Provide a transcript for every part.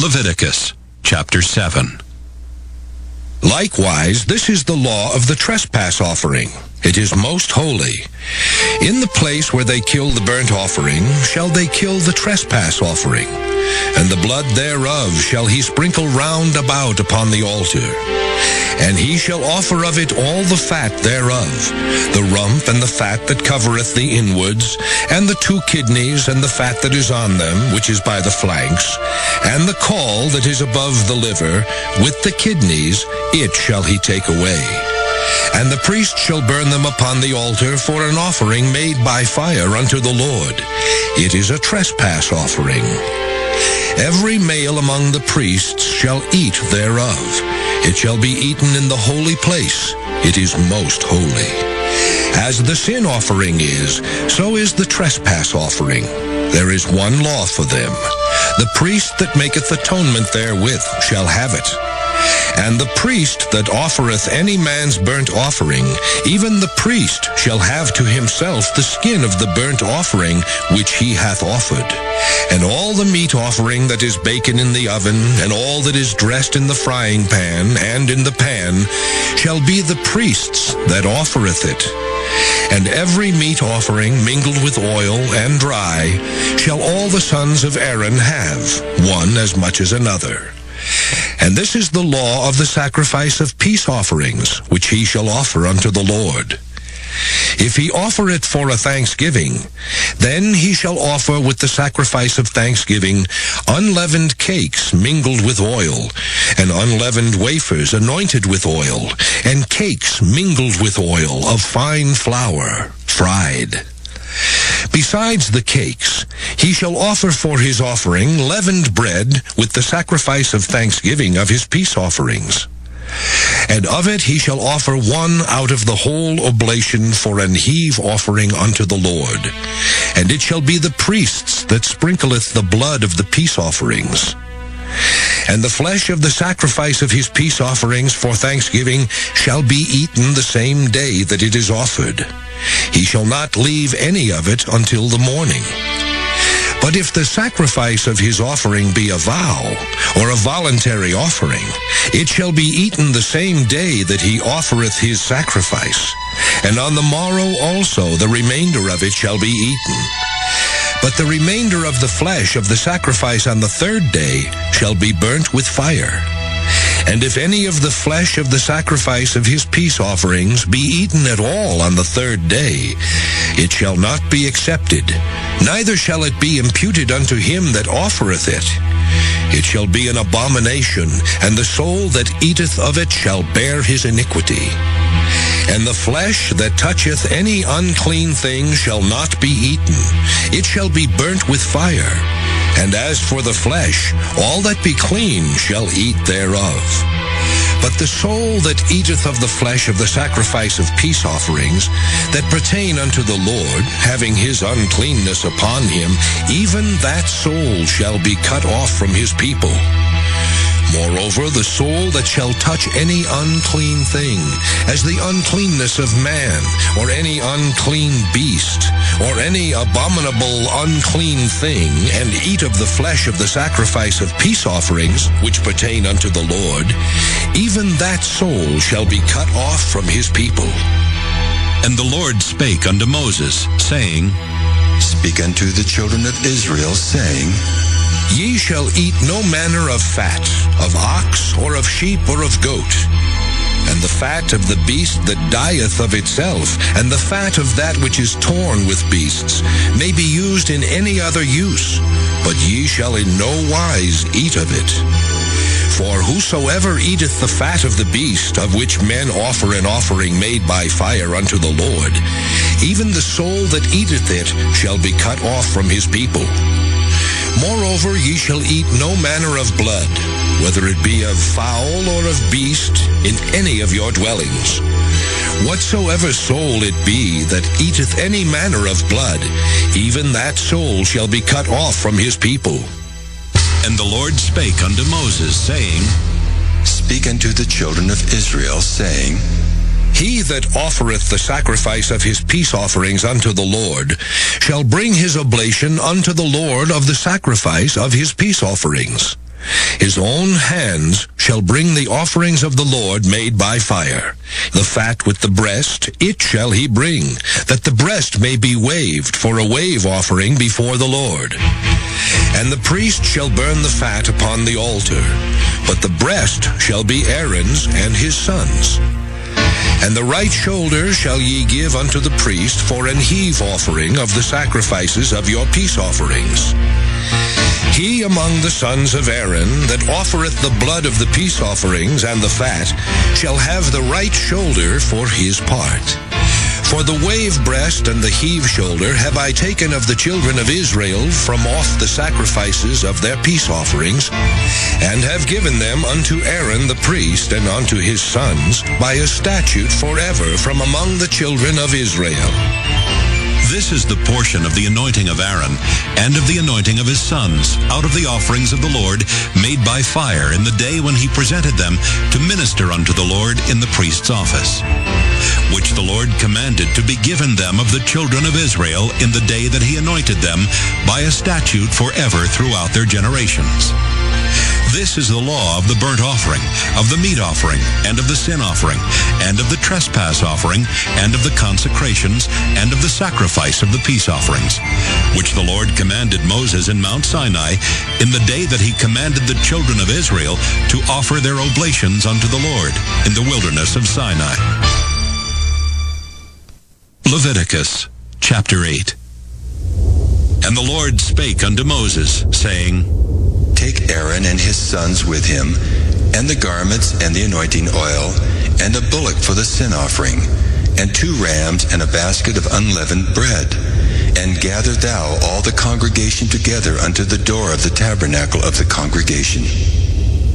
Leviticus, chapter 7. Likewise, this is the law of the trespass offering. It is most holy. In the place where they kill the burnt offering shall they kill the trespass offering, and the blood thereof shall he sprinkle round about upon the altar. And he shall offer of it all the fat thereof, the rump and the fat that covereth the inwards, and the 2 kidneys and the fat that is on them, which is by the flanks, and the caul that is above the liver, with the kidneys, it shall he take away. And the priest shall burn them upon the altar for an offering made by fire unto the Lord. It is a trespass offering. Every male among the priests shall eat thereof. It shall be eaten in the holy place. It is most holy. As the sin offering is, so is the trespass offering. There is one law for them. The priest that maketh atonement therewith shall have it. And the priest that offereth any man's burnt offering, even the priest shall have to himself the skin of the burnt offering which he hath offered. And all the meat offering that is baken in the oven, and all that is dressed in the frying pan and in the pan, shall be the priest's that offereth it. And every meat offering mingled with oil and dry shall all the sons of Aaron have, one as much as another. And this is the law of the sacrifice of peace offerings, which he shall offer unto the Lord. If he offer it for a thanksgiving, then he shall offer with the sacrifice of thanksgiving unleavened cakes mingled with oil, and unleavened wafers anointed with oil, and cakes mingled with oil of fine flour, fried. Besides the cakes, he shall offer for his offering leavened bread with the sacrifice of thanksgiving of his peace offerings. And of it he shall offer one out of the whole oblation for an heave offering unto the Lord. And it shall be the priest's that sprinkleth the blood of the peace offerings. And the flesh of the sacrifice of his peace offerings for thanksgiving shall be eaten the same day that it is offered. He shall not leave any of it until the morning. But if the sacrifice of his offering be a vow, or a voluntary offering, it shall be eaten the same day that he offereth his sacrifice. And on the morrow also the remainder of it shall be eaten. But the remainder of the flesh of the sacrifice on the 3rd day shall be burnt with fire. And if any of the flesh of the sacrifice of his peace offerings be eaten at all on the 3rd day, it shall not be accepted, neither shall it be imputed unto him that offereth it. It shall be an abomination, and the soul that eateth of it shall bear his iniquity. And the flesh that toucheth any unclean thing shall not be eaten. It shall be burnt with fire. And as for the flesh, all that be clean shall eat thereof. But the soul that eateth of the flesh of the sacrifice of peace offerings, that pertain unto the Lord, having his uncleanness upon him, even that soul shall be cut off from his people. Moreover, the soul that shall touch any unclean thing, as the uncleanness of man, or any unclean beast, or any abominable unclean thing, and eat of the flesh of the sacrifice of peace offerings, which pertain unto the Lord, even that soul shall be cut off from his people. And the Lord spake unto Moses, saying, Speak unto the children of Israel, saying, Ye shall eat no manner of fat, of ox, or of sheep, or of goat. And the fat of the beast that dieth of itself, and the fat of that which is torn with beasts, may be used in any other use, but ye shall in no wise eat of it. For whosoever eateth the fat of the beast, of which men offer an offering made by fire unto the Lord, even the soul that eateth it shall be cut off from his people. Moreover, ye shall eat no manner of blood, whether it be of fowl or of beast, in any of your dwellings. Whatsoever soul it be that eateth any manner of blood, even that soul shall be cut off from his people. And the Lord spake unto Moses, saying, Speak unto the children of Israel, saying, He that offereth the sacrifice of his peace offerings unto the Lord shall bring his oblation unto the Lord of the sacrifice of his peace offerings. His own hands shall bring the offerings of the Lord made by fire. The fat with the breast, it shall he bring, that the breast may be waved for a wave offering before the Lord. And the priest shall burn the fat upon the altar, but the breast shall be Aaron's and his sons'. And the right shoulder shall ye give unto the priest for an heave offering of the sacrifices of your peace offerings. He among the sons of Aaron that offereth the blood of the peace offerings and the fat shall have the right shoulder for his part. For the wave breast and the heave shoulder have I taken of the children of Israel from off the sacrifices of their peace offerings, and have given them unto Aaron the priest and unto his sons by a statute forever from among the children of Israel. This is the portion of the anointing of Aaron and of the anointing of his sons out of the offerings of the Lord made by fire in the day when he presented them to minister unto the Lord in the priest's office, which the Lord commanded to be given them of the children of Israel in the day that he anointed them by a statute forever throughout their generations. This is the law of the burnt offering, of the meat offering, and of the sin offering, and of the trespass offering, and of the consecrations, and of the sacrifice of the peace offerings, which the Lord commanded Moses in Mount Sinai in the day that he commanded the children of Israel to offer their oblations unto the Lord in the wilderness of Sinai. Leviticus chapter 8. And the Lord spake unto Moses, saying, Take Aaron and his sons with him, and the garments and the anointing oil, and a bullock for the sin offering, and 2 rams and a basket of unleavened bread. And gather thou all the congregation together unto the door of the tabernacle of the congregation.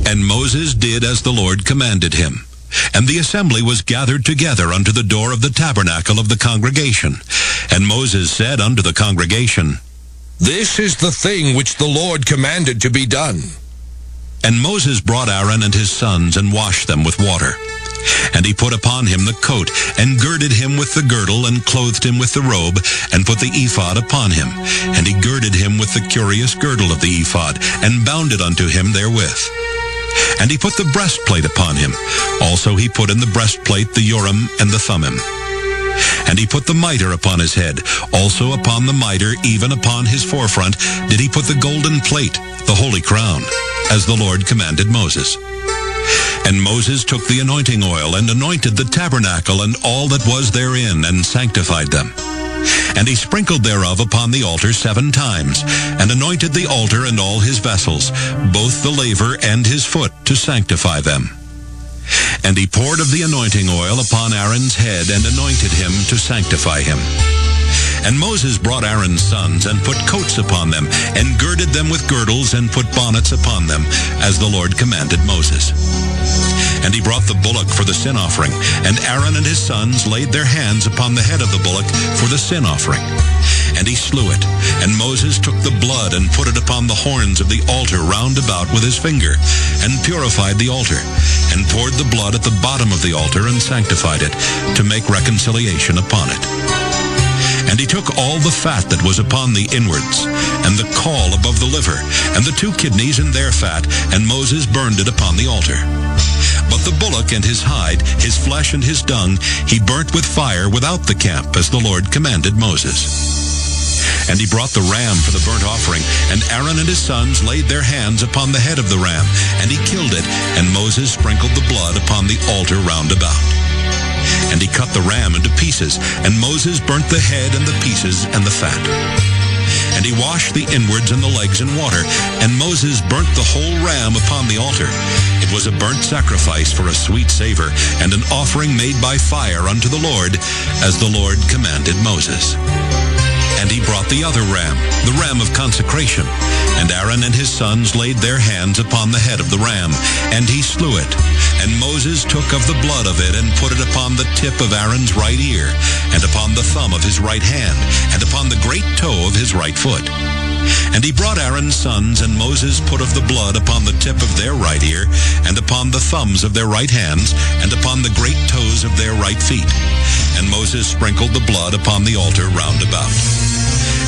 And Moses did as the Lord commanded him. And the assembly was gathered together unto the door of the tabernacle of the congregation. And Moses said unto the congregation, This is the thing which the Lord commanded to be done. And Moses brought Aaron and his sons, and washed them with water. And he put upon him the coat, and girded him with the girdle, and clothed him with the robe, and put the ephod upon him. And he girded him with the curious girdle of the ephod, and bound it unto him therewith. And he put the breastplate upon him. Also he put in the breastplate the Urim and the Thummim. And he put the mitre upon his head. Also upon the mitre, even upon his forefront, did he put the golden plate, the holy crown, as the Lord commanded Moses. And Moses took the anointing oil, and anointed the tabernacle and all that was therein, and sanctified them. And he sprinkled thereof upon the altar 7 times, and anointed the altar and all his vessels, both the laver and his foot, to sanctify them. And he poured of the anointing oil upon Aaron's head, and anointed him to sanctify him. And Moses brought Aaron's sons, and put coats upon them, and girded them with girdles, and put bonnets upon them, as the Lord commanded Moses. And he brought the bullock for the sin offering, and Aaron and his sons laid their hands upon the head of the bullock for the sin offering. And he slew it. And Moses took the blood, and put it upon the horns of the altar round about with his finger, and purified the altar, and poured the blood at the bottom of the altar, and sanctified it, to make reconciliation upon it. And he took all the fat that was upon the inwards, and the caul above the liver, and the 2 kidneys and their fat, and Moses burned it upon the altar. But the bullock and his hide, his flesh and his dung, he burnt with fire without the camp, as the Lord commanded Moses. And he brought the ram for the burnt offering, and Aaron and his sons laid their hands upon the head of the ram, and he killed it, and Moses sprinkled the blood upon the altar round about. And he cut the ram into pieces, and Moses burnt the head and the pieces and the fat. And he washed the inwards and the legs in water, and Moses burnt the whole ram upon the altar. It was a burnt sacrifice for a sweet savor, and an offering made by fire unto the Lord, as the Lord commanded Moses. And he brought the other ram, the ram of consecration. And Aaron and his sons laid their hands upon the head of the ram, and he slew it. And Moses took of the blood of it, and put it upon the tip of Aaron's right ear, and upon the thumb of his right hand, and upon the great toe of his right foot. And he brought Aaron's sons, and Moses put of the blood upon the tip of their right ear, and upon the thumbs of their right hands, and upon the great toes of their right feet. And Moses sprinkled the blood upon the altar round about.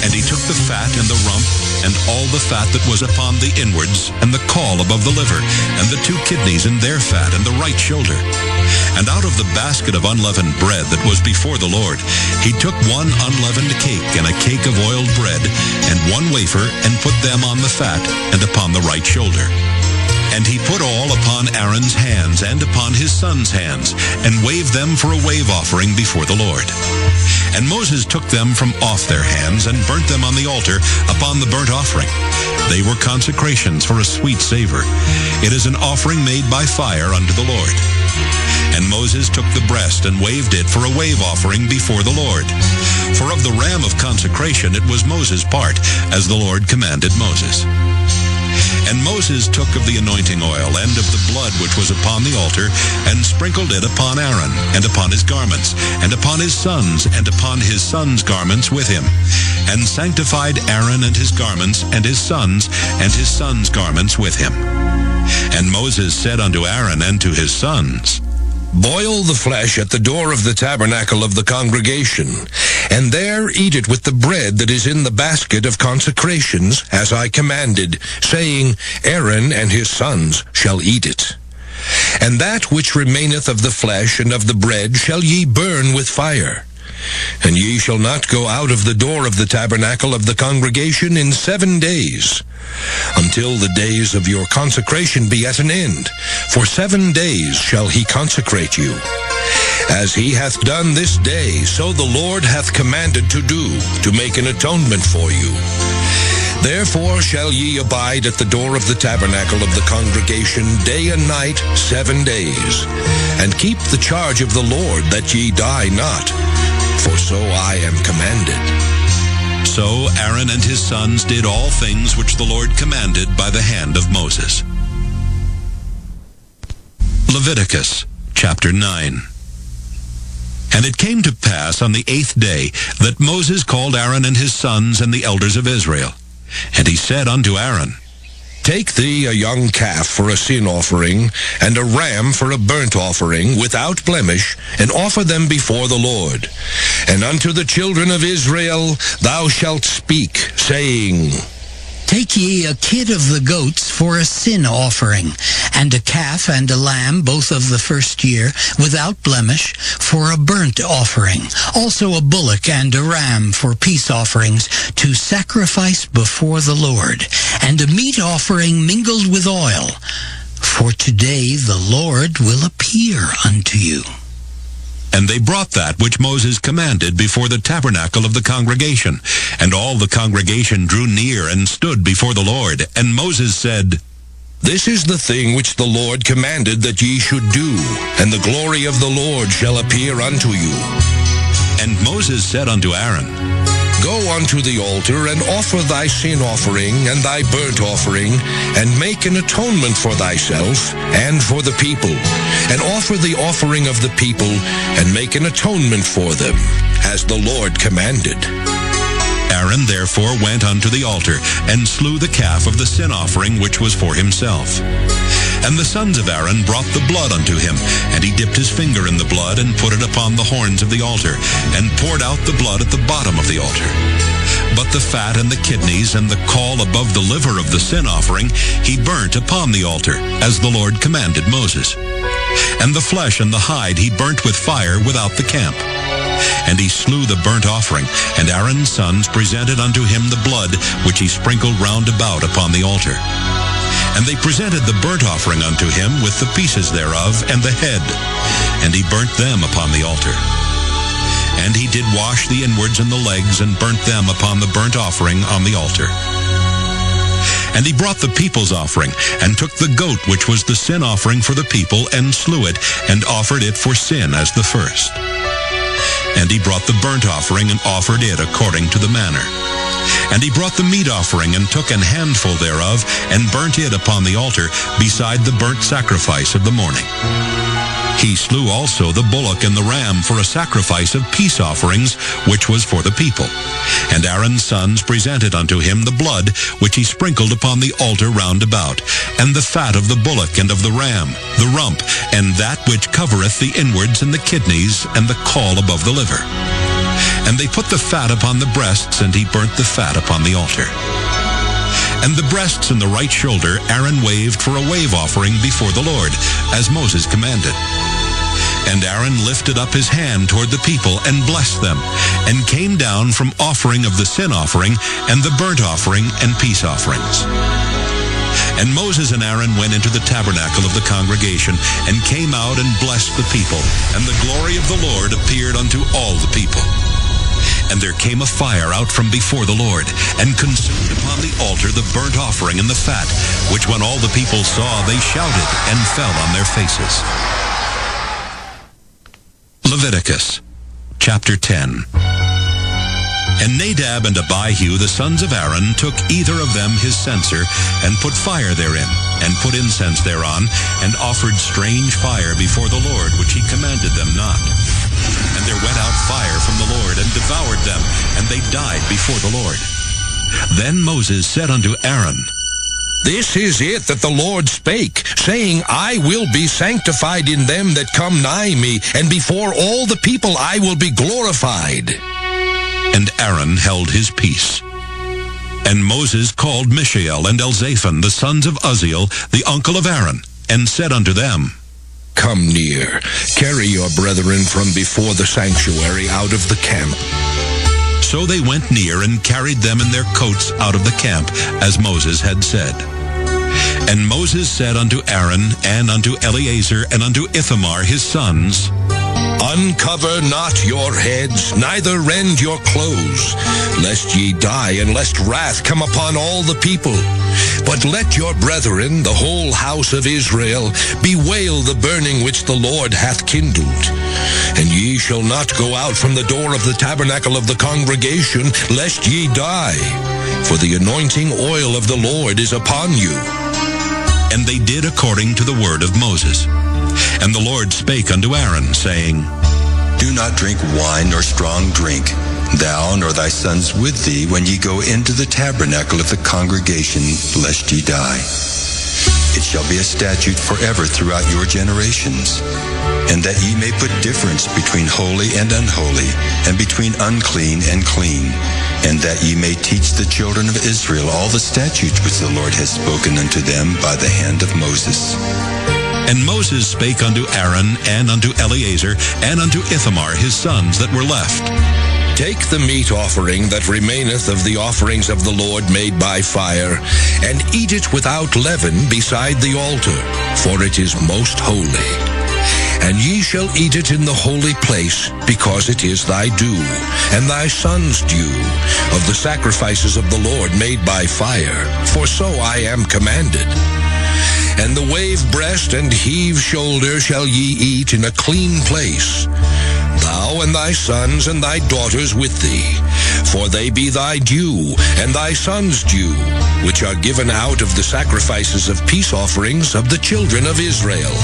And he took the fat and the rump and all the fat that was upon the inwards, and the caul above the liver, and the 2 kidneys and their fat, and the right shoulder. And out of the basket of unleavened bread that was before the Lord, he took 1 unleavened cake and a cake of oiled bread, and 1 wafer, and put them on the fat, and upon the right shoulder. And he put all upon Aaron's hands and upon his sons' hands, and waved them for a wave offering before the Lord. And Moses took them from off their hands, and burnt them on the altar upon the burnt offering. They were consecrations for a sweet savor. It is an offering made by fire unto the Lord. And Moses took the breast, and waved it for a wave offering before the Lord. For of the ram of consecration it was Moses' part, as the Lord commanded Moses. And Moses took of the anointing oil and of the blood which was upon the altar, and sprinkled it upon Aaron, and upon his garments, and upon his sons, and upon his sons' garments with him, and sanctified Aaron and his garments, and his sons' garments with him. And Moses said unto Aaron and to his sons, Boil the flesh at the door of the tabernacle of the congregation, and there eat it with the bread that is in the basket of consecrations, as I commanded, saying, Aaron and his sons shall eat it. And that which remaineth of the flesh and of the bread shall ye burn with fire. And ye shall not go out of the door of the tabernacle of the congregation in 7 days, until the days of your consecration be at an end. For 7 days shall he consecrate you. As he hath done this day, so the Lord hath commanded to do, to make an atonement for you. Therefore shall ye abide at the door of the tabernacle of the congregation day and night 7 days, and keep the charge of the Lord, that ye die not, for so I am commanded. So Aaron and his sons did all things which the Lord commanded by the hand of Moses. Leviticus chapter 9. And it came to pass on the 8th day that Moses called Aaron and his sons and the elders of Israel. And he said unto Aaron, Take thee a young calf for a sin offering, and a ram for a burnt offering, without blemish, and offer them before the Lord. And unto the children of Israel thou shalt speak, saying, Take ye a kid of the goats for a sin offering, and a calf and a lamb, both of the first year, without blemish, for a burnt offering. Also a bullock and a ram for peace offerings, to sacrifice before the Lord, and a meat offering mingled with oil. For today the Lord will appear unto you. And they brought that which Moses commanded before the tabernacle of the congregation. And all the congregation drew near and stood before the Lord. And Moses said, This is the thing which the Lord commanded that ye should do, and the glory of the Lord shall appear unto you. And Moses said unto Aaron, Go unto the altar, and offer thy sin offering and thy burnt offering, and make an atonement for thyself and for the people, and offer the offering of the people, and make an atonement for them, as the Lord commanded. Aaron therefore went unto the altar, and slew the calf of the sin offering which was for himself. And the sons of Aaron brought the blood unto him, and he dipped his finger in the blood, and put it upon the horns of the altar, and poured out the blood at the bottom of the altar. But the fat and the kidneys and the caul above the liver of the sin offering he burnt upon the altar, as the Lord commanded Moses. And the flesh and the hide he burnt with fire without the camp. And he slew the burnt offering, and Aaron's sons presented unto him the blood which he sprinkled round about upon the altar. And they presented the burnt offering unto him with the pieces thereof and the head, and he burnt them upon the altar. And he did wash the inwards and the legs, and burnt them upon the burnt offering on the altar. And he brought the people's offering, and took the goat which was the sin offering for the people, and slew it, and offered it for sin as the first. And he brought the burnt offering, and offered it according to the manner. And he brought the meat offering, and took an handful thereof, and burnt it upon the altar, beside the burnt sacrifice of the morning. He slew also the bullock and the ram for a sacrifice of peace offerings, which was for the people. And Aaron's sons presented unto him the blood, which he sprinkled upon the altar round about, and the fat of the bullock and of the ram, the rump, and that which covereth the inwards and the kidneys, and the caul above the liver. And they put the fat upon the breasts, and he burnt the fat upon the altar. And the breasts and the right shoulder Aaron waved for a wave offering before the Lord, as Moses commanded. And Aaron lifted up his hand toward the people and blessed them, and came down from offering of the sin offering and the burnt offering and peace offerings. And Moses and Aaron went into the tabernacle of the congregation, and came out and blessed the people, and the glory of the Lord appeared unto all the people. And there came a fire out from before the Lord, and consumed upon the altar the burnt offering and the fat, which when all the people saw, they shouted and fell on their faces. Leviticus, chapter 10. And Nadab and Abihu, the sons of Aaron, took either of them his censer, and put fire therein, and put incense thereon, and offered strange fire before the Lord, which he commanded them not. And there went out fire from the Lord, and devoured them, and they died before the Lord. Then Moses said unto Aaron, This is it that the Lord spake, saying, I will be sanctified in them that come nigh me, and before all the people I will be glorified. And Aaron held his peace. And Moses called Mishael and Elzaphan, the sons of Uzziel, the uncle of Aaron, and said unto them, Come near, carry your brethren from before the sanctuary out of the camp. So they went near and carried them in their coats out of the camp, as Moses had said. And Moses said unto Aaron, and unto Eleazar, and unto Ithamar his sons, Uncover not your heads, neither rend your clothes, lest ye die, and lest wrath come upon all the people. But let your brethren, the whole house of Israel, bewail the burning which the Lord hath kindled. And ye shall not go out from the door of the tabernacle of the congregation, lest ye die. For the anointing oil of the Lord is upon you. And they did according to the word of Moses. And the Lord spake unto Aaron, saying, Do not drink wine nor strong drink, thou nor thy sons with thee, when ye go into the tabernacle of the congregation, lest ye die. It shall be a statute forever throughout your generations, and that ye may put difference between holy and unholy, and between unclean and clean, and that ye may teach the children of Israel all the statutes which the Lord has spoken unto them by the hand of Moses. And Moses spake unto Aaron, and unto Eleazar, and unto Ithamar his sons that were left. Take the meat offering that remaineth of the offerings of the Lord made by fire, and eat it without leaven beside the altar, for it is most holy. And ye shall eat it in the holy place, because it is thy due, and thy son's due, of the sacrifices of the Lord made by fire, for so I am commanded. And the wave breast and heave shoulder shall ye eat in a clean place, thou and thy sons and thy daughters with thee, for they be thy due, and thy sons' due, which are given out of the sacrifices of peace offerings of the children of Israel.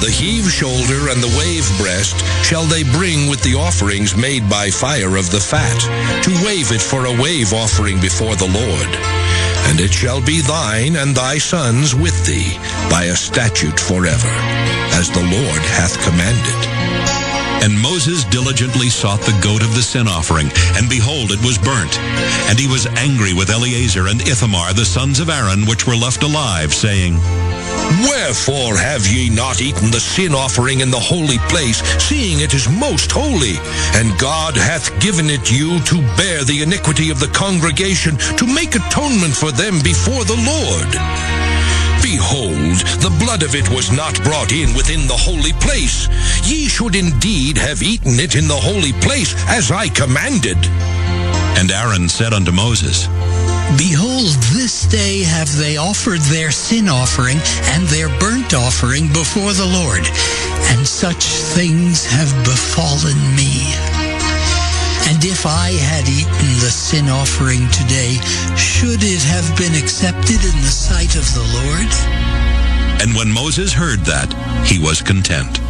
The heave shoulder and the wave breast shall they bring with the offerings made by fire of the fat, to wave it for a wave offering before the Lord. And it shall be thine and thy sons with thee by a statute forever, as the Lord hath commanded. And Moses diligently sought the goat of the sin offering, and behold, it was burnt. And he was angry with Eleazar and Ithamar, the sons of Aaron, which were left alive, saying, Wherefore have ye not eaten the sin offering in the holy place, seeing it is most holy? And God hath given it you to bear the iniquity of the congregation, to make atonement for them before the Lord. Behold, the blood of it was not brought in within the holy place. Ye should indeed have eaten it in the holy place, as I commanded. And Aaron said unto Moses, Behold, this day have they offered their sin offering and their burnt offering before the Lord, and such things have befallen me. And if I had eaten the sin offering today, should it have been accepted in the sight of the Lord? And when Moses heard that, he was content.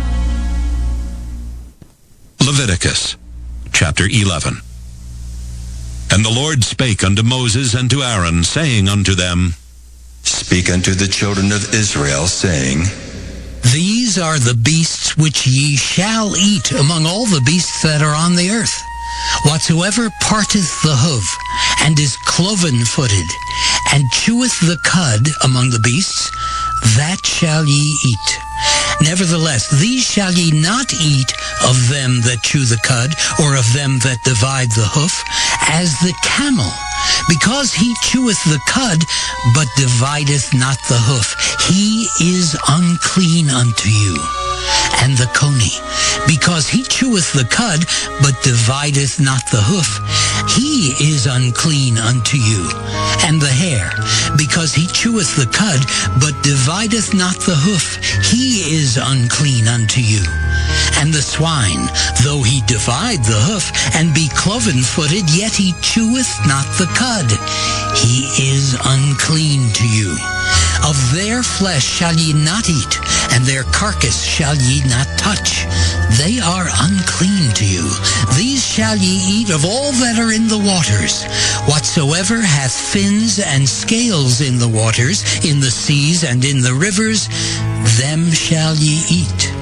Leviticus, chapter 11. And the Lord spake unto Moses and to Aaron, saying unto them, Speak unto the children of Israel, saying, These are the beasts which ye shall eat among all the beasts that are on the earth. Whatsoever parteth the hoof, and is cloven-footed, and cheweth the cud among the beasts, that shall ye eat. Nevertheless, these shall ye not eat of them that chew the cud, or of them that divide the hoof, as the camel, because he cheweth the cud, but divideth not the hoof. He is unclean unto you. And the coney, because he cheweth the cud, but divideth not the hoof. He is unclean unto you. And the hare, because he cheweth the cud, but divideth not the hoof. He is unclean unto you. And the swine, though he divide the hoof, and be cloven-footed, yet he cheweth not the cud. He is unclean to you. Of their flesh shall ye not eat, and their carcass shall ye not touch. They are unclean to you. These shall ye eat of all that are in the waters. Whatsoever hath fins and scales in the waters, in the seas and in the rivers, them shall ye eat.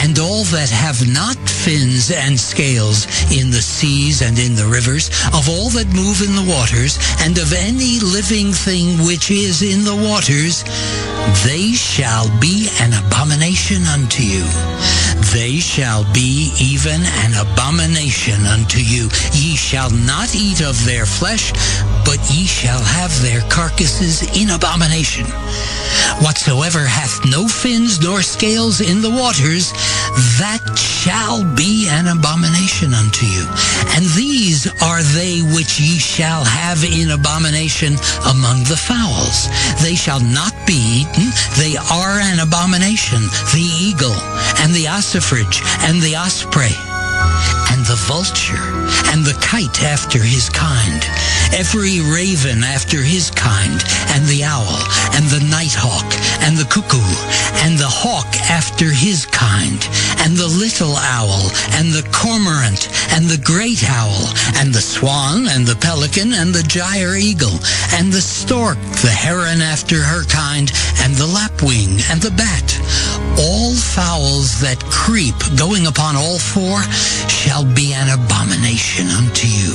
And all that have not fins and scales in the seas and in the rivers, of all that move in the waters, and of any living thing which is in the waters, they shall be an abomination unto you. They shall be even an abomination unto you. Ye shall not eat of their flesh, but ye shall have their carcasses in abomination. Whatsoever hath no fins nor scales in the waters, that shall be an abomination unto you. And these are they which ye shall have in abomination among the fowls. They shall not be eaten. They are an abomination: the eagle, and the ossifrage, and the osprey, and the vulture, and the kite after his kind, every raven after his kind, and the owl, and the nighthawk, and the cuckoo, and the hawk after his kind, and the little owl, and the cormorant, and the great owl, and the swan, and the pelican, and the gyre eagle, and the stork, the heron after her kind, and the lapwing, and the bat. All fowls that creep, going upon all four, shall be an abomination unto you.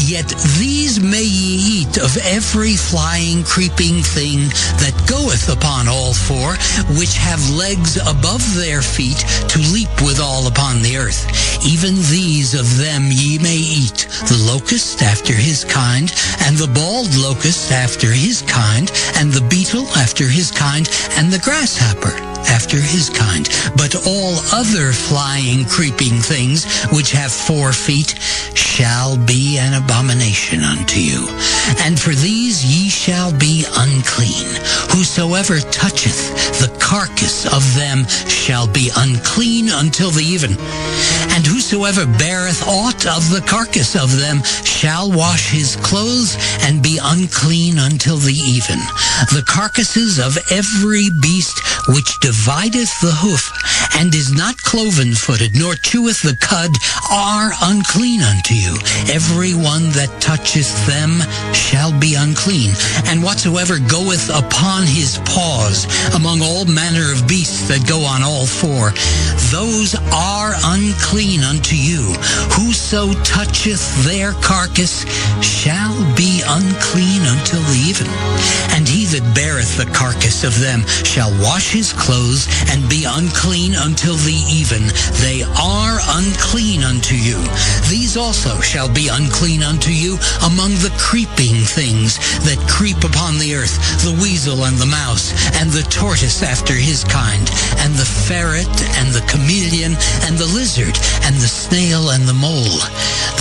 Yet these may ye eat of every flying, creeping thing that goeth upon all four, which have legs above their feet to leap withal upon the earth. Even these of them ye may eat: the locust after his kind, and the bald locust after his kind, and the beetle after his kind, and the grasshopper after his kind. But all other flying, creeping things which have 4 feet shall be an abomination unto you. And for these ye shall be unclean. Whosoever toucheth the carcass of them shall be unclean until the even. And whosoever beareth aught of the carcass of them shall wash his clothes and be unclean until the even. The carcasses of every beast which divideth the hoof, and is not cloven-footed, nor cheweth the cud, are unclean unto you. Every one that toucheth them shall be unclean. And whatsoever goeth upon his paws among all manner of beasts that go on all 4, those are unclean unto you. Whoso toucheth their carcass shall be unclean until the even. And he that beareth the carcass of them shall wash his clothes and be unclean until the even. They are unclean unto you. These also shall be unclean unto you among the creeping things that creep upon the earth: the weasel and the mouse, and the tortoise after his kind, and the ferret, and the chameleon, and the lizard, and the snail, and the mole.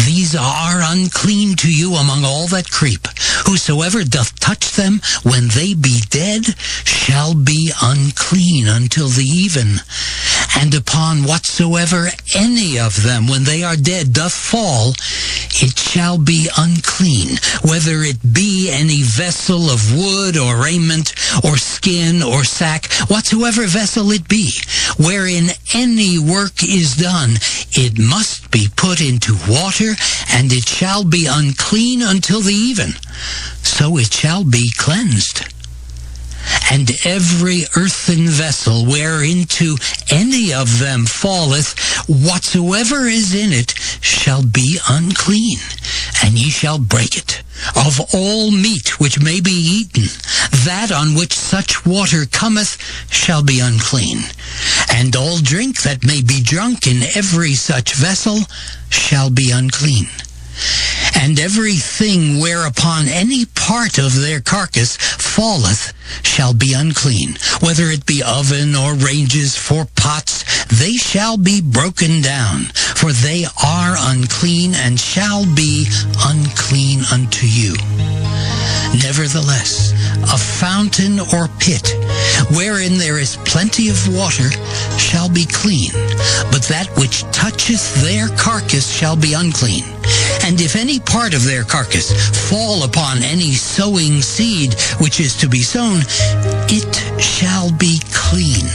These are unclean to you among all that creep. Whosoever doth touch them when they be dead shall be unclean until the even. And upon whatsoever any of them when they are dead doth fall, it shall be unclean, whether it be any vessel of wood or raiment or skin or sack, whatsoever vessel it be, wherein any work is done, it must be put into water, and it shall be unclean until the even. So it shall be cleansed. And every earthen vessel whereinto any of them falleth, whatsoever is in it shall be unclean, and ye shall break it. Of all meat which may be eaten, that on which such water cometh shall be unclean. And all drink that may be drunk in every such vessel shall be unclean. And everything whereupon any part of their carcass falleth shall be unclean, whether it be oven or ranges for pots, they shall be broken down, for they are unclean and shall be unclean unto you. Nevertheless, a fountain or pit, wherein there is plenty of water, shall be clean, but that which toucheth their carcass shall be unclean. And if any part of their carcass fall upon any sowing seed which is to be sown, it shall be clean.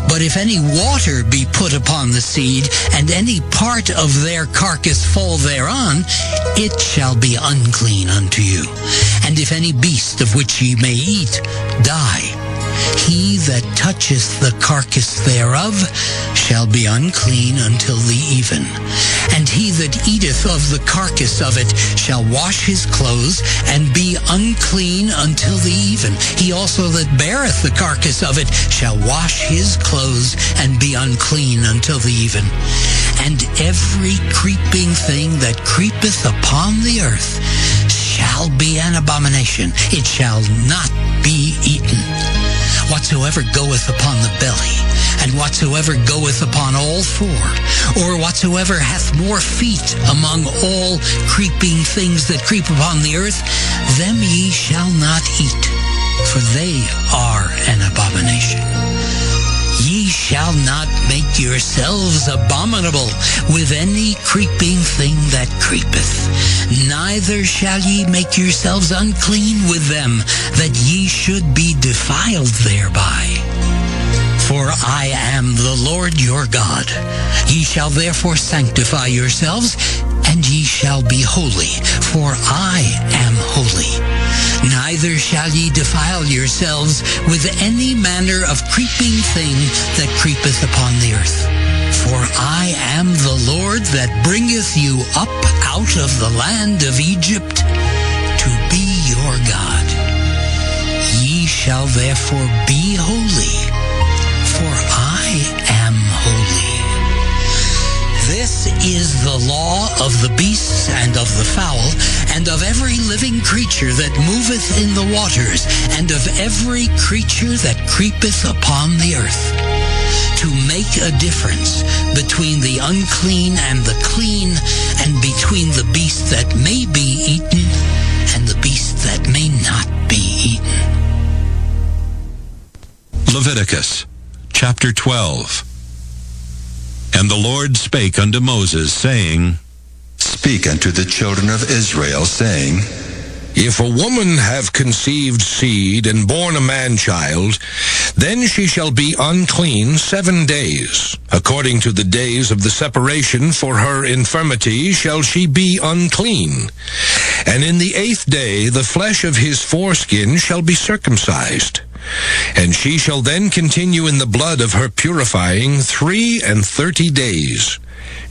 But if any water be put upon the seed, and any part of their carcass fall thereon, it shall be unclean unto you. And if any beast of which ye may eat die, he that toucheth the carcass thereof shall be unclean until the even. And he that eateth of the carcass of it shall wash his clothes, and be unclean until the even. He also that beareth the carcass of it shall wash his clothes, and be unclean until the even. And every creeping thing that creepeth upon the earth shall be an abomination. It shall not be eaten. Whatsoever goeth upon the belly, and whatsoever goeth upon all four, or whatsoever hath more feet among all creeping things that creep upon the earth, them ye shall not eat, for they are an abomination. Ye shall not make yourselves abominable with any creeping thing that creepeth, neither shall ye make yourselves unclean with them, that ye should be defiled thereby. For I am the Lord your God. Ye shall therefore sanctify yourselves, and ye shall be holy, for I am holy. Neither shall ye defile yourselves with any manner of creeping thing that creepeth upon the earth. For I am the Lord that bringeth you up out of the land of Egypt to be your God. Ye shall therefore be holy, for I am holy. This is the law of the beasts and of the fowl, and of every living creature that moveth in the waters, and of every creature that creepeth upon the earth, to make a difference between the unclean and the clean, and between the beast that may be eaten and the beast that may not be eaten. Leviticus chapter 12. And the Lord spake unto Moses, saying, Speak unto the children of Israel, saying, If a woman have conceived seed and born a man-child, then she shall be unclean 7 days. According to the days of the separation for her infirmity shall she be unclean. And in the 8th day the flesh of his foreskin shall be circumcised. And she shall then continue in the blood of her purifying 33 days.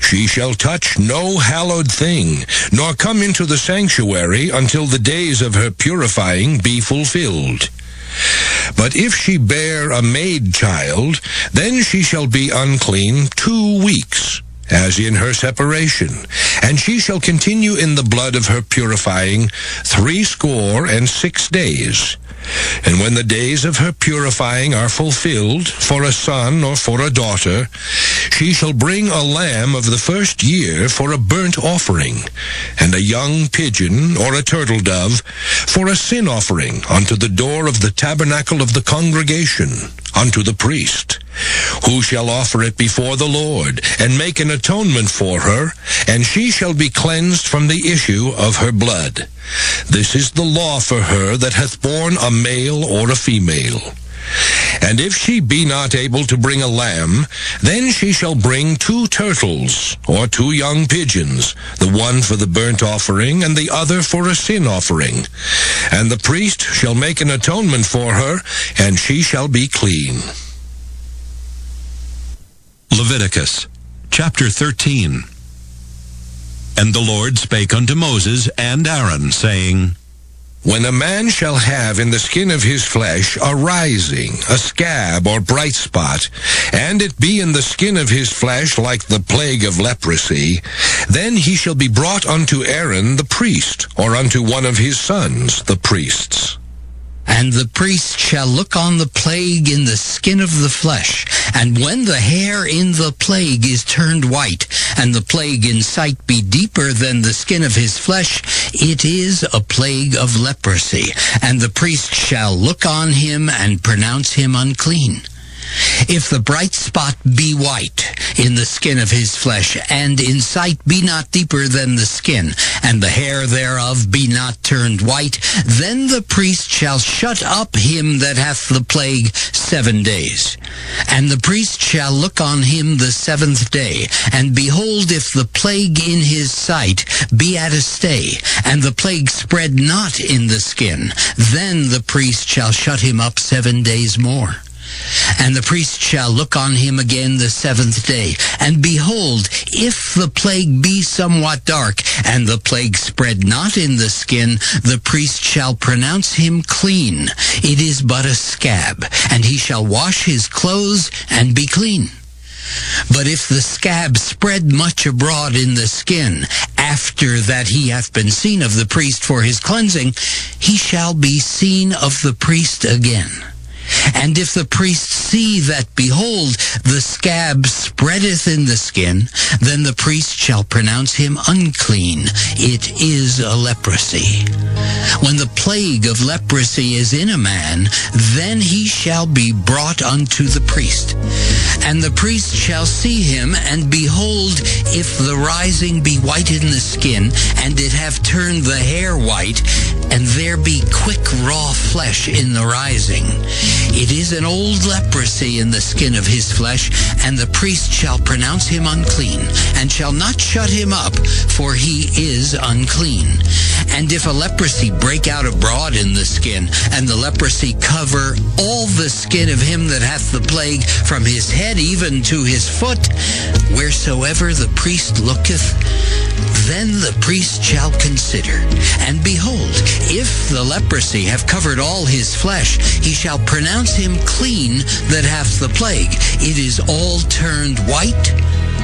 She shall touch no hallowed thing, nor come into the sanctuary until the days of her purifying be fulfilled. But if she bear a maid child, then she shall be unclean 2 weeks, as in her separation, and she shall continue in the blood of her purifying 66 days. And when the days of her purifying are fulfilled, for a son or for a daughter, she shall bring a lamb of the first year for a burnt offering, and a young pigeon or a turtle dove for a sin offering unto the door of the tabernacle of the congregation, unto the priest, who shall offer it before the Lord, and make an atonement for her, and she shall be cleansed from the issue of her blood. This is the law for her that hath borne a male or a female. And if she be not able to bring a lamb, then she shall bring 2 turtles, or 2 young pigeons, the one for the burnt offering, and the other for a sin offering. And the priest shall make an atonement for her, and she shall be clean. Leviticus chapter 13. And the Lord spake unto Moses and Aaron, saying, When a man shall have in the skin of his flesh a rising, a scab, or bright spot, and it be in the skin of his flesh like the plague of leprosy, then he shall be brought unto Aaron the priest, or unto one of his sons, the priests. And the priest shall look on the plague in the skin of the flesh, and when the hair in the plague is turned white, and the plague in sight be deeper than the skin of his flesh, it is a plague of leprosy. And the priest shall look on him and pronounce him unclean. If the bright spot be white in the skin of his flesh, and in sight be not deeper than the skin, and the hair thereof be not turned white, then the priest shall shut up him that hath the plague 7 days. And the priest shall look on him the 7th day, and behold, if the plague in his sight be at a stay, and the plague spread not in the skin, then the priest shall shut him up 7 days more. And the priest shall look on him again the 7th day, and behold, if the plague be somewhat dark, and the plague spread not in the skin, the priest shall pronounce him clean. It is but a scab, and he shall wash his clothes and be clean. But if the scab spread much abroad in the skin, after that he hath been seen of the priest for his cleansing, he shall be seen of the priest again. And if the priest see that, behold, the scab spreadeth in the skin, then the priest shall pronounce him unclean. It is a leprosy. When the plague of leprosy is in a man, then he shall be brought unto the priest. And the priest shall see him, and behold, if the rising be white in the skin, and it have turned the hair white, and there be quick raw flesh in the rising, it is an old leprosy in the skin of his flesh, and the priest shall pronounce him unclean, and shall not shut him up, for he is unclean. And if a leprosy break out abroad in the skin, and the leprosy cover all the skin of him that hath the plague, from his head even to his foot, wheresoever the priest looketh, then the priest shall consider. And behold, if the leprosy have covered all his flesh, he shall pronounce him clean that hath the plague. It is all turned white,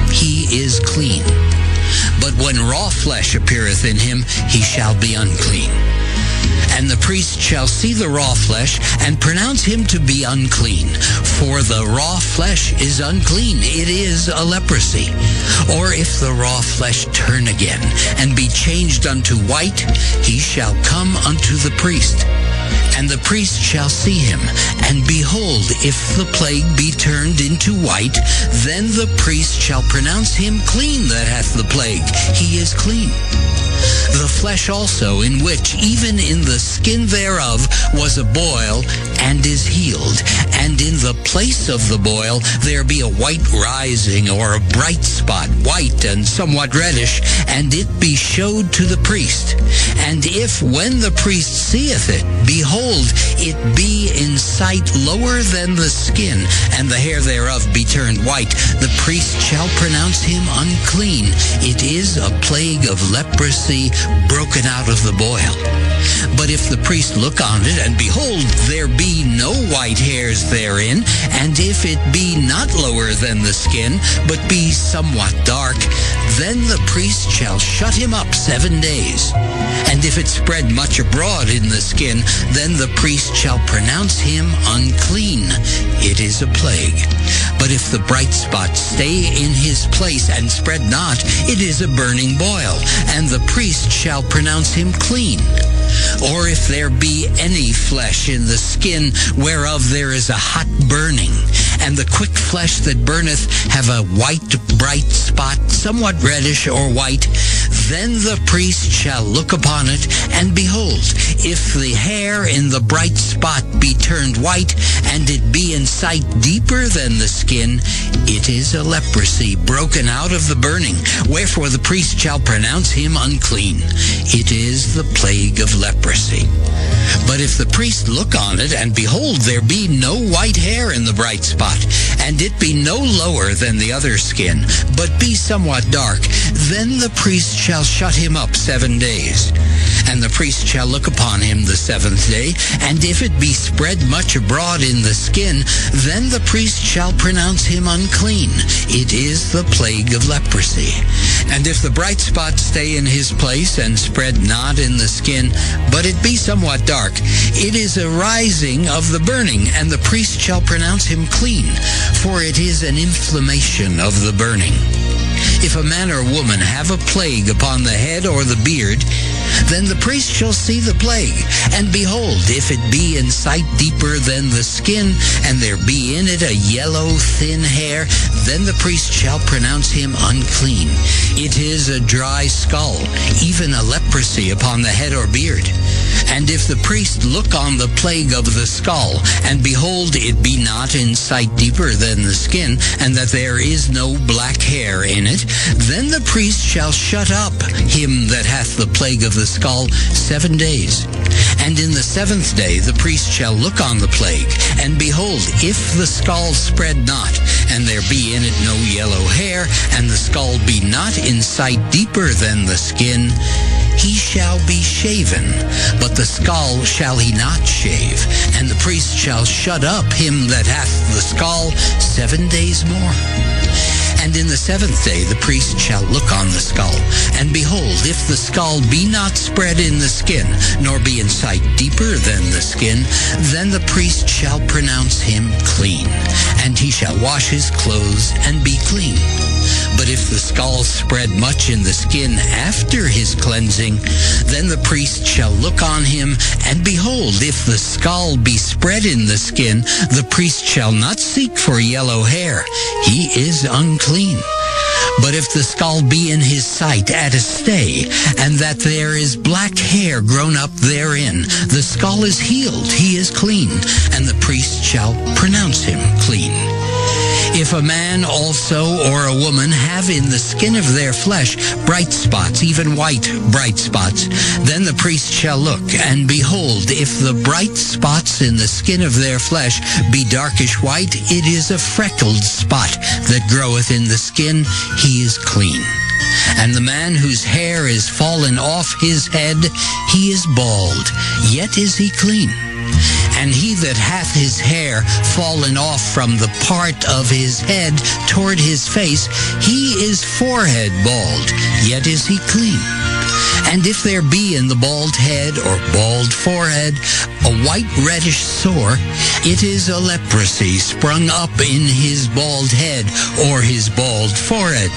he is clean. But when raw flesh appeareth in him, he shall be unclean. And the priest shall see the raw flesh, and pronounce him to be unclean. For the raw flesh is unclean, it is a leprosy. Or if the raw flesh turn again, and be changed unto white, he shall come unto the priest. And the priest shall see him, and behold, if the plague be turned into white, then the priest shall pronounce him clean that hath the plague. He is clean. The flesh also, in which, even in the skin thereof, was a boil, and is healed, and in the place of the boil there be a white rising, or a bright spot, white and somewhat reddish, and it be showed to the priest. And if, when the priest seeth it, behold, it be in sight lower than the skin, and the hair thereof be turned white, the priest shall pronounce him unclean. It is a plague of leprosy broken out of the boil. But if the priest look on it, and behold, there be no white hairs therein, and if it be not lower than the skin, but be somewhat dark, then the priest shall shut him up 7 days. And if it spread much abroad in the skin, then the priest shall pronounce him unclean. It is a plague. But if the bright spot stay in his place and spread not, it is a burning boil, and the priest shall pronounce him clean. Or if there be any flesh in the skin whereof there is a hot burning, and the quick flesh that burneth have a white bright spot, somewhat reddish or white, Then the priest shall look upon it, and behold, if the hair in the bright spot be turned white, and it be in sight deeper than the skin, it is a leprosy broken out of the burning, wherefore the priest shall pronounce him unclean. It is the plague of leprosy. But if the priest look on it, and behold, there be no white hair in the bright spot, and it be no lower than the other skin, but be somewhat dark, then the priest shall shut him up 7 days. And the priest shall look upon him the 7th day, and if it be spread much abroad in the skin, then the priest shall pronounce him unclean. It is the plague of leprosy. And if the bright spot stay in his place, and spread not in the skin, but it be somewhat dark, it is a rising of the burning, and the priest shall pronounce him clean, for it is an inflammation of the burning. If a man or woman have a plague upon the head or the beard, then the priest shall see the plague, and behold, if it be in sight deeper than the skin, and there be in it a yellow thin hair, then the priest shall pronounce him unclean. It is a dry skull, even a leprosy upon the head or beard. And if the priest look on the plague of the skull, and behold, it be not in sight deeper than the skin, and that there is no black hair in it, then the priest shall shut up him that hath the plague of the skull 7 days. And in the 7th day the priest shall look on the plague, and behold, if the skull spread not, and there be in it no yellow hair, and the skull be not in sight deeper than the skin, he shall be shaven, but the skull shall he not shave. And the priest shall shut up him that hath the skull 7 days more. And in the 7th day the priest shall look on the skull, and behold, if the skull be not spread in the skin, nor be in sight deeper than the skin, then the priest shall pronounce him clean, and he shall wash his clothes and be clean. But if the skull spread much in the skin after his cleansing, then the priest shall look on him, and behold, if the skull be spread in the skin, the priest shall not seek for yellow hair. He is unclean. But if the skull be in his sight at a stay, and that there is black hair grown up therein, the skull is healed, he is clean, and the priest shall pronounce him clean. If a man also or a woman have in the skin of their flesh bright spots, even white bright spots, then the priest shall look, and behold, if the bright spots in the skin of their flesh be darkish white, it is a freckled spot that groweth in the skin, he is clean. And the man whose hair is fallen off his head, he is bald, yet is he clean. And he that hath his hair fallen off from the part of his head toward his face, he is forehead bald, yet is he clean. And if there be in the bald head or bald forehead a white reddish sore, it is a leprosy sprung up in his bald head or his bald forehead.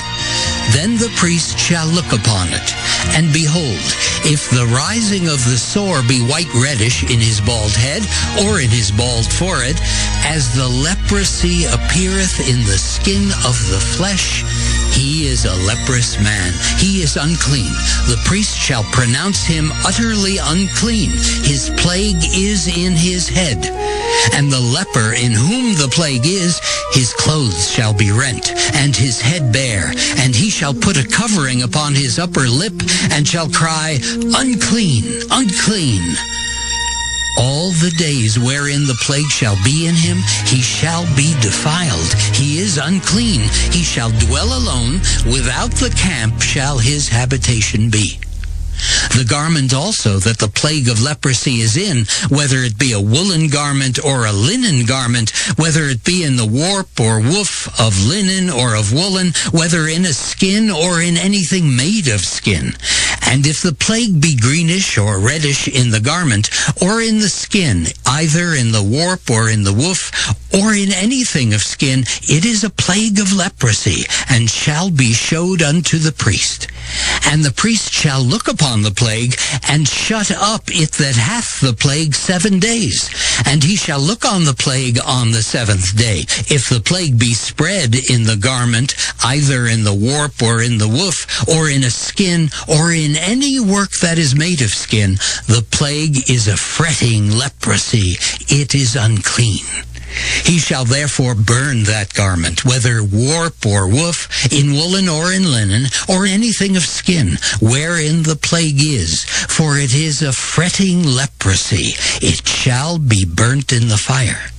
Then the priest shall look upon it, and behold, if the rising of the sore be white reddish in his bald head or in his bald forehead, as the leprosy appeareth in the skin of the flesh, he is a leprous man. He is unclean. The priest shall pronounce him utterly unclean. His plague is in his head. And the leper in whom the plague is, his clothes shall be rent, and his head bare, and he shall put a covering upon his upper lip, and shall cry, Unclean, unclean. All the days wherein the plague shall be in him, he shall be defiled. He is unclean. He shall dwell alone. Without the camp shall his habitation be. The garment also that the plague of leprosy is in, whether it be a woolen garment or a linen garment, whether it be in the warp or woof of linen or of woolen, whether in a skin or in anything made of skin, And if the plague be greenish or reddish in the garment, or in the skin, either in the warp or in the woof, or in anything of skin, it is a plague of leprosy, and shall be showed unto the priest. And the priest shall look upon the plague, and shut up it that hath the plague 7 days. And he shall look on the plague on the 7th day. If the plague be spread in the garment, either in the warp or in the woof, or in a skin, or in any work that is made of skin, the plague is a fretting leprosy. It is unclean. He shall therefore burn that garment, whether warp or woof, in woolen or in linen, or anything of skin, wherein the plague is, for it is a fretting leprosy. It shall be burnt in the fire.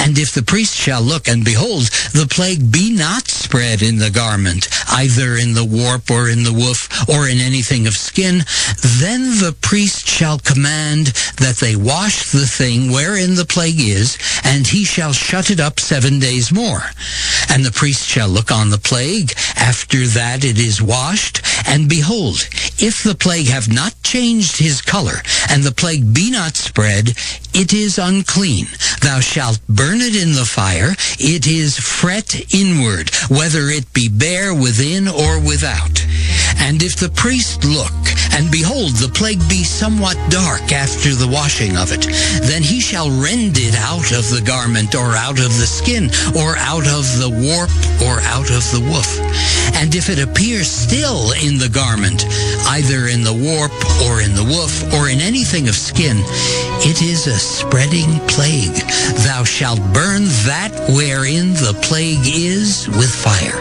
And if the priest shall look, and behold, the plague be not spread in the garment, either in the warp or in the woof, or in anything of skin, then the priest shall command that they wash the thing wherein the plague is, and he shall shut it up 7 days more. And the priest shall look on the plague after that it is washed, and behold, if the plague have not changed his color, and the plague be not spread, it is unclean. Thou shalt burn it in the fire. It is fret inward, whether it be bare within or without. And if the priest look, and behold, the plague be somewhat dark after the washing of it, then he shall rend it out of the garment, or out of the skin, or out of the warp, or out of the woof. And if it appear still in the garment, either in the warp, or in the woof, or in anything of skin, it is a spreading plague. Thou shalt burn that wherein the plague is with fire.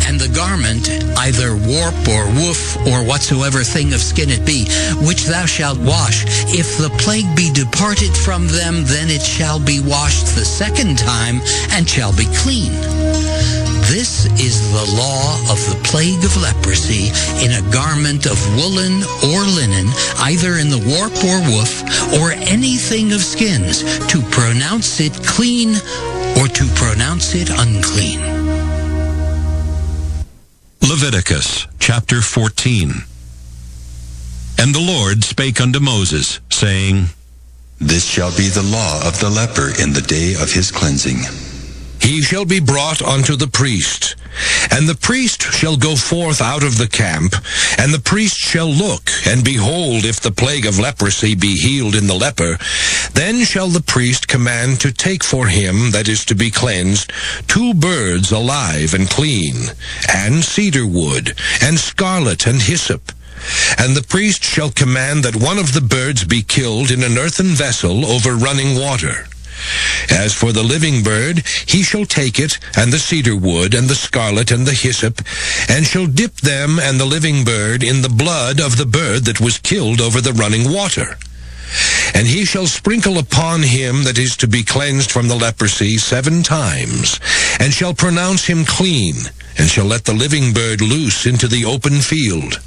And the garment, either warp or woof, or whatsoever thing of skin it be, which thou shalt wash, if the plague be departed from them, then it shall be washed the second time, and shall be clean. This is the law of the plague of leprosy in a garment of woolen or linen, either in the warp or woof, or anything of skins, to pronounce it clean or to pronounce it unclean. Leviticus chapter 14. And the Lord spake unto Moses, saying, This shall be the law of the leper in the day of his cleansing. He shall be brought unto the priest, and the priest shall go forth out of the camp, and the priest shall look, and behold, if the plague of leprosy be healed in the leper, then shall the priest command to take for him that is to be cleansed 2 birds alive and clean, and cedar wood, and scarlet and hyssop. And the priest shall command that one of the birds be killed in an earthen vessel over running water. As for the living bird, he shall take it, and the cedar wood, and the scarlet, and the hyssop, and shall dip them and the living bird in the blood of the bird that was killed over the running water. And he shall sprinkle upon him that is to be cleansed from the leprosy 7 times, and shall pronounce him clean, and shall let the living bird loose into the open field.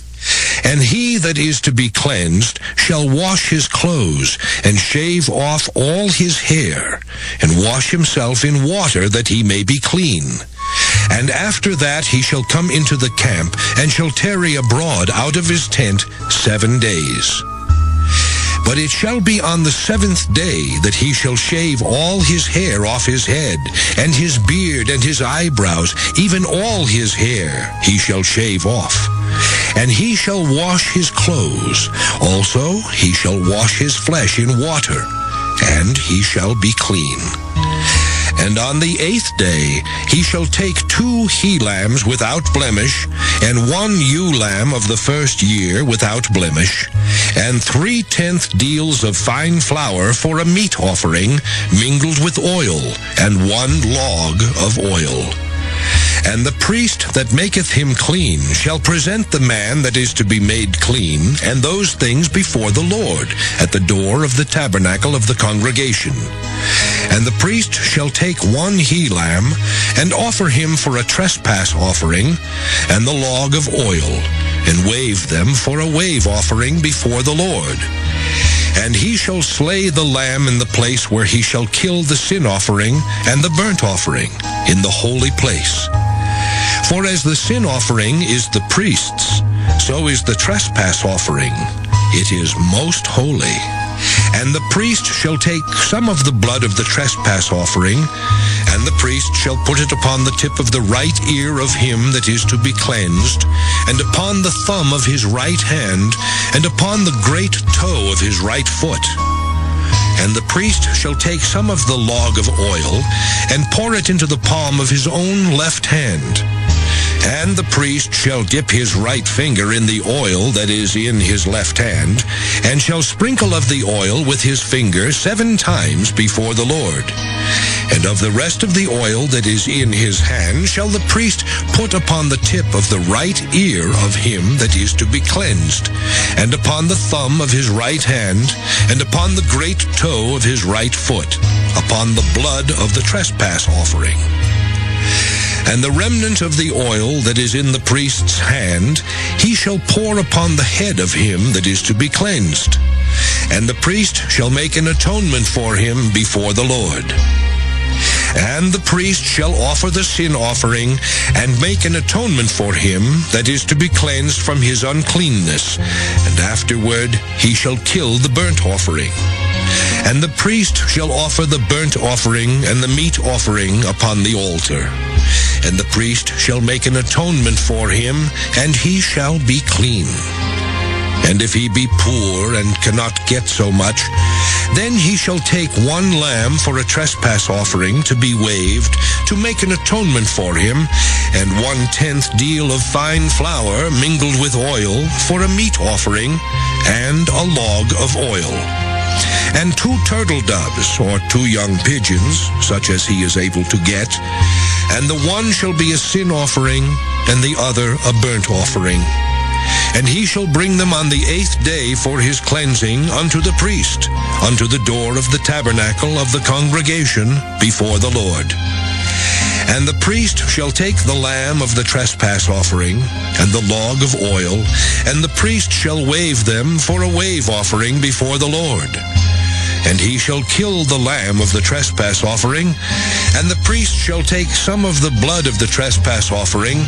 And he that is to be cleansed shall wash his clothes, and shave off all his hair, and wash himself in water that he may be clean. And after that he shall come into the camp, and shall tarry abroad out of his tent 7 days. But it shall be on the 7th day that he shall shave all his hair off his head, and his beard and his eyebrows, even all his hair he shall shave off. And he shall wash his clothes. Also he shall wash his flesh in water, and he shall be clean. And on the 8th day he shall take 2 he-lambs without blemish, and 1 ewe lamb of the first year without blemish, and 3/10 deals of fine flour for a meat offering mingled with oil, and 1 log of oil. And the priest that maketh him clean shall present the man that is to be made clean, and those things before the Lord, at the door of the tabernacle of the congregation. And the priest shall take 1 he-lamb, and offer him for a trespass offering, and the log of oil, and wave them for a wave offering before the Lord. And he shall slay the lamb in the place where he shall kill the sin offering and the burnt offering, in the holy place. For as the sin offering is the priest's, so is the trespass offering. It is most holy. And the priest shall take some of the blood of the trespass offering, and the priest shall put it upon the tip of the right ear of him that is to be cleansed, and upon the thumb of his right hand, and upon the great toe of his right foot. And the priest shall take some of the log of oil, and pour it into the palm of his own left hand. And the priest shall dip his right finger in the oil that is in his left hand, and shall sprinkle of the oil with his finger 7 times before the Lord. And of the rest of the oil that is in his hand shall the priest put upon the tip of the right ear of him that is to be cleansed, and upon the thumb of his right hand, and upon the great toe of his right foot, upon the blood of the trespass offering. And the remnant of the oil that is in the priest's hand he shall pour upon the head of him that is to be cleansed. And the priest shall make an atonement for him before the Lord. And the priest shall offer the sin offering, and make an atonement for him that is to be cleansed from his uncleanness. And afterward he shall kill the burnt offering. And the priest shall offer the burnt offering and the meat offering upon the altar. And the priest shall make an atonement for him, and he shall be clean. And if he be poor and cannot get so much, then he shall take 1 lamb for a trespass offering to be waved, to make an atonement for him, and 1/10 deal of fine flour mingled with oil for a meat offering, and a log of oil. And 2 turtle doves, or 2 young pigeons, such as he is able to get, and the one shall be a sin offering, and the other a burnt offering. And he shall bring them on the 8th day for his cleansing unto the priest, unto the door of the tabernacle of the congregation before the Lord. And the priest shall take the lamb of the trespass offering, and the log of oil, and the priest shall wave them for a wave offering before the Lord. And he shall kill the lamb of the trespass offering, and the priest shall take some of the blood of the trespass offering,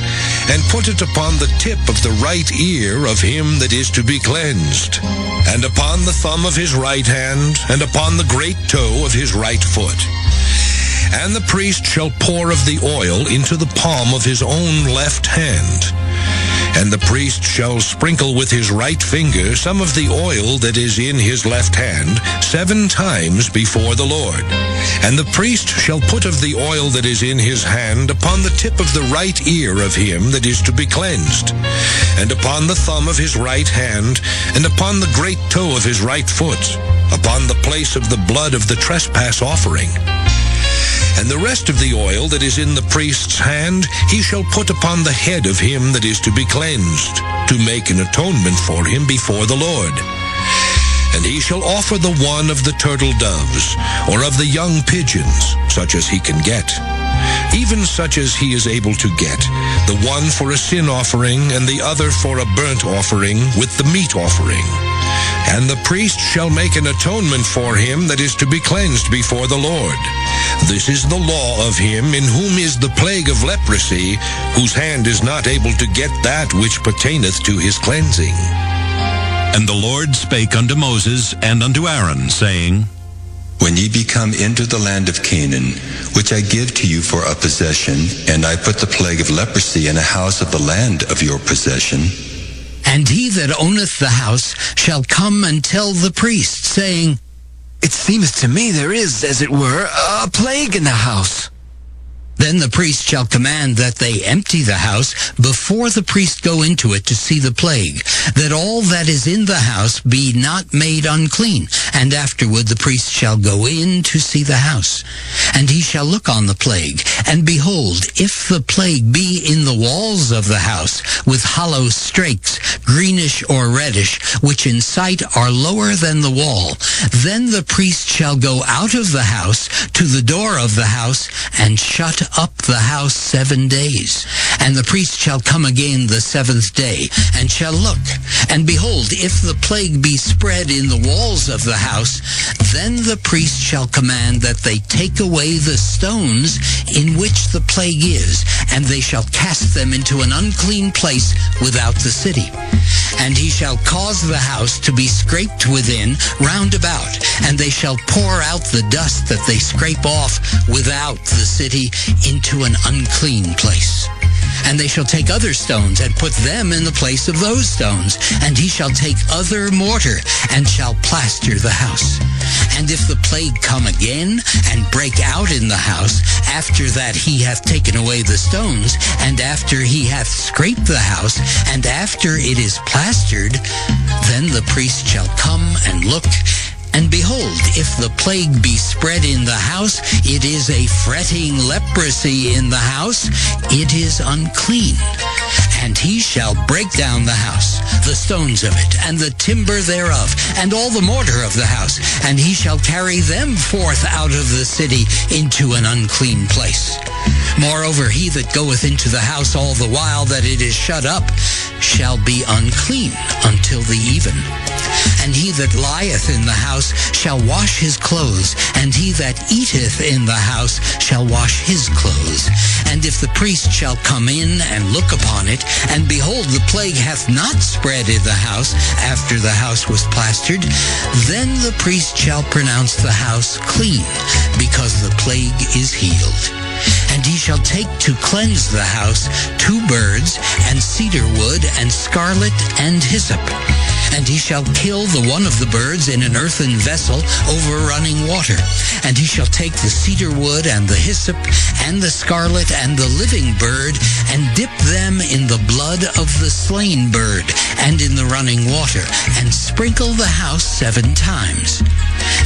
and put it upon the tip of the right ear of him that is to be cleansed, and upon the thumb of his right hand, and upon the great toe of his right foot. And the priest shall pour of the oil into the palm of his own left hand. And the priest shall sprinkle with his right finger some of the oil that is in his left hand 7 times before the Lord. And the priest shall put of the oil that is in his hand upon the tip of the right ear of him that is to be cleansed, and upon the thumb of his right hand, and upon the great toe of his right foot, upon the place of the blood of the trespass offering. And the rest of the oil that is in the priest's hand he shall put upon the head of him that is to be cleansed, to make an atonement for him before the Lord. And he shall offer the one of the turtle doves, or of the young pigeons, such as he can get, even such as he is able to get, the one for a sin offering, and the other for a burnt offering with the meat offering. And the priest shall make an atonement for him that is to be cleansed before the Lord. This is the law of him in whom is the plague of leprosy, whose hand is not able to get that which pertaineth to his cleansing. And the Lord spake unto Moses and unto Aaron, saying, When ye be come into the land of Canaan, which I give to you for a possession, and I put the plague of leprosy in a house of the land of your possession, and he that owneth the house shall come and tell the priest, saying, It seemeth to me there is, as it were, a plague in the house. Then the priest shall command that they empty the house before the priest go into it to see the plague, that all that is in the house be not made unclean. And afterward the priest shall go in to see the house. And he shall look on the plague, and behold, if the plague be in the walls of the house, with hollow strakes, greenish or reddish, which in sight are lower than the wall, then the priest shall go out of the house to the door of the house, and shut up the house 7 days. And the priest shall come again the 7th day, and shall look. And behold, if the plague be spread in the walls of the house, then the priest shall command that they take away the stones in which the plague is, and they shall cast them into an unclean place without the city. And he shall cause the house to be scraped within round about, and they shall pour out the dust that they scrape off without the city into an unclean place. And they shall take other stones and put them in the place of those stones. And he shall take other mortar and shall plaster the house. And if the plague come again and break out in the house, after that he hath taken away the stones, and after he hath scraped the house, and after it is plastered, then the priest shall come and look. And behold, if the plague be spread in the house, it is a fretting leprosy in the house, it is unclean. And he shall break down the house, the stones of it, and the timber thereof, and all the mortar of the house, and he shall carry them forth out of the city into an unclean place. Moreover, he that goeth into the house all the while that it is shut up shall be unclean until the even. And he that lieth in the house shall wash his clothes, and he that eateth in the house shall wash his clothes. And if the priest shall come in and look upon it, and behold, the plague hath not spread in the house after the house was plastered, then the priest shall pronounce the house clean, because the plague is healed. And he shall take to cleanse the house 2 birds, and cedar wood, and scarlet, and hyssop. And he shall kill the one of the birds in an earthen vessel over running water. And he shall take the cedar wood, and the hyssop, and the scarlet, and the living bird, and dip them in the blood of the slain bird, and in the running water, and sprinkle the house 7 times.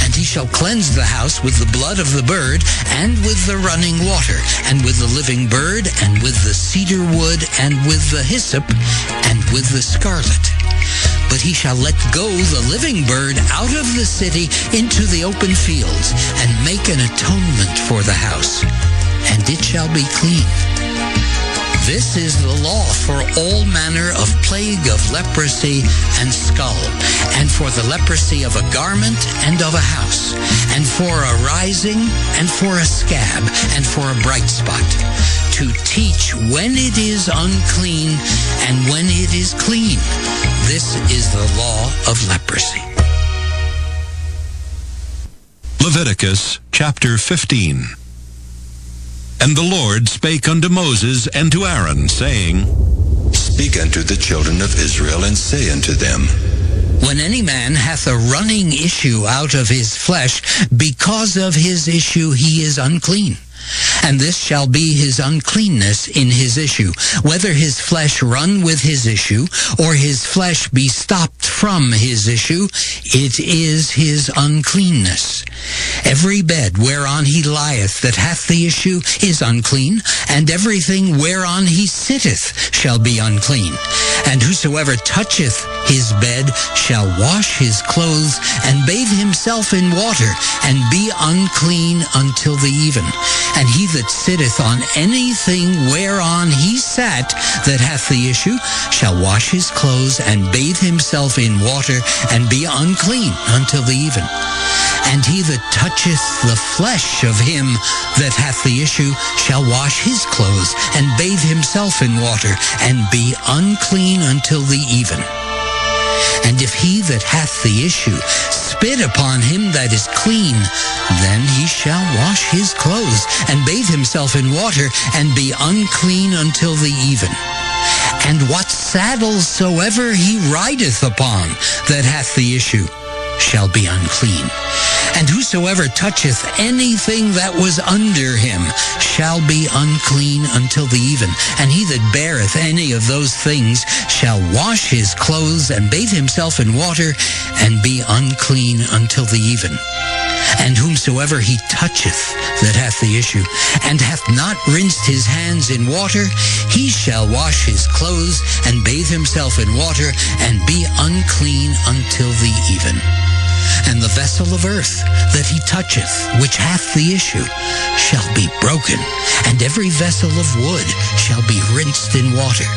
And he shall cleanse the house with the blood of the bird, and with the running water, and with the living bird, and with the cedar wood, and with the hyssop, and with the scarlet. But he shall let go the living bird out of the city into the open fields, and make an atonement for the house, and it shall be clean. This is the law for all manner of plague of leprosy and skull, and for the leprosy of a garment and of a house, and for a rising, and for a scab, and for a bright spot, to teach when it is unclean and when it is clean. This is the law of leprosy. Leviticus chapter 15. And the Lord spake unto Moses and to Aaron, saying, Speak unto the children of Israel, and say unto them, When any man hath a running issue out of his flesh, because of his issue he is unclean. And this shall be his uncleanness in his issue, whether his flesh run with his issue, or his flesh be stopped from his issue, it is his uncleanness. Every bed whereon he lieth that hath the issue is unclean, and everything whereon he sitteth shall be unclean. And whosoever toucheth his bed shall wash his clothes, and bathe himself in water, and be unclean until the even. And he that sitteth on anything whereon he sat that hath the issue shall wash his clothes, and bathe himself in water, and be unclean until the even. And he that toucheth the flesh of him that hath the issue shall wash his clothes, and bathe himself in water, and be unclean until the even. And if he that hath the issue spit upon him that is clean, then he shall wash his clothes, and bathe himself in water, and be unclean until the even. And what saddle soever he rideth upon that hath the issue shall be unclean. And whosoever toucheth anything that was under him shall be unclean until the even. And he that beareth any of those things shall wash his clothes, and bathe himself in water, and be unclean until the even. And whomsoever he toucheth that hath the issue, and hath not rinsed his hands in water, he shall wash his clothes, and bathe himself in water, and be unclean until the even. and the vessel of earth that he toucheth, which hath the issue, shall be broken, and every vessel of wood shall be rinsed in water.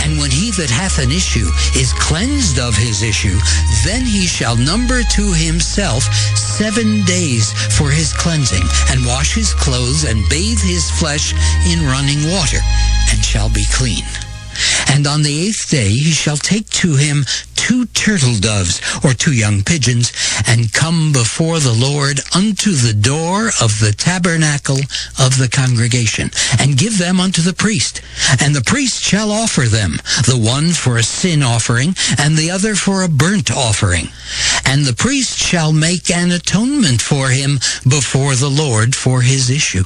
And when he that hath an issue is cleansed of his issue, then he shall number to himself 7 days for his cleansing, and wash his clothes, and bathe his flesh in running water, and shall be clean. And on the 8th day he shall take to him 2 turtle doves, or 2 young pigeons, and come before the Lord unto the door of the tabernacle of the congregation, and give them unto the priest. And the priest shall offer them, the one for a sin offering, and the other for a burnt offering. And the priest shall make an atonement for him before the Lord for his issue.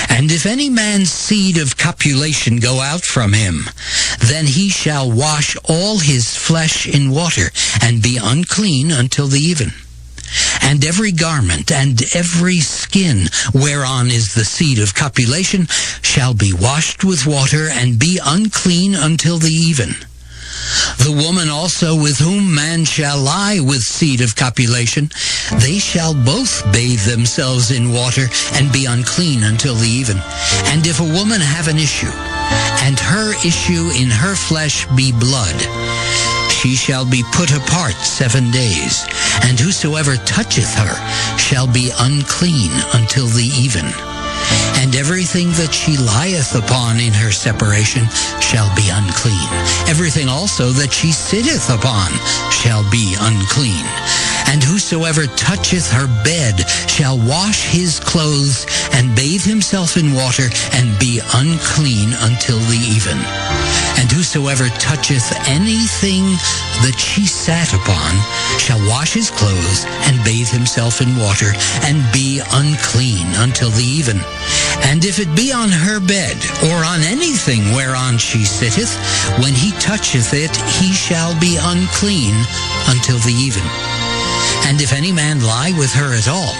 And if any man's seed of copulation go out from him, then he shall wash all his flesh in water, and be unclean until the even. And every garment and every skin whereon is the seed of copulation shall be washed with water, and be unclean until the even. The woman also with whom man shall lie with seed of copulation, they shall both bathe themselves in water, and be unclean until the even. And if a woman have an issue, and her issue in her flesh be blood, she shall be put apart 7 days, and whosoever toucheth her shall be unclean until the even. And everything that she lieth upon in her separation shall be unclean. Everything also that she sitteth upon shall be unclean. And whosoever toucheth her bed shall wash his clothes, and bathe himself in water, and be unclean until the even. And whosoever toucheth anything that she sat upon shall wash his clothes, and bathe himself in water, and be unclean until the even. And if it be on her bed, or on anything whereon she sitteth, when he toucheth it, he shall be unclean until the even. And if any man lie with her at all,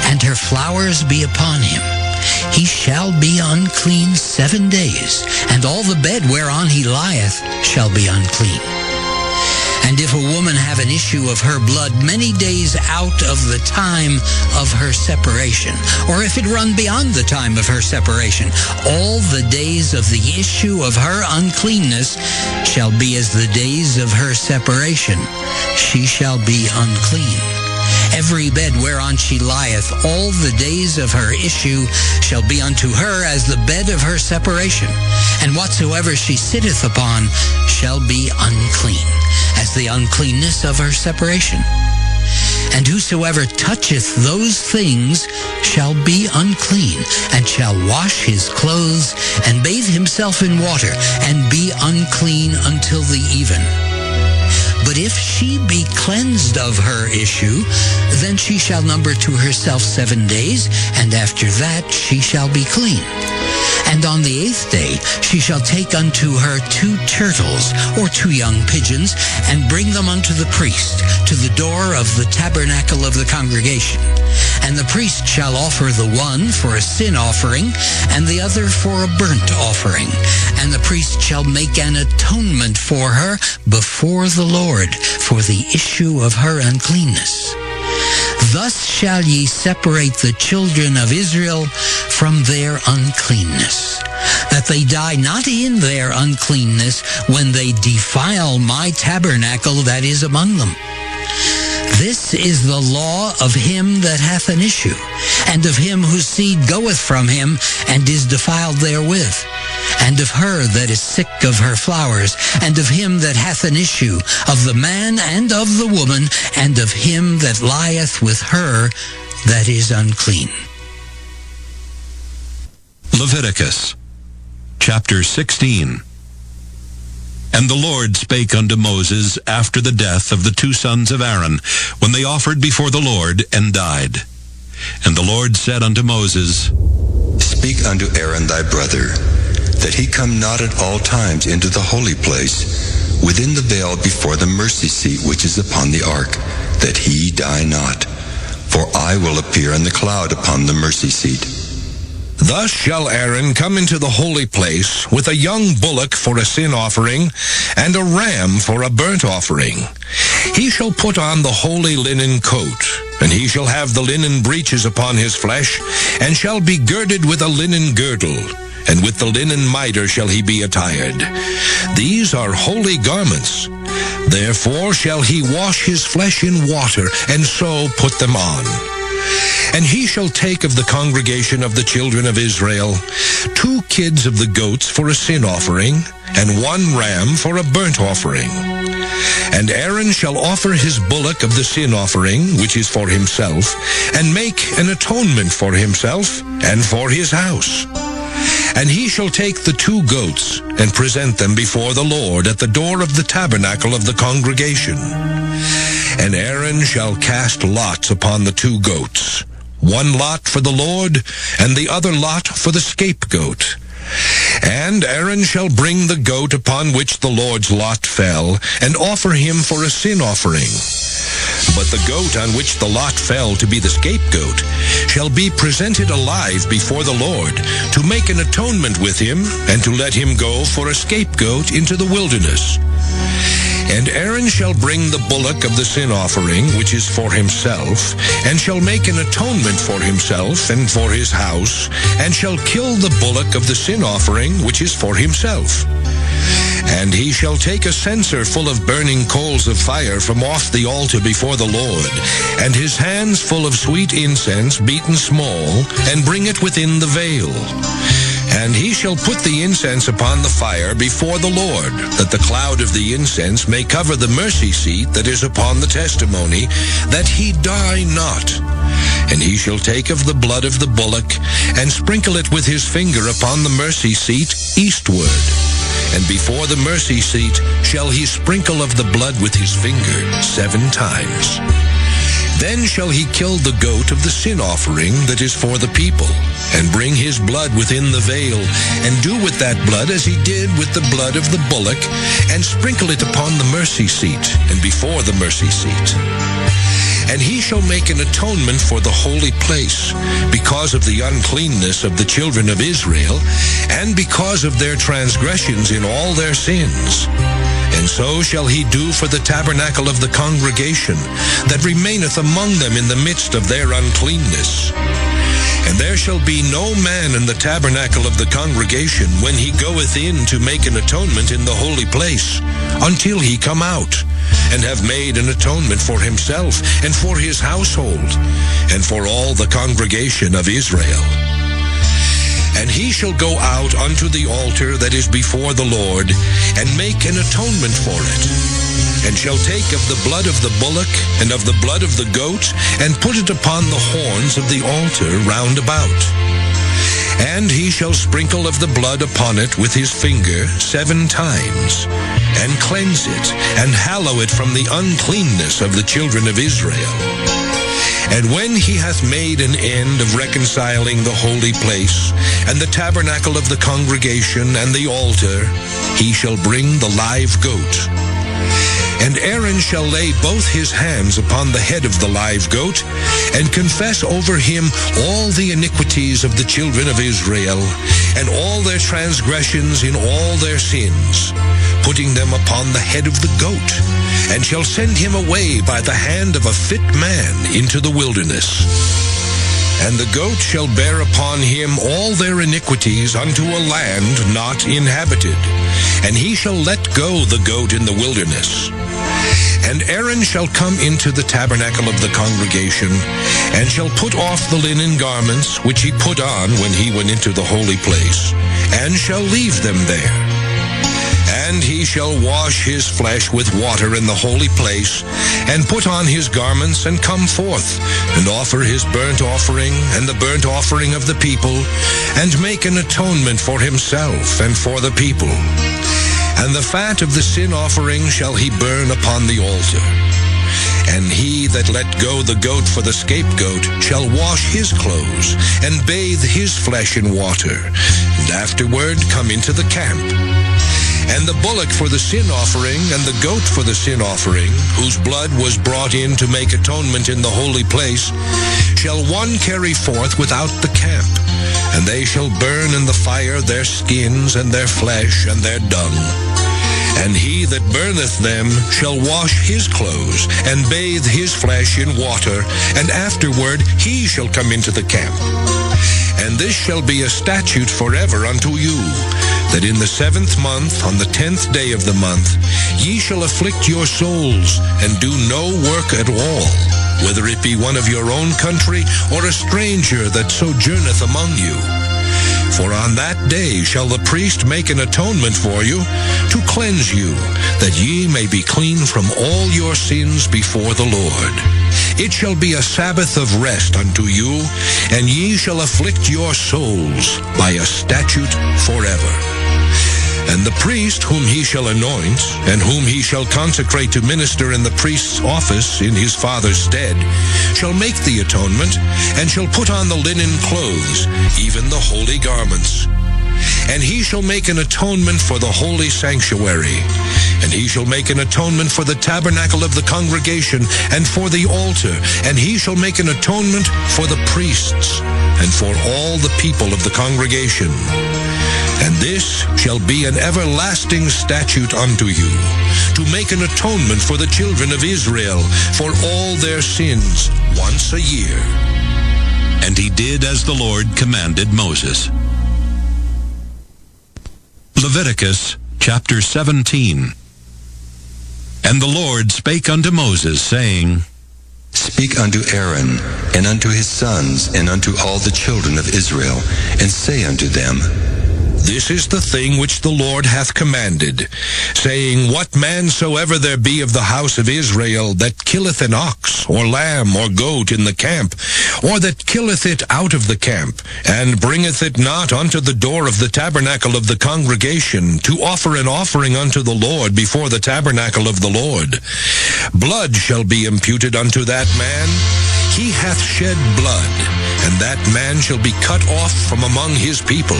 and her flowers be upon him, he shall be unclean 7 days, and all the bed whereon he lieth shall be unclean. And if a woman have an issue of her blood many days out of the time of her separation, or if it run beyond the time of her separation, all the days of the issue of her uncleanness shall be as the days of her separation. She shall be unclean. Every bed whereon she lieth all the days of her issue shall be unto her as the bed of her separation. And whatsoever she sitteth upon shall be unclean, as the uncleanness of her separation. And whosoever toucheth those things shall be unclean, and shall wash his clothes, and bathe himself in water, and be unclean until the even. But if she be cleansed of her issue, then she shall number to herself 7 days, and after that she shall be clean. And on the 8th day she shall take unto her 2 turtles, or 2 young pigeons, and bring them unto the priest, to the door of the tabernacle of the congregation. And the priest shall offer the one for a sin offering, and the other for a burnt offering. And the priest shall make an atonement for her before the Lord for the issue of her uncleanness. Thus shall ye separate the children of Israel from their uncleanness, that they die not in their uncleanness when they defile my tabernacle that is among them. This is the law of him that hath an issue, and of him whose seed goeth from him, and is defiled therewith, and of her that is sick of her flowers, and of him that hath an issue, of the man and of the woman, and of him that lieth with her that is unclean. Leviticus chapter 16. And the Lord spake unto Moses after the death of the 2 sons of Aaron, when they offered before the Lord and died. And the Lord said unto Moses, Speak unto Aaron thy brother, that he come not at all times into the holy place, within the veil before the mercy seat which is upon the ark, that he die not. For I will appear in the cloud upon the mercy seat. Thus shall Aaron come into the holy place with a young bullock for a sin offering, and a ram for a burnt offering. He shall put on the holy linen coat, and he shall have the linen breeches upon his flesh, and shall be girded with a linen girdle, and with the linen mitre shall he be attired. These are holy garments. Therefore shall he wash his flesh in water, and so put them on. And he shall take of the congregation of the children of Israel 2 kids of the goats for a sin offering, and 1 ram for a burnt offering. And Aaron shall offer his bullock of the sin offering, which is for himself, and make an atonement for himself and for his house. And he shall take the 2 goats, and present them before the Lord at the door of the tabernacle of the congregation. And Aaron shall cast lots upon the 2 goats, 1 lot for the Lord, and the other lot for the scapegoat. And Aaron shall bring the goat upon which the Lord's lot fell, and offer him for a sin offering. But the goat on which the lot fell to be the scapegoat shall be presented alive before the Lord, to make an atonement with him, and to let him go for a scapegoat into the wilderness. And Aaron shall bring the bullock of the sin offering, which is for himself, and shall make an atonement for himself and for his house, and shall kill the bullock of the sin offering, which is for himself. And he shall take a censer full of burning coals of fire from off the altar before the Lord, and his hands full of sweet incense beaten small, and bring it within the veil. And he shall put the incense upon the fire before the Lord, that the cloud of the incense may cover the mercy seat that is upon the testimony, that he die not. And he shall take of the blood of the bullock, and sprinkle it with his finger upon the mercy seat eastward. And before the mercy seat shall he sprinkle of the blood with his finger 7 times. Then shall he kill the goat of the sin offering that is for the people, and bring his blood within the veil, and do with that blood as he did with the blood of the bullock, and sprinkle it upon the mercy seat, and before the mercy seat. And he shall make an atonement for the holy place, because of the uncleanness of the children of Israel, and because of their transgressions in all their sins. And so shall he do for the tabernacle of the congregation, that remaineth among them in the midst of their uncleanness. And there shall be no man in the tabernacle of the congregation when he goeth in to make an atonement in the holy place, until he come out, and have made an atonement for himself, and for his household, and for all the congregation of Israel. And he shall go out unto the altar that is before the Lord, and make an atonement for it, and shall take of the blood of the bullock, and of the blood of the goat, and put it upon the horns of the altar round about. And he shall sprinkle of the blood upon it with his finger 7 times, and cleanse it, and hallow it from the uncleanness of the children of Israel. And when he hath made an end of reconciling the holy place, and the tabernacle of the congregation, and the altar, he shall bring the live goat. And Aaron shall lay both his hands upon the head of the live goat, and confess over him all the iniquities of the children of Israel, and all their transgressions in all their sins, putting them upon the head of the goat, and shall send him away by the hand of a fit man into the wilderness. And the goat shall bear upon him all their iniquities unto a land not inhabited, and he shall let go the goat in the wilderness. And Aaron shall come into the tabernacle of the congregation, and shall put off the linen garments which he put on when he went into the holy place, and shall leave them there. And he shall wash his flesh with water in the holy place, and put on his garments, and come forth, and offer his burnt offering, and the burnt offering of the people, and make an atonement for himself and for the people. And the fat of the sin offering shall he burn upon the altar. And he that let go the goat for the scapegoat shall wash his clothes, and bathe his flesh in water, and afterward come into the camp. And the bullock for the sin offering, and the goat for the sin offering, whose blood was brought in to make atonement in the holy place, shall one carry forth without the camp, and they shall burn in the fire their skins, and their flesh, and their dung. And he that burneth them shall wash his clothes, and bathe his flesh in water, and afterward he shall come into the camp. And this shall be a statute forever unto you, that in the 7th month, on the 10th day of the month, ye shall afflict your souls, and do no work at all, whether it be one of your own country, or a stranger that sojourneth among you. For on that day shall the priest make an atonement for you, to cleanse you, that ye may be clean from all your sins before the Lord. It shall be a Sabbath of rest unto you, and ye shall afflict your souls by a statute forever. And the priest whom he shall anoint, and whom he shall consecrate to minister in the priest's office in his father's stead, shall make the atonement, and shall put on the linen clothes, even the holy garments. And he shall make an atonement for the holy sanctuary. And he shall make an atonement for the tabernacle of the congregation, and for the altar. And he shall make an atonement for the priests, and for all the people of the congregation. And this shall be an everlasting statute unto you, to make an atonement for the children of Israel for all their sins once a year. And he did as the Lord commanded Moses. Leviticus chapter 17. And the Lord spake unto Moses, saying, Speak unto Aaron, and unto his sons, and unto all the children of Israel, and say unto them, This is the thing which the Lord hath commanded, saying, What man soever there be of the house of Israel that killeth an ox, or lamb, or goat in the camp, or that killeth it out of the camp, and bringeth it not unto the door of the tabernacle of the congregation, to offer an offering unto the Lord before the tabernacle of the Lord, blood shall be imputed unto that man. He hath shed blood, and that man shall be cut off from among his people.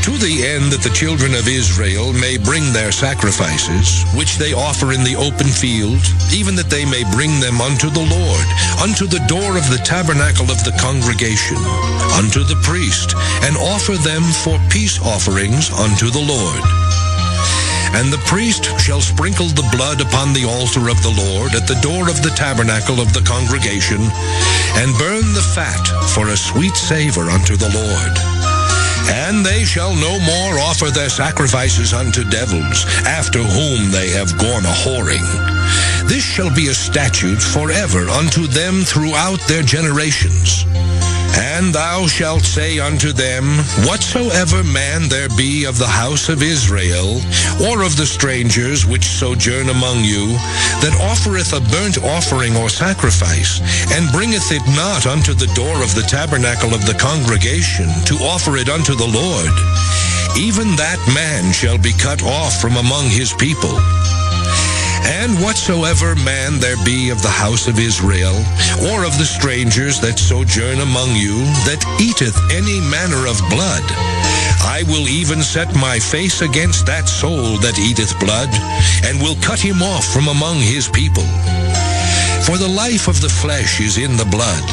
To the end that the children of Israel may bring their sacrifices, which they offer in the open field, even that they may bring them unto the Lord, unto the door of the tabernacle of the congregation, unto the priest, and offer them for peace offerings unto the Lord. And the priest shall sprinkle the blood upon the altar of the Lord at the door of the tabernacle of the congregation, and burn the fat for a sweet savor unto the Lord. And they shall no more offer their sacrifices unto devils, after whom they have gone a-whoring. This shall be a statute forever unto them throughout their generations. And thou shalt say unto them, Whatsoever man there be of the house of Israel, or of the strangers which sojourn among you, that offereth a burnt offering or sacrifice, and bringeth it not unto the door of the tabernacle of the congregation, to offer it unto the Lord, even that man shall be cut off from among his people. And whatsoever man there be of the house of Israel, or of the strangers that sojourn among you, that eateth any manner of blood, I will even set my face against that soul that eateth blood, and will cut him off from among his people. For the life of the flesh is in the blood,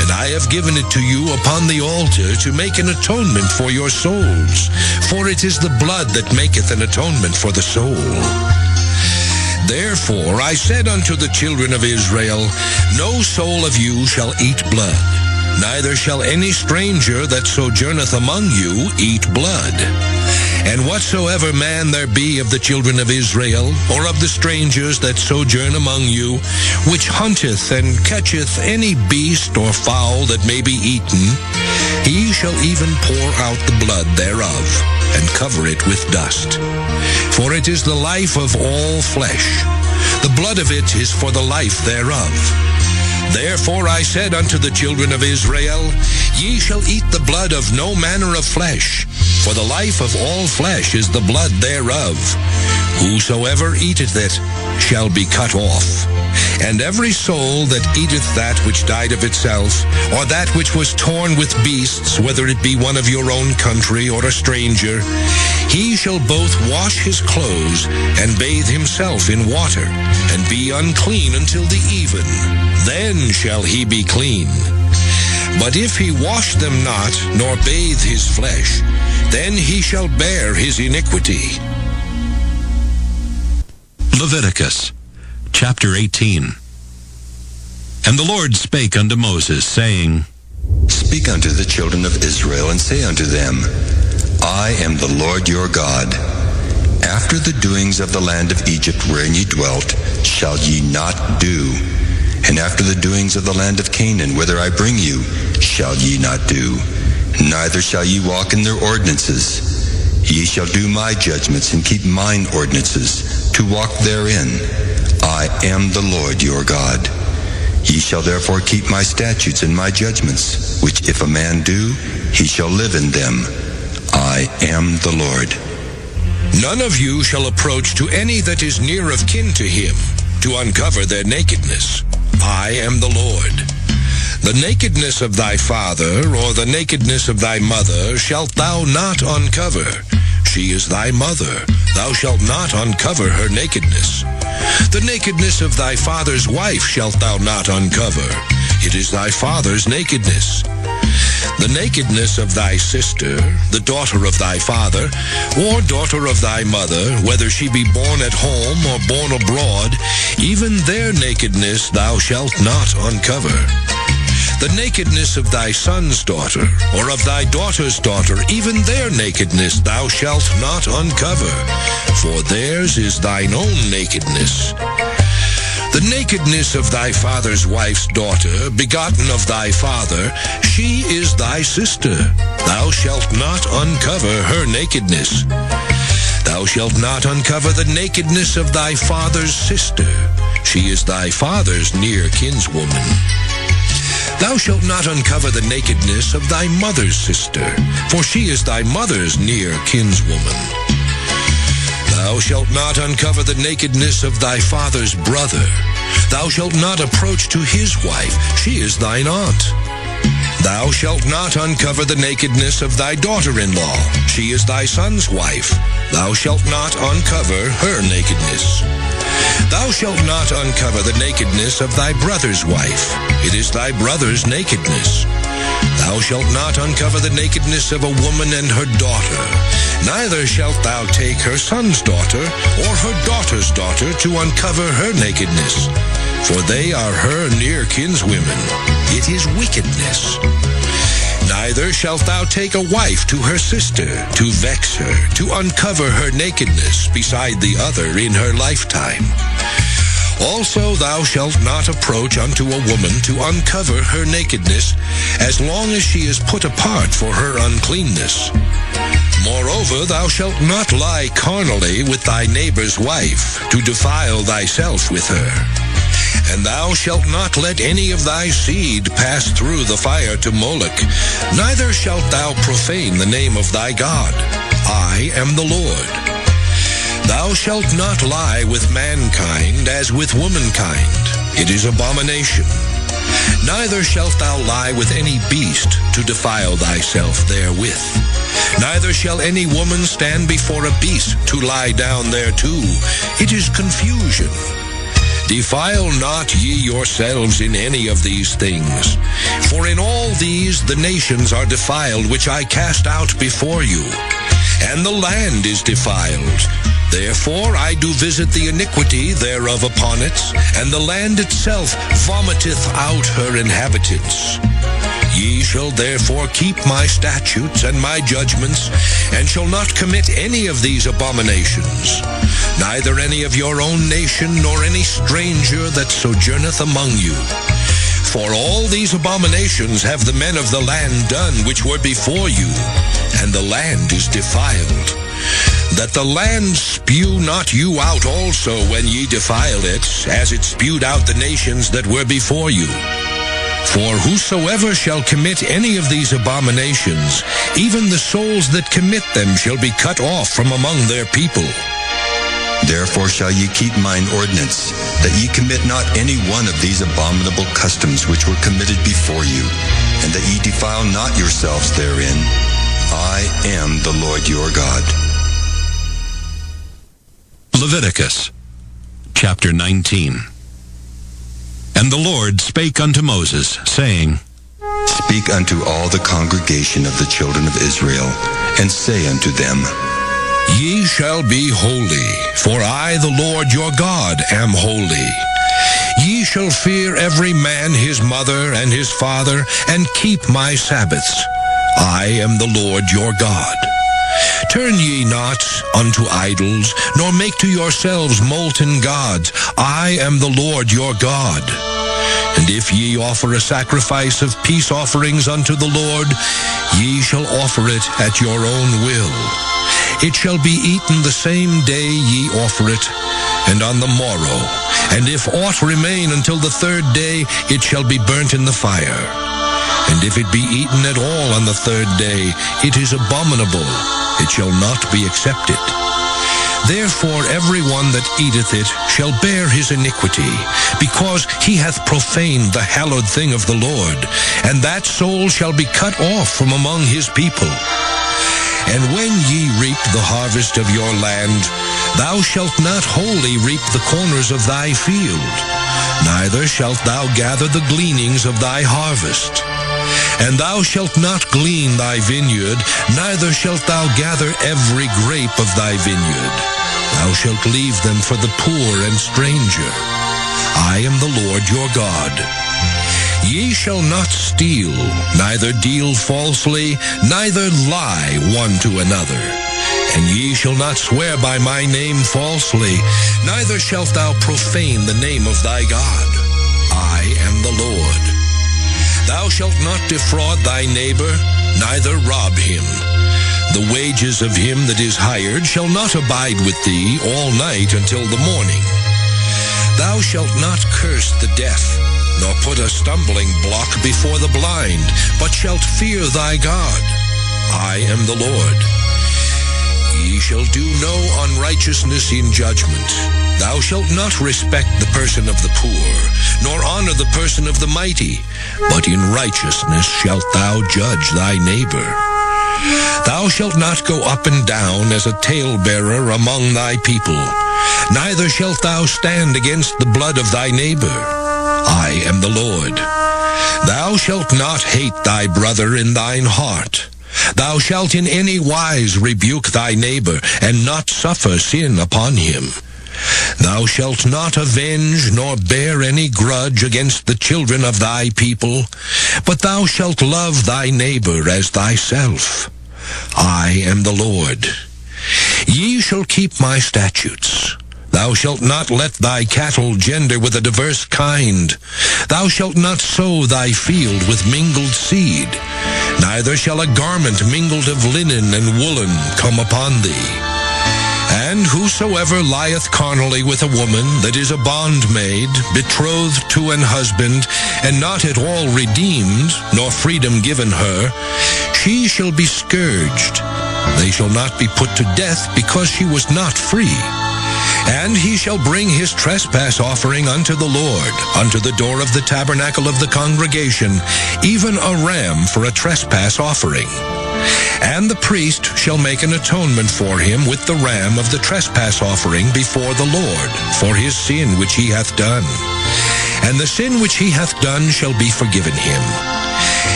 and I have given it to you upon the altar to make an atonement for your souls, for it is the blood that maketh an atonement for the soul. Therefore I said unto the children of Israel, No soul of you shall eat blood, neither shall any stranger that sojourneth among you eat blood. And whatsoever man there be of the children of Israel, or of the strangers that sojourn among you, which hunteth and catcheth any beast or fowl that may be eaten, he shall even pour out the blood thereof, and cover it with dust. For it is the life of all flesh. The blood of it is for the life thereof. Therefore I said unto the children of Israel, Ye shall eat the blood of no manner of flesh, for the life of all flesh is the blood thereof. Whosoever eateth it shall be cut off. And every soul that eateth that which died of itself, or that which was torn with beasts, whether it be one of your own country or a stranger, he shall both wash his clothes and bathe himself in water, and be unclean until the even. Then shall he be clean. But if he wash them not, nor bathe his flesh, then he shall bear his iniquity. Leviticus, chapter 18. And the Lord spake unto Moses, saying, Speak unto the children of Israel, and say unto them, I am the Lord your God. After the doings of the land of Egypt wherein ye dwelt, shall ye not do. And after the doings of the land of Canaan, whither I bring you, shall ye not do. Neither shall ye walk in their ordinances. Ye shall do my judgments, and keep mine ordinances, to walk therein. I am the Lord your God. Ye shall therefore keep my statutes and my judgments, which if a man do, he shall live in them. I am the Lord. None of you shall approach to any that is near of kin to him, to uncover their nakedness. I am the Lord. The nakedness of thy father, or the nakedness of thy mother, shalt thou not uncover. She is thy mother. Thou shalt not uncover her nakedness. The nakedness of thy father's wife shalt thou not uncover. It is thy father's nakedness. The nakedness of thy sister, the daughter of thy father, or daughter of thy mother, whether she be born at home or born abroad, even their nakedness thou shalt not uncover. The nakedness of thy son's daughter, or of thy daughter's daughter, even their nakedness thou shalt not uncover, for theirs is thine own nakedness. The nakedness of thy father's wife's daughter, begotten of thy father, she is thy sister. Thou shalt not uncover her nakedness. Thou shalt not uncover the nakedness of thy father's sister. She is thy father's near kinswoman. Thou shalt not uncover the nakedness of thy mother's sister, for she is thy mother's near kinswoman. Thou shalt not uncover the nakedness of thy father's brother. Thou shalt not approach to his wife, she is thine aunt. Thou shalt not uncover the nakedness of thy daughter-in-law, she is thy son's wife. Thou shalt not uncover her nakedness. Thou shalt not uncover the nakedness of thy brother's wife. It is thy brother's nakedness. Thou shalt not uncover the nakedness of a woman and her daughter. Neither shalt thou take her son's daughter or her daughter's daughter to uncover her nakedness, for they are her near kinswomen. It is wickedness. Neither shalt thou take a wife to her sister, to vex her, to uncover her nakedness beside the other in her lifetime. Also thou shalt not approach unto a woman to uncover her nakedness, as long as she is put apart for her uncleanness. Moreover, thou shalt not lie carnally with thy neighbor's wife, to defile thyself with her. And thou shalt not let any of thy seed pass through the fire to Moloch, neither shalt thou profane the name of thy God. I am the Lord. Thou shalt not lie with mankind as with womankind. It is abomination. Neither shalt thou lie with any beast to defile thyself therewith. Neither shall any woman stand before a beast to lie down thereto. It is confusion. Defile not ye yourselves in any of these things. For in all these the nations are defiled, which I cast out before you. And the land is defiled. Therefore I do visit the iniquity thereof upon it, and the land itself vomiteth out her inhabitants. Ye shall therefore keep my statutes and my judgments, and shall not commit any of these abominations, neither any of your own nation, nor any stranger that sojourneth among you. For all these abominations have the men of the land done which were before you, and the land is defiled. That the land spew not you out also when ye defile it, as it spewed out the nations that were before you. For whosoever shall commit any of these abominations, even the souls that commit them shall be cut off from among their people. Therefore shall ye keep mine ordinance, that ye commit not any one of these abominable customs which were committed before you, and that ye defile not yourselves therein. I am the Lord your God. Leviticus, chapter 19. And the Lord spake unto Moses, saying, Speak unto all the congregation of the children of Israel, and say unto them, Ye shall be holy, for I, the Lord your God, am holy. Ye shall fear every man his mother and his father, and keep my Sabbaths. I am the Lord your God. Turn ye not unto idols, nor make to yourselves molten gods. I am the Lord your God. And if ye offer a sacrifice of peace offerings unto the Lord, ye shall offer it at your own will. It shall be eaten the same day ye offer it, and on the morrow. And if aught remain until the third day, it shall be burnt in the fire. And if it be eaten at all on the third day, it is abominable. It shall not be accepted. Therefore every one that eateth it shall bear his iniquity, because he hath profaned the hallowed thing of the Lord, and that soul shall be cut off from among his people. And when ye reap the harvest of your land, thou shalt not wholly reap the corners of thy field, neither shalt thou gather the gleanings of thy harvest. And thou shalt not glean thy vineyard, neither shalt thou gather every grape of thy vineyard. Thou shalt leave them for the poor and stranger. I am the Lord your God. Ye shall not steal, neither deal falsely, neither lie one to another. And ye shall not swear by my name falsely, neither shalt thou profane the name of thy God. I am the Lord. Thou shalt not defraud thy neighbor, neither rob him. The wages of him that is hired shall not abide with thee all night until the morning. Thou shalt not curse the deaf, nor put a stumbling block before the blind, but shalt fear thy God. I am the Lord. Ye shall do no unrighteousness in judgment. Thou shalt not respect the person of the poor, nor honor the person of the mighty, but in righteousness shalt thou judge thy neighbor. Thou shalt not go up and down as a talebearer among thy people, neither shalt thou stand against the blood of thy neighbor. I am the Lord. Thou shalt not hate thy brother in thine heart. Thou shalt in any wise rebuke thy neighbor, and not suffer sin upon him. Thou shalt not avenge nor bear any grudge against the children of thy people, but thou shalt love thy neighbor as thyself. I am the Lord. Ye shall keep my statutes. Thou shalt not let thy cattle gender with a diverse kind. Thou shalt not sow thy field with mingled seed. Neither shall a garment mingled of linen and woolen come upon thee. And whosoever lieth carnally with a woman that is a bondmaid, betrothed to an husband, and not at all redeemed, nor freedom given her, she shall be scourged. They shall not be put to death, because she was not free. And he shall bring his trespass offering unto the Lord, unto the door of the tabernacle of the congregation, even a ram for a trespass offering. And the priest shall make an atonement for him with the ram of the trespass offering before the Lord, for his sin which he hath done. And the sin which he hath done shall be forgiven him.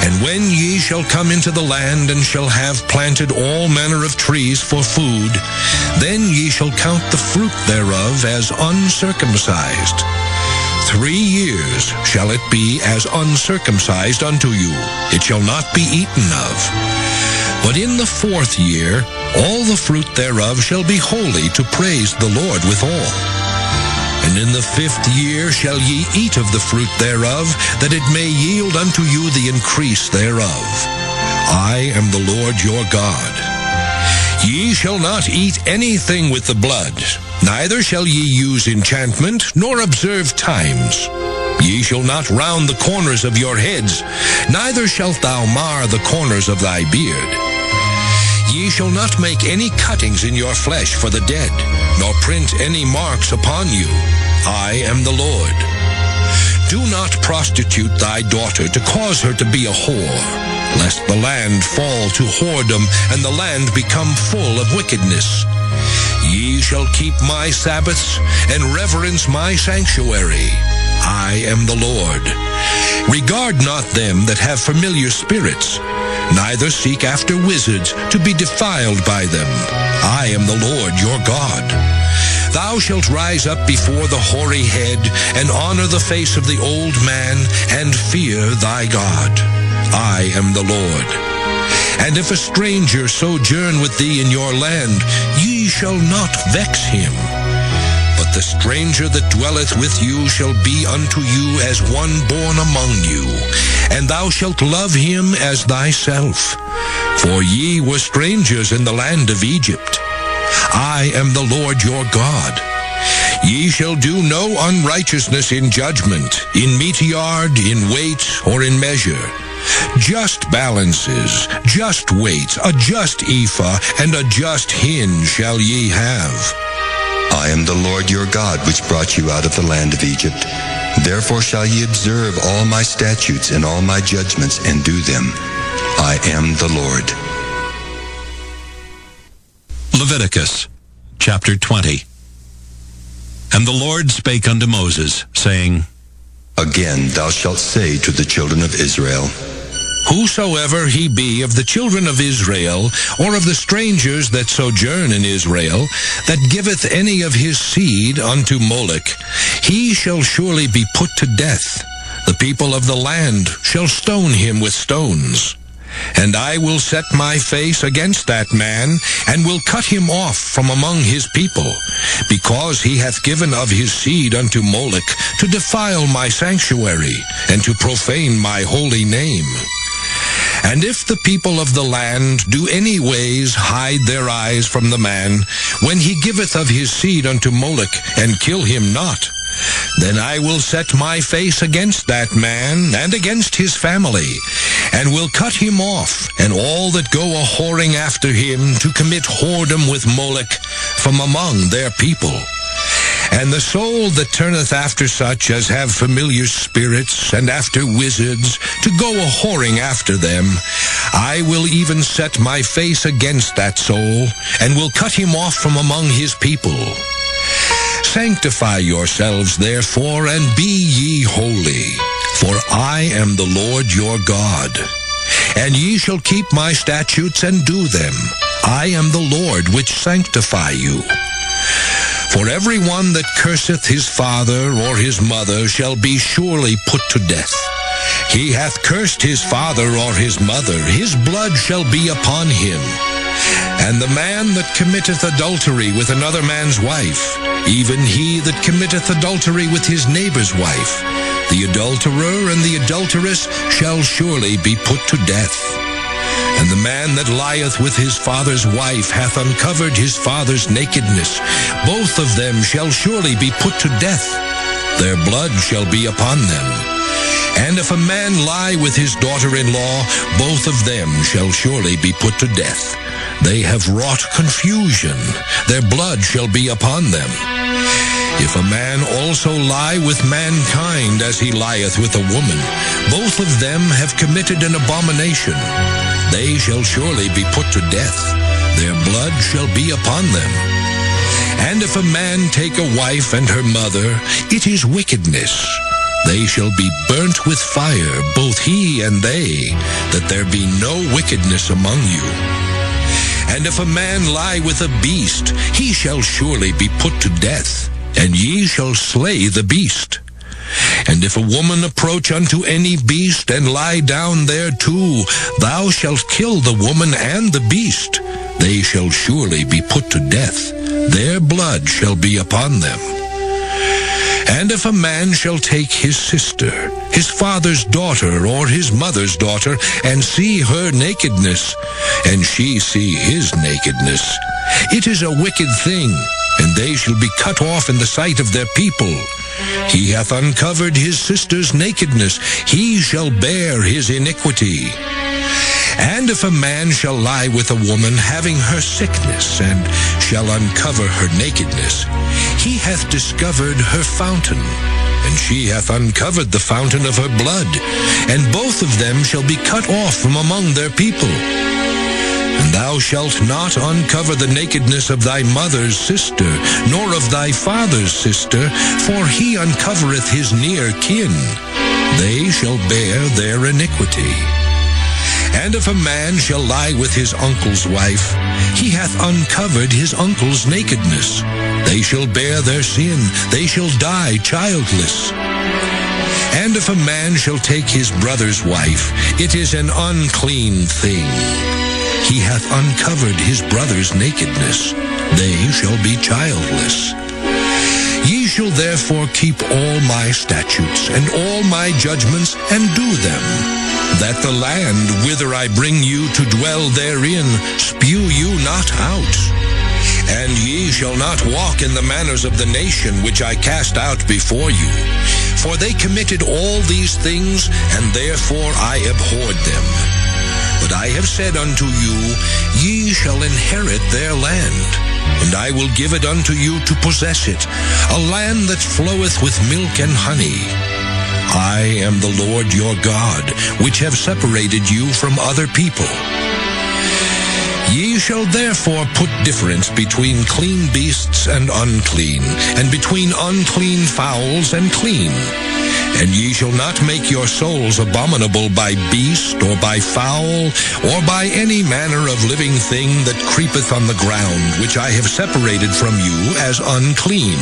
And when ye shall come into the land, and shall have planted all manner of trees for food, then ye shall count the fruit thereof as uncircumcised. 3 years shall it be as uncircumcised unto you. It shall not be eaten of. But in the 4th year all the fruit thereof shall be holy to praise the Lord withal. And in the 5th year shall ye eat of the fruit thereof, that it may yield unto you the increase thereof. I am the Lord your God. Ye shall not eat anything with the blood, neither shall ye use enchantment, nor observe times. Ye shall not round the corners of your heads, neither shalt thou mar the corners of thy beard. Ye shall not make any cuttings in your flesh for the dead, nor print any marks upon you. I am the Lord. Do not prostitute thy daughter to cause her to be a whore, lest the land fall to whoredom, and the land become full of wickedness. Ye shall keep my Sabbaths, and reverence my sanctuary. I am the Lord. Regard not them that have familiar spirits, neither seek after wizards to be defiled by them. I am the Lord your God. Thou shalt rise up before the hoary head, and honor the face of the old man, and fear thy God. I am the Lord. And if a stranger sojourn with thee in your land, ye shall not vex him. But the stranger that dwelleth with you shall be unto you as one born among you, and thou shalt love him as thyself. For ye were strangers in the land of Egypt. I am the Lord your God. Ye shall do no unrighteousness in judgment, in meteyard, in weight, or in measure. Just balances, just weights, a just ephah, and a just hin shall ye have. I am the Lord your God, which brought you out of the land of Egypt. Therefore shall ye observe all my statutes and all my judgments, and do them. I am the Lord. Leviticus, chapter 20. And the Lord spake unto Moses, saying, Again thou shalt say to the children of Israel, Whosoever he be of the children of Israel, or of the strangers that sojourn in Israel, that giveth any of his seed unto Moloch, he shall surely be put to death. The people of the land shall stone him with stones. And I will set my face against that man, and will cut him off from among his people, because he hath given of his seed unto Moloch, to defile my sanctuary, and to profane my holy name. And if the people of the land do any ways hide their eyes from the man, when he giveth of his seed unto Moloch, and kill him not, then I will set my face against that man, and against his family, and will cut him off, and all that go a-whoring after him, to commit whoredom with Moloch, from among their people. And the soul that turneth after such as have familiar spirits, and after wizards, to go a-whoring after them, I will even set my face against that soul, and will cut him off from among his people. Sanctify yourselves, therefore, and be ye holy, for I am the Lord your God. And ye shall keep my statutes and do them. I am the Lord which sanctify you. For every one that curseth his father or his mother shall be surely put to death. He hath cursed his father or his mother, his blood shall be upon him. And the man that committeth adultery with another man's wife, even he that committeth adultery with his neighbor's wife, the adulterer and the adulteress shall surely be put to death. And the man that lieth with his father's wife hath uncovered his father's nakedness. Both of them shall surely be put to death. Their blood shall be upon them. And if a man lie with his daughter-in-law, both of them shall surely be put to death. They have wrought confusion. Their blood shall be upon them. If a man also lie with mankind as he lieth with a woman, both of them have committed an abomination. They shall surely be put to death. Their blood shall be upon them. And if a man take a wife and her mother, it is wickedness. They shall be burnt with fire, both he and they, that there be no wickedness among you. And if a man lie with a beast, he shall surely be put to death, and ye shall slay the beast. And if a woman approach unto any beast, and lie down thereto, thou shalt kill the woman and the beast. They shall surely be put to death. Their blood shall be upon them. And if a man shall take his sister, his father's daughter, or his mother's daughter, and see her nakedness, and she see his nakedness, it is a wicked thing, and they shall be cut off in the sight of their people. He hath uncovered his sister's nakedness, he shall bear his iniquity. And if a man shall lie with a woman having her sickness, and shall uncover her nakedness, he hath discovered her fountain, and she hath uncovered the fountain of her blood, and both of them shall be cut off from among their people. And thou shalt not uncover the nakedness of thy mother's sister, nor of thy father's sister, for he uncovereth his near kin. They shall bear their iniquity. And if a man shall lie with his uncle's wife, he hath uncovered his uncle's nakedness. They shall bear their sin, they shall die childless. And if a man shall take his brother's wife, it is an unclean thing. He hath uncovered his brother's nakedness. They shall be childless. Ye shall therefore keep all my statutes and all my judgments, and do them, that the land whither I bring you to dwell therein spew you not out. And ye shall not walk in the manners of the nation which I cast out before you. For they committed all these things, and therefore I abhorred them. But I have said unto you, ye shall inherit their land, and I will give it unto you to possess it, a land that floweth with milk and honey. I am the Lord your God, which have separated you from other people. Ye shall therefore put difference between clean beasts and unclean, and between unclean fowls and clean. And ye shall not make your souls abominable by beast, or by fowl, or by any manner of living thing that creepeth on the ground, which I have separated from you as unclean.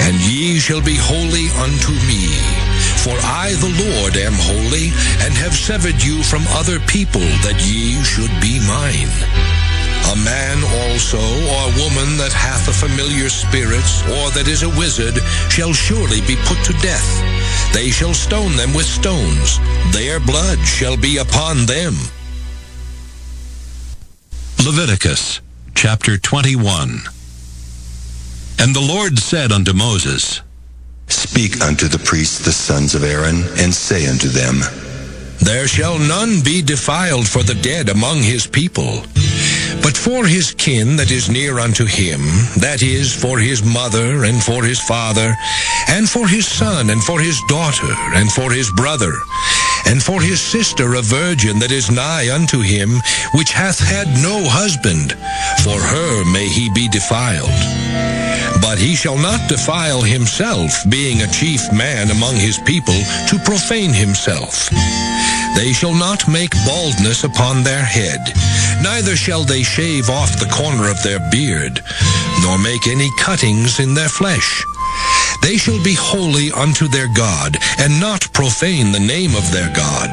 And ye shall be holy unto me, for I the Lord am holy, and have severed you from other people, that ye should be mine. A man also, or woman that hath a familiar spirit, or that is a wizard, shall surely be put to death. They shall stone them with stones. Their blood shall be upon them. Leviticus chapter 21. And the Lord said unto Moses, Speak unto the priests the sons of Aaron, and say unto them, There shall none be defiled for the dead among his people. But for his kin that is near unto him, that is, for his mother, and for his father, and for his son, and for his daughter, and for his brother, and for his sister a virgin that is nigh unto him, which hath had no husband, for her may he be defiled. But he shall not defile himself, being a chief man among his people, to profane himself. They shall not make baldness upon their head, neither shall they shave off the corner of their beard, nor make any cuttings in their flesh. They shall be holy unto their God, and not profane the name of their God.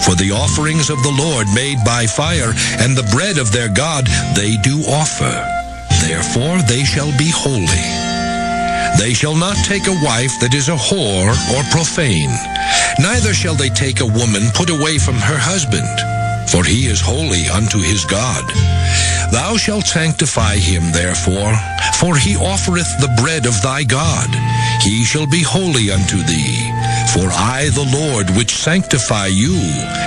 For the offerings of the Lord made by fire, and the bread of their God, they do offer. Therefore they shall be holy. They shall not take a wife that is a whore or profane, neither shall they take a woman put away from her husband, for he is holy unto his God. Thou shalt sanctify him therefore, for he offereth the bread of thy God. He shall be holy unto thee, for I the Lord which sanctify you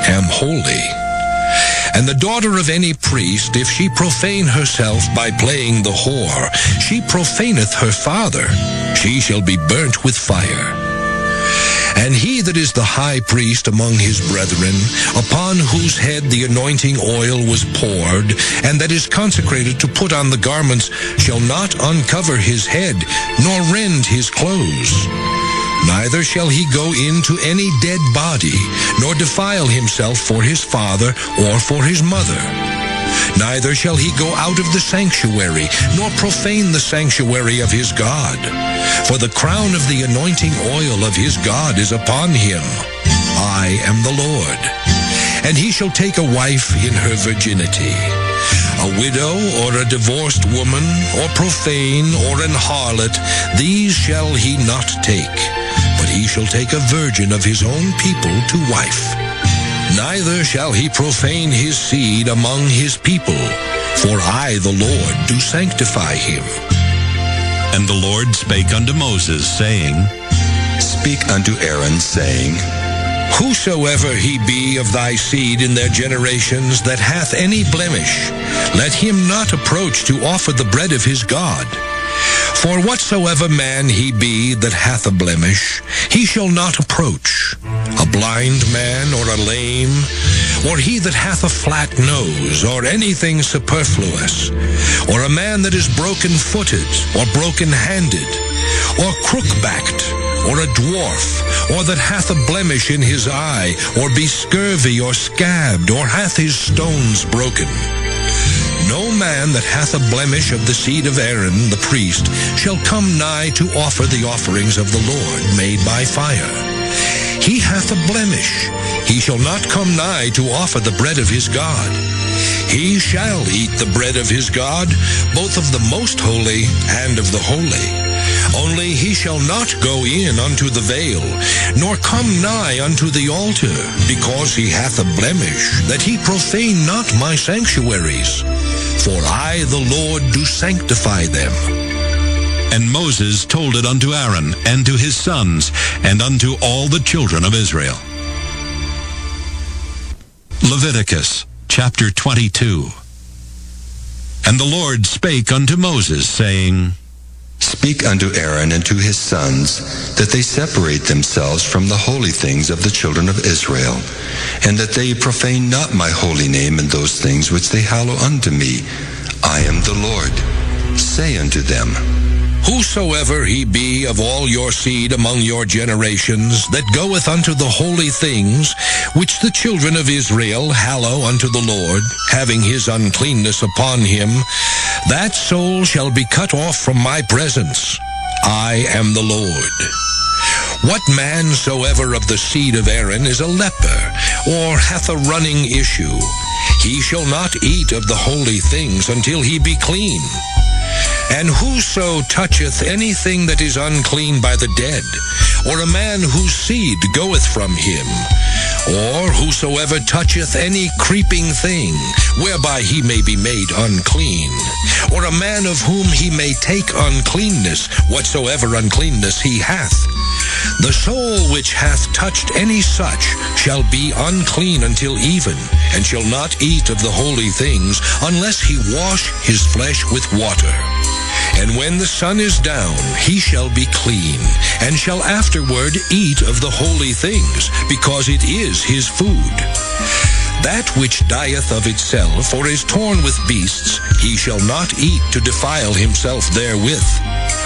am holy. And the daughter of any priest, if she profane herself by playing the whore, she profaneth her father. She shall be burnt with fire. And he that is the high priest among his brethren, upon whose head the anointing oil was poured, and that is consecrated to put on the garments, shall not uncover his head, nor rend his clothes. Neither shall he go into any dead body, nor defile himself for his father or for his mother. Neither shall he go out of the sanctuary, nor profane the sanctuary of his God. For the crown of the anointing oil of his God is upon him. I am the Lord. And he shall take a wife in her virginity. A widow, or a divorced woman, or profane, or an harlot, these shall he not take. But he shall take a virgin of his own people to wife. Neither shall he profane his seed among his people, for I the Lord do sanctify him. And the Lord spake unto Moses, saying, Speak unto Aaron, saying, Whosoever he be of thy seed in their generations that hath any blemish, let him not approach to offer the bread of his God. For whatsoever man he be that hath a blemish, he shall not approach. A blind man, or a lame, or he that hath a flat nose, or anything superfluous, or a man that is broken-footed, or broken-handed, or crook-backed, or a dwarf, or that hath a blemish in his eye, or be scurvy, or scabbed, or hath his stones broken. No man that hath a blemish of the seed of Aaron the priest shall come nigh to offer the offerings of the Lord made by fire. He hath a blemish. He shall not come nigh to offer the bread of his God. He shall eat the bread of his God, both of the most holy and of the holy. Only he shall not go in unto the veil, nor come nigh unto the altar, because he hath a blemish, that he profane not my sanctuaries. For I, the Lord, do sanctify them. And Moses told it unto Aaron, and to his sons, and unto all the children of Israel. Leviticus chapter 22. And the Lord spake unto Moses, saying, Speak unto Aaron and to his sons, that they separate themselves from the holy things of the children of Israel, and that they profane not my holy name in those things which they hallow unto me. I am the Lord. Say unto them, Whosoever he be of all your seed among your generations, that goeth unto the holy things, which the children of Israel hallow unto the Lord, having his uncleanness upon him, that soul shall be cut off from my presence. I am the Lord. What man soever of the seed of Aaron is a leper, or hath a running issue, he shall not eat of the holy things until he be clean. And whoso toucheth anything that is unclean by the dead, or a man whose seed goeth from him, or whosoever toucheth any creeping thing, whereby he may be made unclean, or a man of whom he may take uncleanness, whatsoever uncleanness he hath, the soul which hath touched any such shall be unclean until even, and shall not eat of the holy things, unless he wash his flesh with water. And when the sun is down, he shall be clean, and shall afterward eat of the holy things, because it is his food. That which dieth of itself, or is torn with beasts, he shall not eat to defile himself therewith.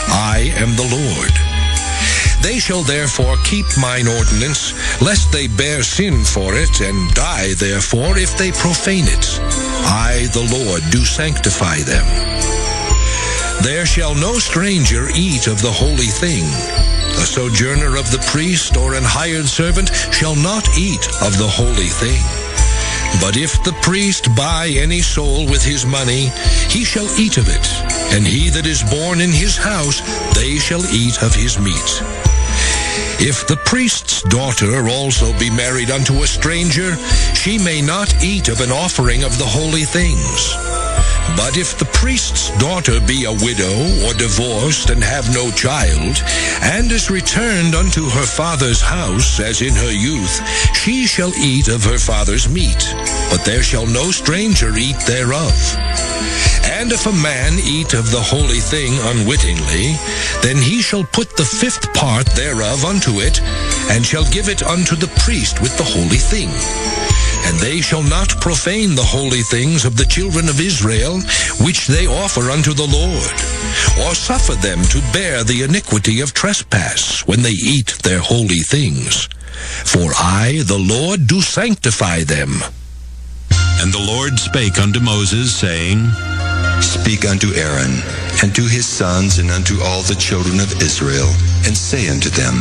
I am the Lord. They shall therefore keep mine ordinance, lest they bear sin for it, and die therefore if they profane it. I, the Lord, do sanctify them. There shall no stranger eat of the holy thing. A sojourner of the priest or an hired servant shall not eat of the holy thing. But if the priest buy any soul with his money, he shall eat of it, and he that is born in his house, they shall eat of his meat. If the priest's daughter also be married unto a stranger, she may not eat of an offering of the holy things. But if the priest's daughter be a widow or divorced and have no child, and is returned unto her father's house as in her youth, she shall eat of her father's meat, but there shall no stranger eat thereof. And if a man eat of the holy thing unwittingly, then he shall put the 5th part thereof unto it, and shall give it unto the priest with the holy thing. And they shall not profane the holy things of the children of Israel, which they offer unto the Lord, or suffer them to bear the iniquity of trespass when they eat their holy things. For I, the Lord, do sanctify them. And the Lord spake unto Moses, saying, Speak unto Aaron, and to his sons, and unto all the children of Israel, and say unto them,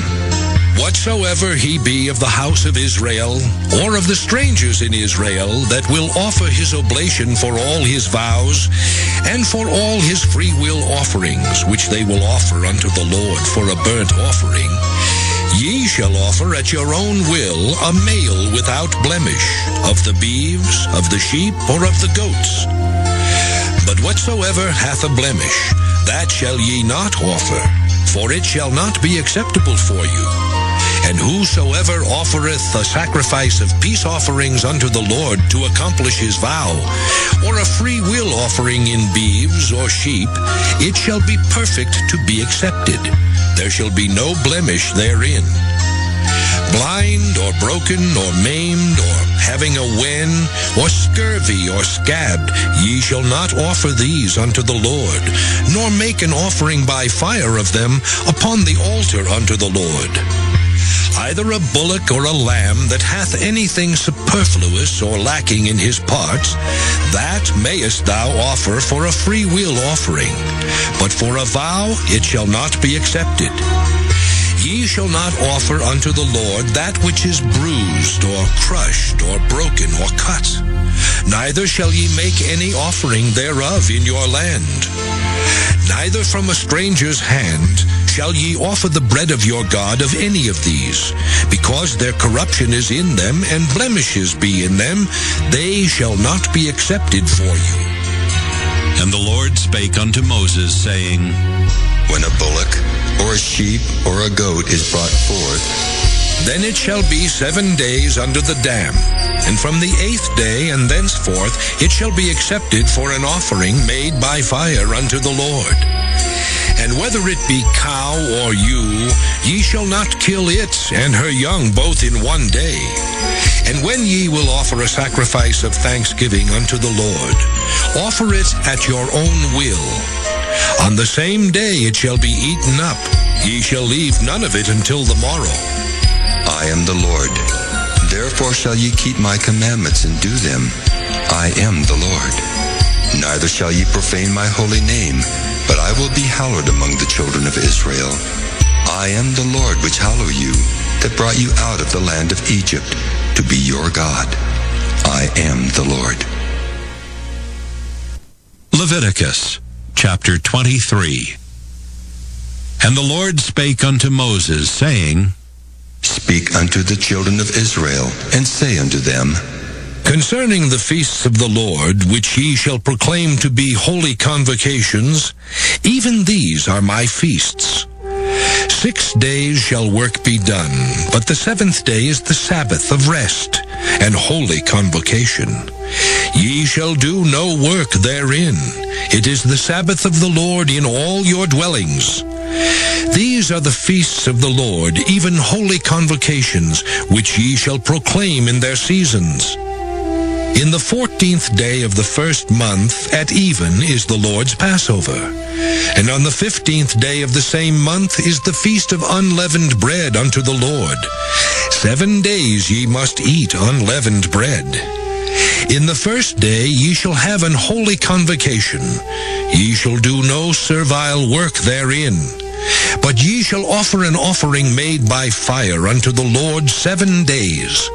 Whatsoever he be of the house of Israel, or of the strangers in Israel, that will offer his oblation for all his vows, and for all his freewill offerings, which they will offer unto the Lord for a burnt offering, ye shall offer at your own will a male without blemish, of the beeves, of the sheep, or of the goats. But whatsoever hath a blemish, that shall ye not offer, for it shall not be acceptable for you. And whosoever offereth a sacrifice of peace offerings unto the Lord to accomplish his vow, or a free will offering in beeves or sheep, it shall be perfect to be accepted. There shall be no blemish therein. Blind or broken or maimed or having a wen or scurvy or scabbed, ye shall not offer these unto the Lord, nor make an offering by fire of them upon the altar unto the Lord. either a bullock or a lamb that hath anything superfluous or lacking in his parts, that mayest thou offer for a freewill offering, but for a vow it shall not be accepted. Ye shall not offer unto the Lord that which is bruised, or crushed, or broken, or cut. Neither shall ye make any offering thereof in your land. Neither from a stranger's hand shall ye offer the bread of your God of any of these, because their corruption is in them, and blemishes be in them, they shall not be accepted for you. And the Lord spake unto Moses, saying, When a bullock, or a sheep, or a goat is brought forth, then it shall be 7 days under the dam, and from the 8th day and thenceforth it shall be accepted for an offering made by fire unto the Lord. And whether it be cow or ewe, ye shall not kill it and her young both in 1 day. And when ye will offer a sacrifice of thanksgiving unto the Lord, offer it at your own will. On the same day it shall be eaten up. Ye shall leave none of it until the morrow. I am the Lord. Therefore shall ye keep my commandments and do them. I am the Lord. Neither shall ye profane my holy name, but I will be hallowed among the children of Israel. I am the Lord which hallow you, that brought you out of the land of Egypt, to be your God. I am the Lord. Leviticus chapter 23. And the Lord spake unto Moses, saying, Speak unto the children of Israel, and say unto them, Concerning the feasts of the Lord, which ye shall proclaim to be holy convocations, even these are my feasts. 6 days shall work be done, but the 7th day is the Sabbath of rest, and holy convocation. Ye shall do no work therein. It is the Sabbath of the Lord in all your dwellings. These are the feasts of the Lord, even holy convocations, which ye shall proclaim in their seasons. In the 14th day of the 1st month at even is the Lord's Passover. And on the 15th day of the same month is the feast of unleavened bread unto the Lord. 7 days ye must eat unleavened bread. In the 1st day ye shall have an holy convocation. Ye shall do no servile work therein. But ye shall offer an offering made by fire unto the Lord 7 days.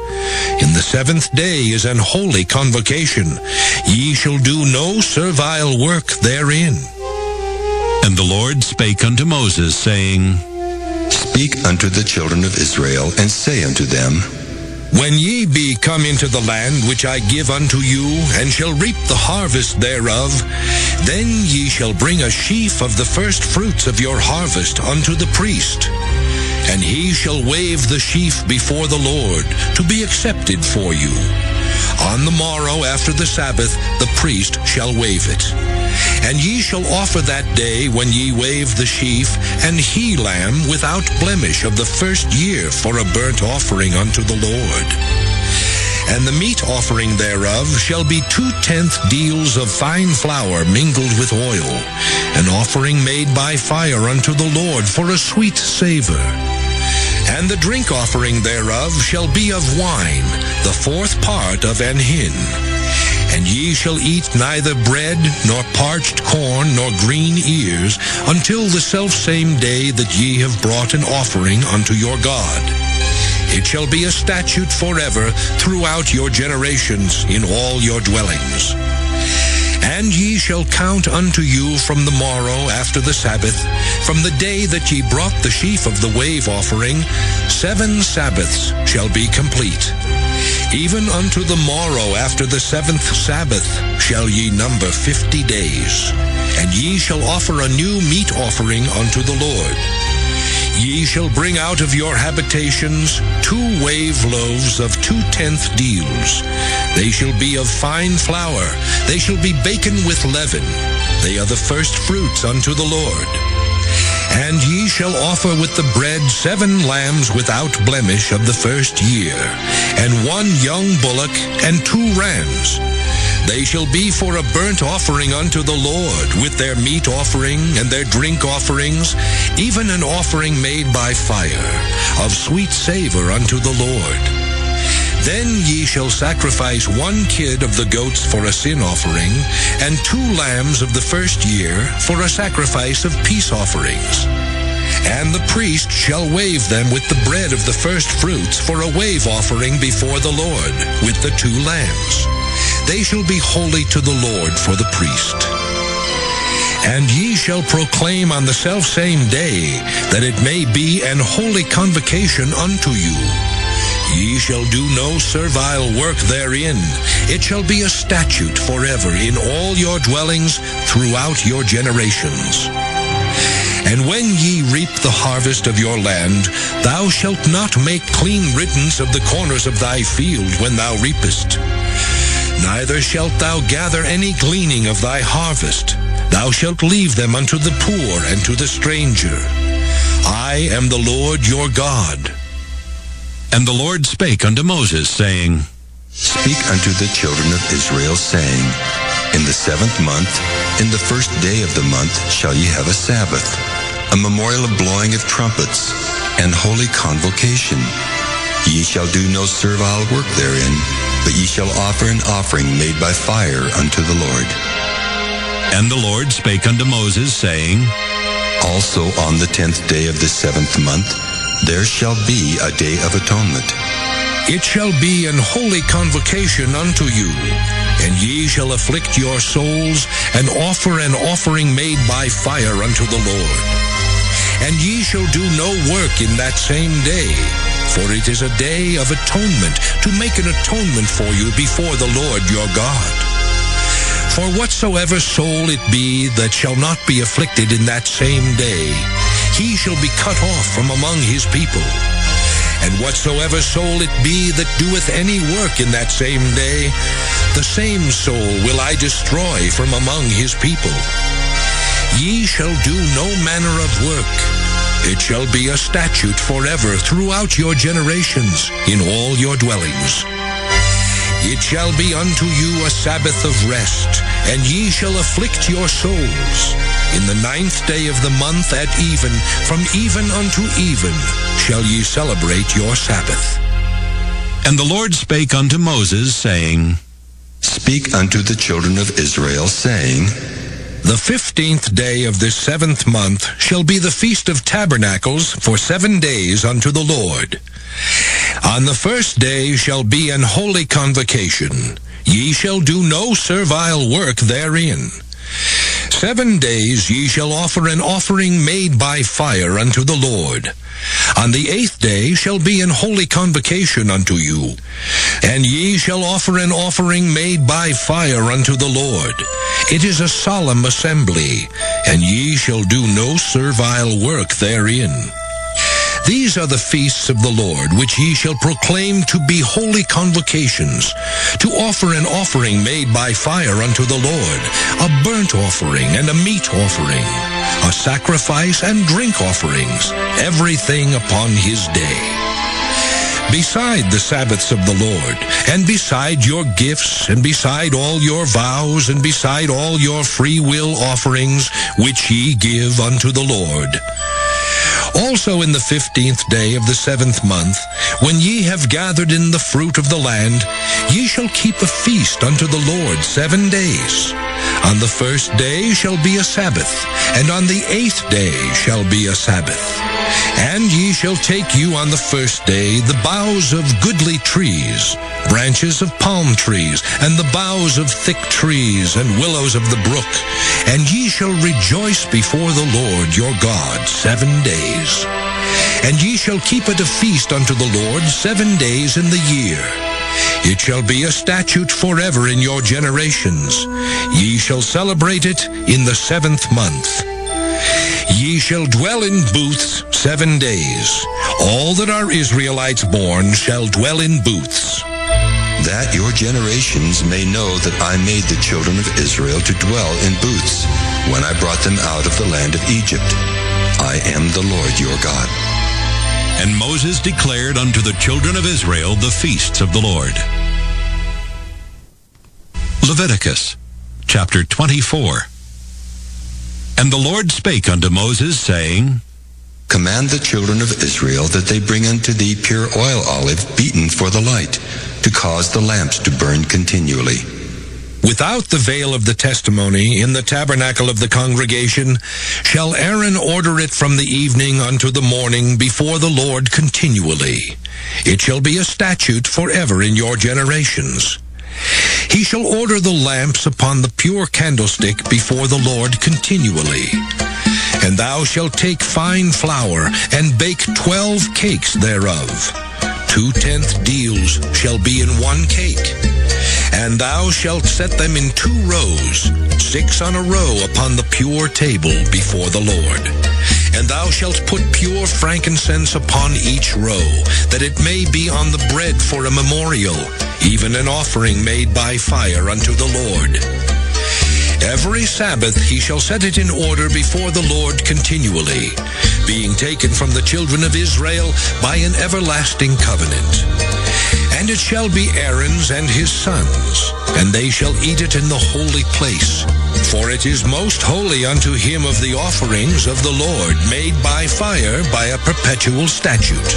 In the 7th day is an holy convocation. Ye shall do no servile work therein. And the Lord spake unto Moses, saying, Speak unto the children of Israel, and say unto them, When ye be come into the land which I give unto you, and shall reap the harvest thereof, then ye shall bring a sheaf of the first fruits of your harvest unto the priest. And he shall wave the sheaf before the Lord, to be accepted for you. On the morrow after the Sabbath the priest shall wave it. And ye shall offer that day when ye wave the sheaf an he-lamb without blemish of the 1st year for a burnt offering unto the Lord. And the meat offering thereof shall be 2/10 deals of fine flour mingled with oil, an offering made by fire unto the Lord for a sweet savor. And the drink offering thereof shall be of wine, the 4th part of an hin. And ye shall eat neither bread, nor parched corn, nor green ears, until the selfsame day that ye have brought an offering unto your God. It shall be a statute forever throughout your generations in all your dwellings. And ye shall count unto you from the morrow after the Sabbath, from the day that ye brought the sheaf of the wave offering, 7 Sabbaths shall be complete. Even unto the morrow after the 7th Sabbath shall ye number 50 days. And ye shall offer a new meat offering unto the Lord. Ye shall bring out of your habitations 2 wave loaves of 2/10 deals. They shall be of fine flour. They shall be baken with leaven. They are the first fruits unto the Lord. And ye shall offer with the bread 7 lambs without blemish of the 1st year, and 1 young bullock, and 2 rams. They shall be for a burnt offering unto the Lord, with their meat offering and their drink offerings, even an offering made by fire, of sweet savor unto the Lord. Then ye shall sacrifice 1 kid of the goats for a sin offering, and 2 lambs of the first year for a sacrifice of peace offerings. And the priest shall wave them with the bread of the first fruits for a wave offering before the Lord, with the 2 lambs. They shall be holy to the Lord for the priest. And ye shall proclaim on the selfsame day that it may be an holy convocation unto you. Ye shall do no servile work therein. It shall be a statute forever in all your dwellings throughout your generations. And when ye reap the harvest of your land, thou shalt not make clean riddance of the corners of thy field when thou reapest. Neither shalt thou gather any gleaning of thy harvest. Thou shalt leave them unto the poor and to the stranger. I am the Lord your God. And the Lord spake unto Moses, saying, Speak unto the children of Israel, saying, In the 7th month, in the first day of the month, shall ye have a Sabbath, a memorial of blowing of trumpets, and holy convocation. Ye shall do no servile work therein, but ye shall offer an offering made by fire unto the Lord. And the Lord spake unto Moses, saying, Also on the 10th day of the 7th month, there shall be a day of atonement. It shall be an holy convocation unto you, and ye shall afflict your souls, and offer an offering made by fire unto the Lord. And ye shall do no work in that same day, for it is a day of atonement, to make an atonement for you before the Lord your God. For whatsoever soul it be that shall not be afflicted in that same day, he shall be cut off from among his people. And whatsoever soul it be that doeth any work in that same day, the same soul will I destroy from among his people. Ye shall do no manner of work. It shall be a statute forever throughout your generations in all your dwellings. It shall be unto you a Sabbath of rest, and ye shall afflict your souls. In the 9th day of the month at even, from even unto even, shall ye celebrate your Sabbath. And the Lord spake unto Moses, saying, Speak unto the children of Israel, saying, The 15th day of this 7th month shall be the Feast of Tabernacles for 7 days unto the Lord. On the first day shall be an holy convocation. Ye shall do no servile work therein. 7 days ye shall offer an offering made by fire unto the Lord. On the 8th day shall be an holy convocation unto you. And ye shall offer an offering made by fire unto the Lord. It is a solemn assembly, and ye shall do no servile work therein. These are the feasts of the Lord, which ye shall proclaim to be holy convocations, to offer an offering made by fire unto the Lord, a burnt offering and a meat offering, a sacrifice and drink offerings, everything upon his day. Beside the Sabbaths of the Lord, and beside your gifts, and beside all your vows, and beside all your free will offerings, which ye give unto the Lord. Also in the 15th day of the 7th month, when ye have gathered in the fruit of the land, ye shall keep a feast unto the Lord 7 days. On the first day shall be a Sabbath, and on the 8th day shall be a Sabbath. And ye shall take you on the first day the boughs of goodly trees, branches of palm trees, and the boughs of thick trees, and willows of the brook, and ye shall rejoice before the Lord your God 7 days. And ye shall keep it a feast unto the Lord 7 days in the year. It shall be a statute forever in your generations. Ye shall celebrate it in the 7th month. Ye shall dwell in booths 7 days. All that are Israelites born shall dwell in booths. That your generations may know that I made the children of Israel to dwell in booths when I brought them out of the land of Egypt. I am the Lord your God. And Moses declared unto the children of Israel the feasts of the Lord. Leviticus chapter 24. And the Lord spake unto Moses, saying, Command the children of Israel that they bring unto thee pure oil olive beaten for the light, to cause the lamps to burn continually. Without the veil of the testimony, in the tabernacle of the congregation, shall Aaron order it from the evening unto the morning before the Lord continually. It shall be a statute forever in your generations. He shall order the lamps upon the pure candlestick before the Lord continually. And thou shalt take fine flour, and bake 12 cakes thereof. 2/10 deals shall be in one cake. And thou shalt set them in 2 rows, 6 on a row upon the pure table before the Lord. And thou shalt put pure frankincense upon each row, that it may be on the bread for a memorial, even an offering made by fire unto the Lord. Every Sabbath he shall set it in order before the Lord continually, being taken from the children of Israel by an everlasting covenant. And it shall be Aaron's and his sons, and they shall eat it in the holy place. For it is most holy unto him of the offerings of the Lord, made by fire by a perpetual statute.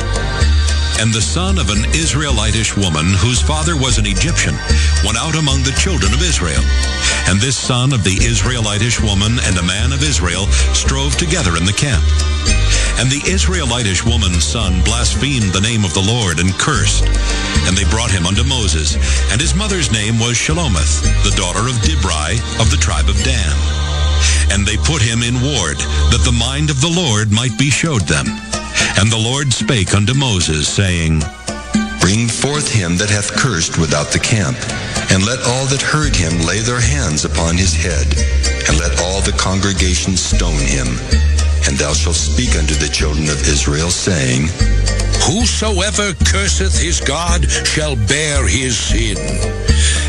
And the son of an Israelitish woman, whose father was an Egyptian, went out among the children of Israel. And this son of the Israelitish woman and a man of Israel strove together in the camp. And the Israelitish woman's son blasphemed the name of the Lord and cursed. And they brought him unto Moses. And his mother's name was Shelomith, the daughter of Dibri of the tribe of Dan. And they put him in ward, that the mind of the Lord might be showed them. And the Lord spake unto Moses, saying, Bring forth him that hath cursed without the camp, and let all that heard him lay their hands upon his head, and let all the congregation stone him. And thou shalt speak unto the children of Israel, saying, Whosoever curseth his God shall bear his sin.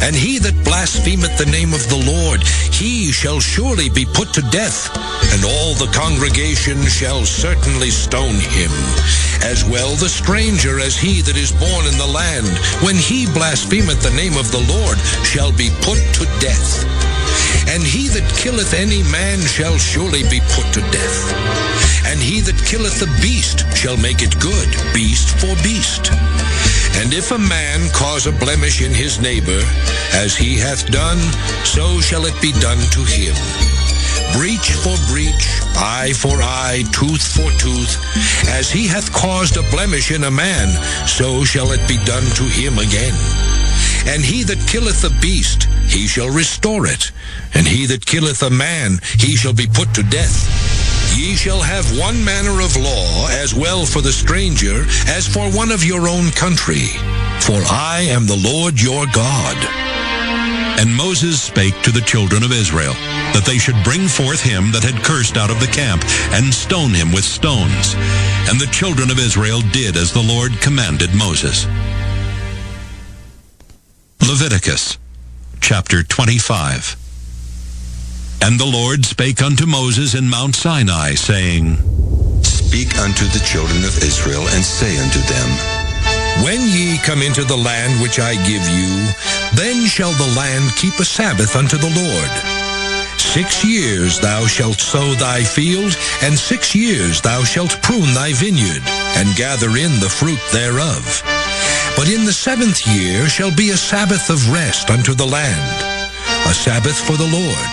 And he that blasphemeth the name of the Lord, he shall surely be put to death, and all the congregation shall certainly stone him. As well the stranger as he that is born in the land, when he blasphemeth the name of the Lord, shall be put to death. And he that killeth any man shall surely be put to death. And he that killeth the beast shall make it good, beast for beast. And if a man cause a blemish in his neighbor, as he hath done, so shall it be done to him. Breach for breach, eye for eye, tooth for tooth. As he hath caused a blemish in a man, so shall it be done to him again. And he that killeth the beast, he shall restore it. And he that killeth a man, he shall be put to death. Ye shall have one manner of law, as well for the stranger, as for one of your own country. For I am the Lord your God. And Moses spake to the children of Israel, that they should bring forth him that had cursed out of the camp, and stone him with stones. And the children of Israel did as the Lord commanded Moses. Leviticus chapter 25. And the Lord spake unto Moses in Mount Sinai, saying, Speak unto the children of Israel, and say unto them, When ye come into the land which I give you, then shall the land keep a Sabbath unto the Lord. 6 years thou shalt sow thy field, and 6 years thou shalt prune thy vineyard, and gather in the fruit thereof. But in the 7th year shall be a Sabbath of rest unto the land, a Sabbath for the Lord.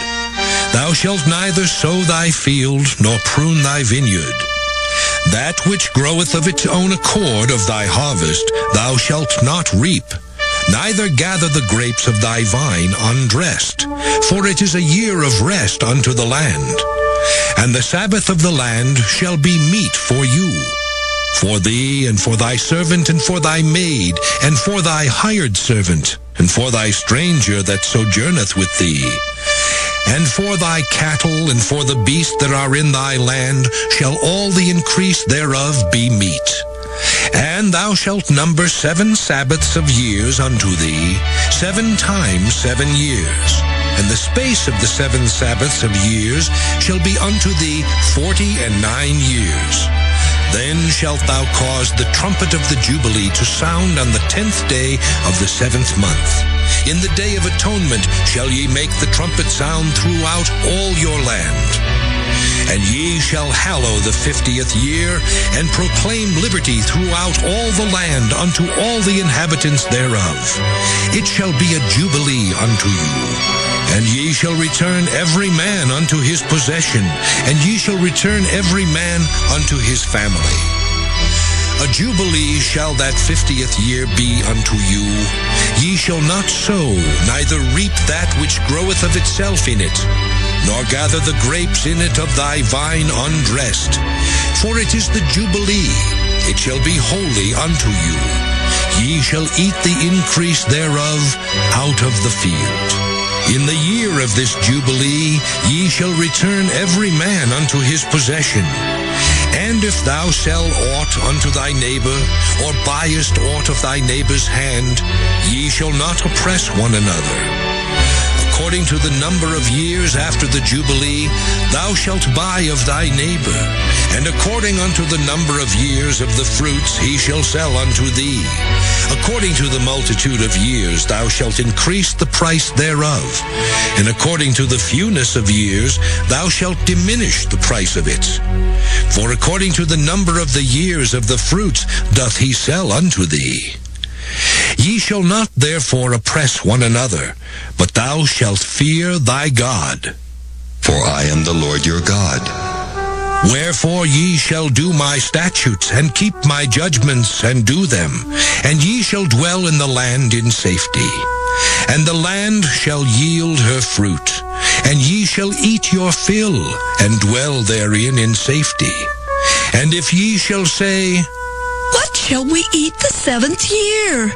Thou shalt neither sow thy field, nor prune thy vineyard. That which groweth of its own accord of thy harvest thou shalt not reap, neither gather the grapes of thy vine undressed, for it is a year of rest unto the land. And the Sabbath of the land shall be meat for you, for thee, and for thy servant, and for thy maid, and for thy hired servant, and for thy stranger that sojourneth with thee. And for thy cattle, and for the beasts that are in thy land, shall all the increase thereof be meat. And thou shalt number 7 Sabbaths of years unto thee, 7 times 7 years. And the space of the 7 Sabbaths of years shall be unto thee 49 years. Then shalt thou cause the trumpet of the Jubilee to sound on the 10th day of the 7th month. In the day of atonement shall ye make the trumpet sound throughout all your land. And ye shall hallow the 50th year, and proclaim liberty throughout all the land unto all the inhabitants thereof. It shall be a jubilee unto you. And ye shall return every man unto his possession, and ye shall return every man unto his family. A jubilee shall that 50th year be unto you. Ye shall not sow, neither reap that which groweth of itself in it, nor gather the grapes in it of thy vine undressed. For it is the jubilee, it shall be holy unto you. Ye shall eat the increase thereof out of the field. In the year of this jubilee ye shall return every man unto his possession. And if thou sell aught unto thy neighbor, or buyest aught of thy neighbor's hand, ye shall not oppress one another. According to the number of years after the Jubilee, thou shalt buy of thy neighbor, and according unto the number of years of the fruits he shall sell unto thee. According to the multitude of years thou shalt increase the price thereof, and according to the fewness of years thou shalt diminish the price of it. For according to the number of the years of the fruits doth he sell unto thee. Ye shall not therefore oppress one another, but thou shalt fear thy God. For I am the Lord your God. Wherefore ye shall do my statutes, and keep my judgments, and do them, and ye shall dwell in the land in safety. And the land shall yield her fruit, and ye shall eat your fill, and dwell therein in safety. And if ye shall say, What shall we eat the 7th year?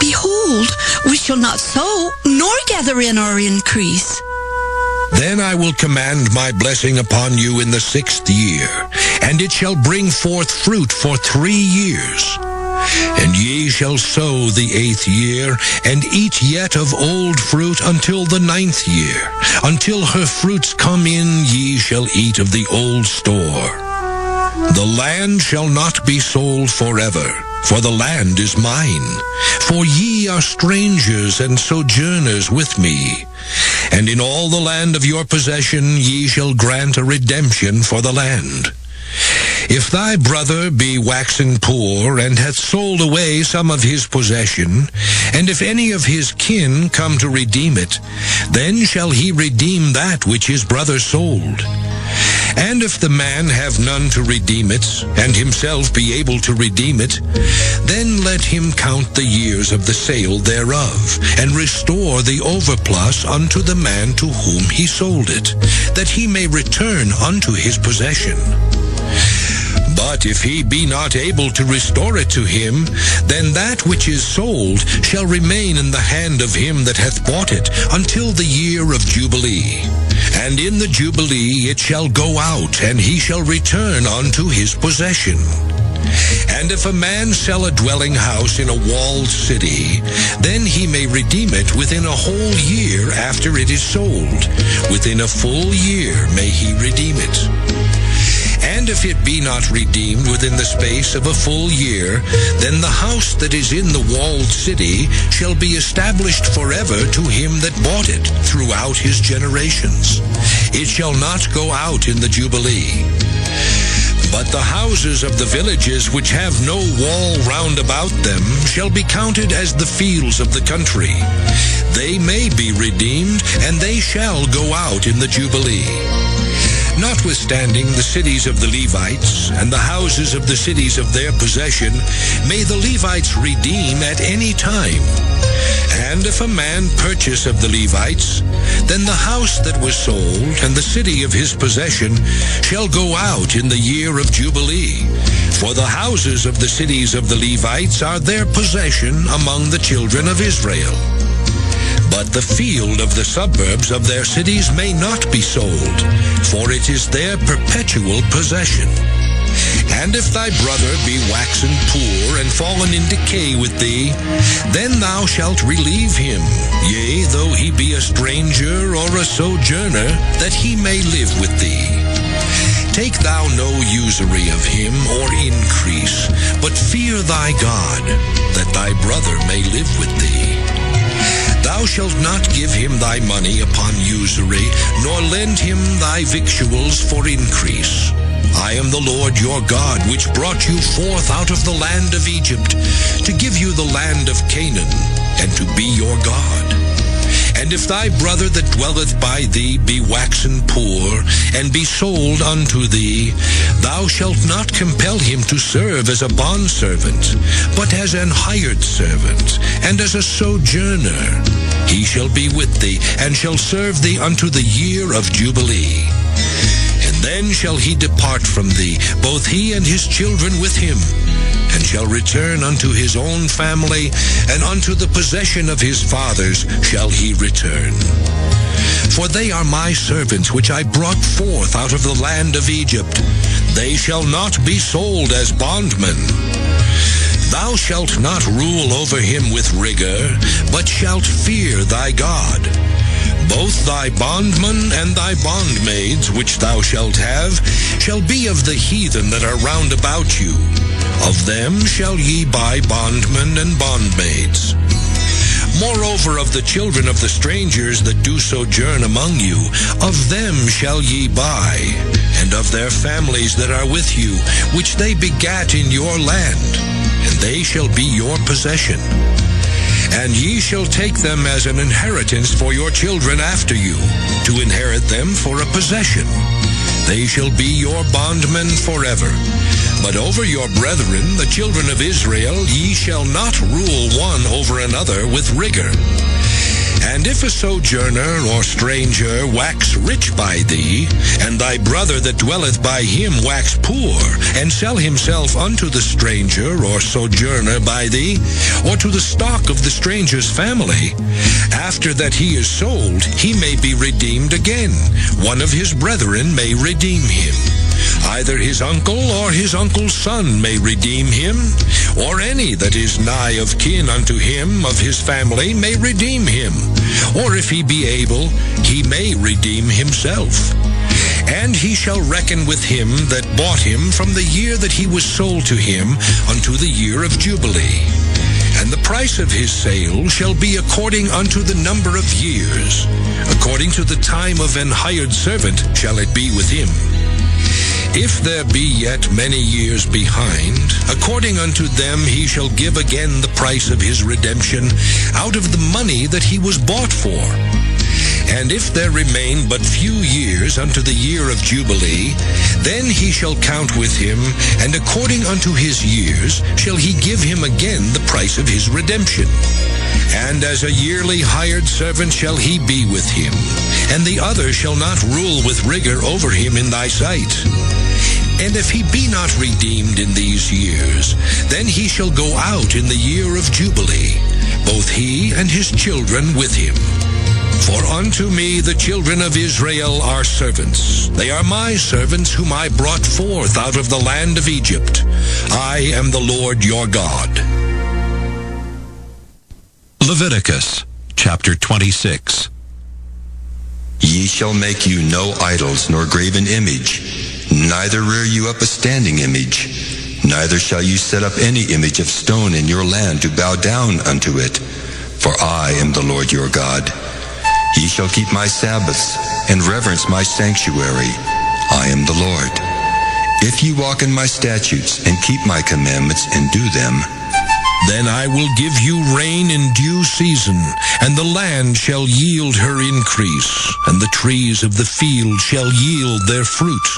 Behold, we shall not sow, nor gather in our increase. Then I will command my blessing upon you in the 6th year, and it shall bring forth fruit for 3 years. And ye shall sow the 8th year, and eat yet of old fruit until the 9th year. Until her fruits come in, ye shall eat of the old store. The land shall not be sold forever, for the land is mine. For ye are strangers and sojourners with me. And in all the land of your possession ye shall grant a redemption for the land. If thy brother be waxen poor, and hath sold away some of his possession, and if any of his kin come to redeem it, then shall he redeem that which his brother sold. And if the man have none to redeem it, and himself be able to redeem it, then let him count the years of the sale thereof, and restore the overplus unto the man to whom he sold it, that he may return unto his possession. But if he be not able to restore it to him, then that which is sold shall remain in the hand of him that hath bought it until the year of Jubilee. And in the Jubilee it shall go out, and he shall return unto his possession. And if a man sell a dwelling house in a walled city, then he may redeem it within a whole year after it is sold. Within a full year may he redeem it. And if it be not redeemed within the space of a full year, then the house that is in the walled city shall be established forever to him that bought it throughout his generations. It shall not go out in the Jubilee. But the houses of the villages which have no wall round about them shall be counted as the fields of the country. They may be redeemed, and they shall go out in the Jubilee. Notwithstanding the cities of the Levites, and the houses of the cities of their possession, may the Levites redeem at any time. And if a man purchase of the Levites, then the house that was sold, and the city of his possession, shall go out in the year of Jubilee. For the houses of the cities of the Levites are their possession among the children of Israel. But the field of the suburbs of their cities may not be sold, for it is their perpetual possession. And if thy brother be waxen poor, and fallen in decay with thee, then thou shalt relieve him, yea, though he be a stranger or a sojourner, that he may live with thee. Take thou no usury of him or increase, but fear thy God, that thy brother may live with thee. Thou shalt not give him thy money upon usury, nor lend him thy victuals for increase. I am the Lord your God, which brought you forth out of the land of Egypt, to give you the land of Canaan, and to be your God. And if thy brother that dwelleth by thee be waxen poor, and be sold unto thee, thou shalt not compel him to serve as a bondservant, but as an hired servant, and as a sojourner. He shall be with thee, and shall serve thee unto the year of Jubilee. And then shall he depart from thee, both he and his children with him, and shall return unto his own family, and unto the possession of his fathers shall he return. For they are my servants, which I brought forth out of the land of Egypt. They shall not be sold as bondmen. Thou shalt not rule over him with rigor, but shalt fear thy God. Both thy bondmen and thy bondmaids, which thou shalt have, shall be of the heathen that are round about you. Of them shall ye buy bondmen and bondmaids. Moreover, of the children of the strangers that do sojourn among you, of them shall ye buy, and of their families that are with you, which they begat in your land, and they shall be your possession. And ye shall take them as an inheritance for your children after you, to inherit them for a possession. They shall be your bondmen forever. But over your brethren, the children of Israel, ye shall not rule one over another with rigor. And if a sojourner or stranger wax rich by thee, and thy brother that dwelleth by him wax poor, and sell himself unto the stranger or sojourner by thee, or to the stock of the stranger's family, after that he is sold, he may be redeemed again. One of his brethren may redeem him. Either his uncle or his uncle's son may redeem him, or any that is nigh of kin unto him of his family may redeem him. Or if he be able, he may redeem himself. And he shall reckon with him that bought him from the year that he was sold to him unto the year of Jubilee. And the price of his sale shall be according unto the number of years. According to the time of an hired servant shall it be with him. If there be yet many years behind, according unto them he shall give again the price of his redemption out of the money that he was bought for. And if there remain but few years unto the year of Jubilee, then he shall count with him, and according unto his years shall he give him again the price of his redemption. And as a yearly hired servant shall he be with him, and the other shall not rule with rigor over him in thy sight. And if he be not redeemed in these years, then he shall go out in the year of Jubilee, both he and his children with him. For unto me the children of Israel are servants. They are my servants whom I brought forth out of the land of Egypt. I am the Lord your God. Leviticus chapter 26. Ye shall make you no idols, nor graven image, neither rear you up a standing image, neither shall you set up any image of stone in your land to bow down unto it. For I am the Lord your God. Ye shall keep my Sabbaths, and reverence my sanctuary. I am the Lord. If ye walk in my statutes, and keep my commandments, and do them, then I will give you rain in due season, and the land shall yield her increase, and the trees of the field shall yield their fruit.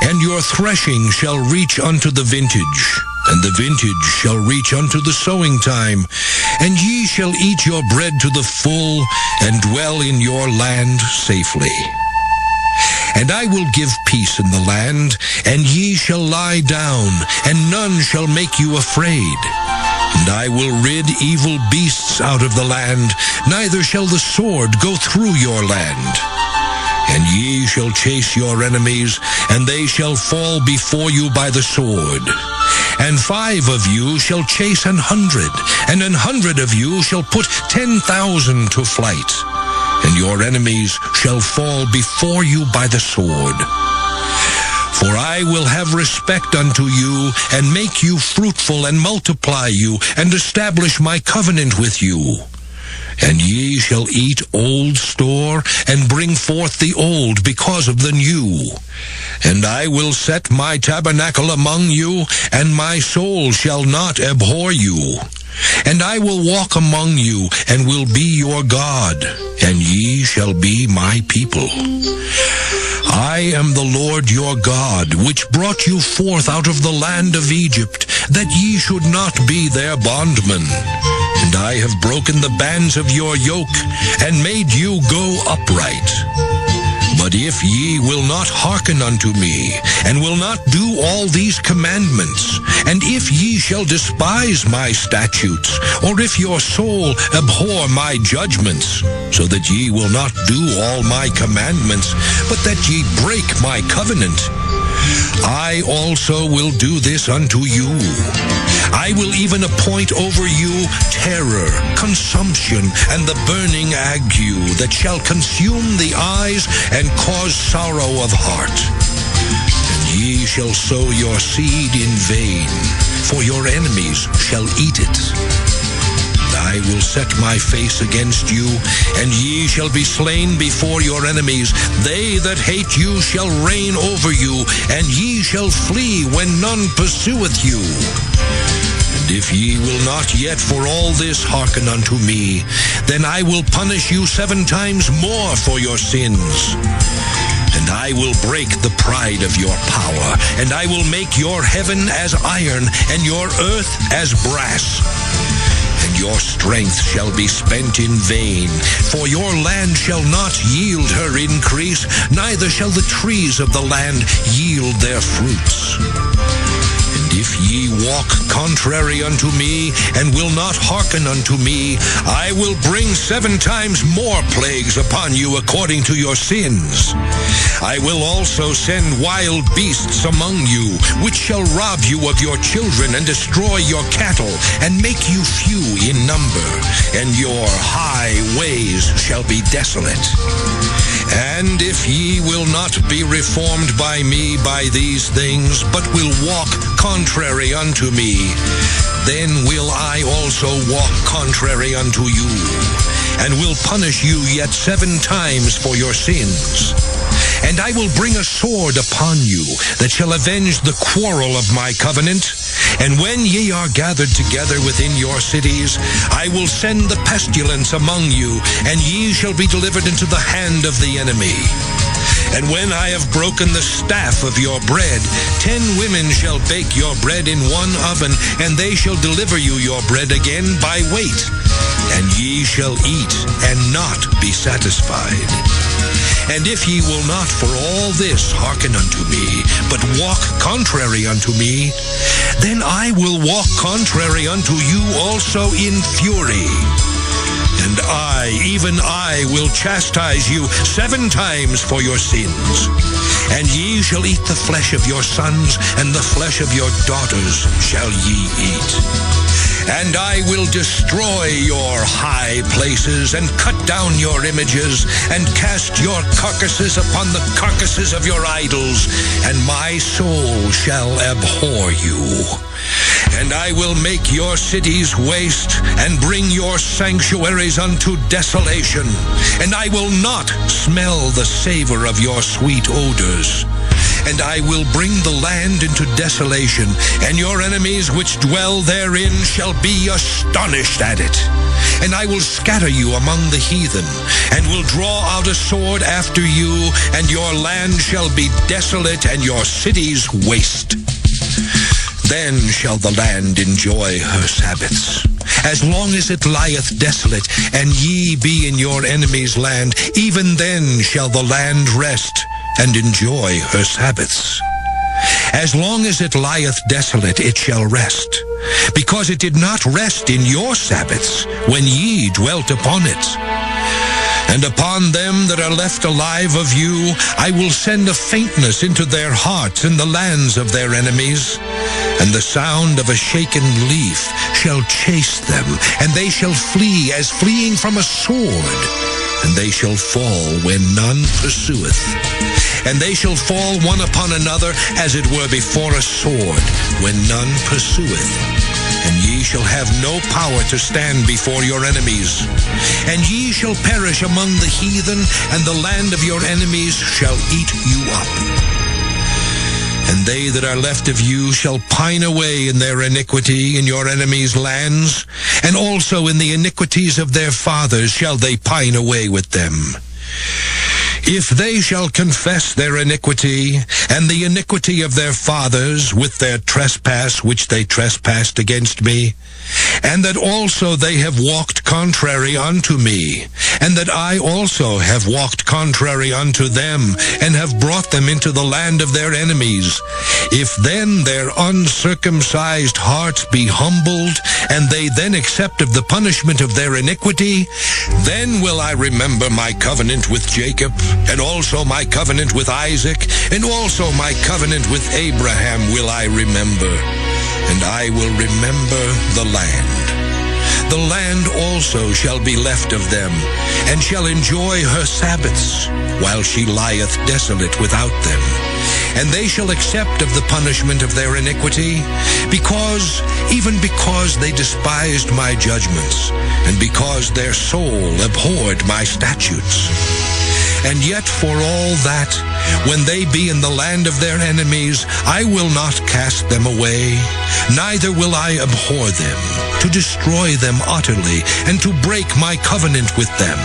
And your threshing shall reach unto the vintage, and the vintage shall reach unto the sowing time, and ye shall eat your bread to the full, and dwell in your land safely. And I will give peace in the land, and ye shall lie down, and none shall make you afraid. And I will rid evil beasts out of the land, neither shall the sword go through your land. And ye shall chase your enemies, and they shall fall before you by the sword. And 5 of you shall chase 100, and 100 of you shall put 10,000 to flight. And your enemies shall fall before you by the sword. For I will have respect unto you, and make you fruitful, and multiply you, and establish my covenant with you. And ye shall eat old store, and bring forth the old because of the new. And I will set my tabernacle among you, and my soul shall not abhor you. And I will walk among you, and will be your God, and ye shall be my people. I am the Lord your God, which brought you forth out of the land of Egypt, that ye should not be their bondmen. And I have broken the bands of your yoke, and made you go upright. But if ye will not hearken unto me, and will not do all these commandments, and if ye shall despise my statutes, or if your soul abhor my judgments, so that ye will not do all my commandments, but that ye break my covenant, I also will do this unto you. I will even appoint over you terror, consumption, and the burning ague that shall consume the eyes and cause sorrow of heart. And ye shall sow your seed in vain, for your enemies shall eat it. I will set my face against you, and ye shall be slain before your enemies. They that hate you shall reign over you, and ye shall flee when none pursueth you. And if ye will not yet for all this hearken unto me, then I will punish you 7 times more for your sins. And I will break the pride of your power, and I will make your heaven as iron, and your earth as brass. And your strength shall be spent in vain, for your land shall not yield her increase, neither shall the trees of the land yield their fruits. And if ye walk contrary unto me, and will not hearken unto me, I will bring 7 times more plagues upon you according to your sins. I will also send wild beasts among you, which shall rob you of your children, and destroy your cattle, and make you few in number, and your high ways shall be desolate. And if ye will not be reformed by me by these things, but will walk contrary unto me, then will I also walk contrary unto you, and will punish you yet 7 times for your sins. And I will bring a sword upon you, that shall avenge the quarrel of my covenant. And when ye are gathered together within your cities, I will send the pestilence among you, and ye shall be delivered into the hand of the enemy. And when I have broken the staff of your bread, 10 women shall bake your bread in one oven, and they shall deliver you your bread again by weight. And ye shall eat, and not be satisfied. And if ye will not for all this hearken unto me, but walk contrary unto me, then I will walk contrary unto you also in fury. And I, even I, will chastise you 7 times for your sins. And ye shall eat the flesh of your sons, and the flesh of your daughters shall ye eat. And I will destroy your high places, and cut down your images, and cast your carcasses upon the carcasses of your idols, and my soul shall abhor you. And I will make your cities waste, and bring your sanctuaries unto desolation, and I will not smell the savor of your sweet odors. And I will bring the land into desolation, and your enemies which dwell therein shall be astonished at it. And I will scatter you among the heathen, and will draw out a sword after you, and your land shall be desolate, and your cities waste. Then shall the land enjoy her Sabbaths, as long as it lieth desolate, and ye be in your enemy's land, even then shall the land rest, and enjoy her Sabbaths. As long as it lieth desolate, it shall rest, because it did not rest in your Sabbaths, when ye dwelt upon it. And upon them that are left alive of you, I will send a faintness into their hearts in the lands of their enemies, and the sound of a shaken leaf shall chase them, and they shall flee as fleeing from a sword, and they shall fall when none pursueth. And they shall fall one upon another, as it were before a sword, when none pursueth. And and ye shall have no power to stand before your enemies. And ye shall perish among the heathen, and the land of your enemies shall eat you up. And they that are left of you shall pine away in their iniquity in your enemies' lands, and also in the iniquities of their fathers shall they pine away with them. If they shall confess their iniquity, and the iniquity of their fathers with their trespass which they trespassed against me, and that also they have walked contrary unto me, and that I also have walked contrary unto them, and have brought them into the land of their enemies, if then their uncircumcised hearts be humbled, and they then accept of the punishment of their iniquity, then will I remember my covenant with Jacob, and also my covenant with Isaac, and also my covenant with Abraham will I remember, and I will remember the land. The land also shall be left of them, and shall enjoy her Sabbaths, while she lieth desolate without them. And they shall accept of the punishment of their iniquity, even because they despised my judgments, and because their soul abhorred my statutes. And yet for all that, when they be in the land of their enemies, I will not cast them away, neither will I abhor them, to destroy them utterly, and to break my covenant with them.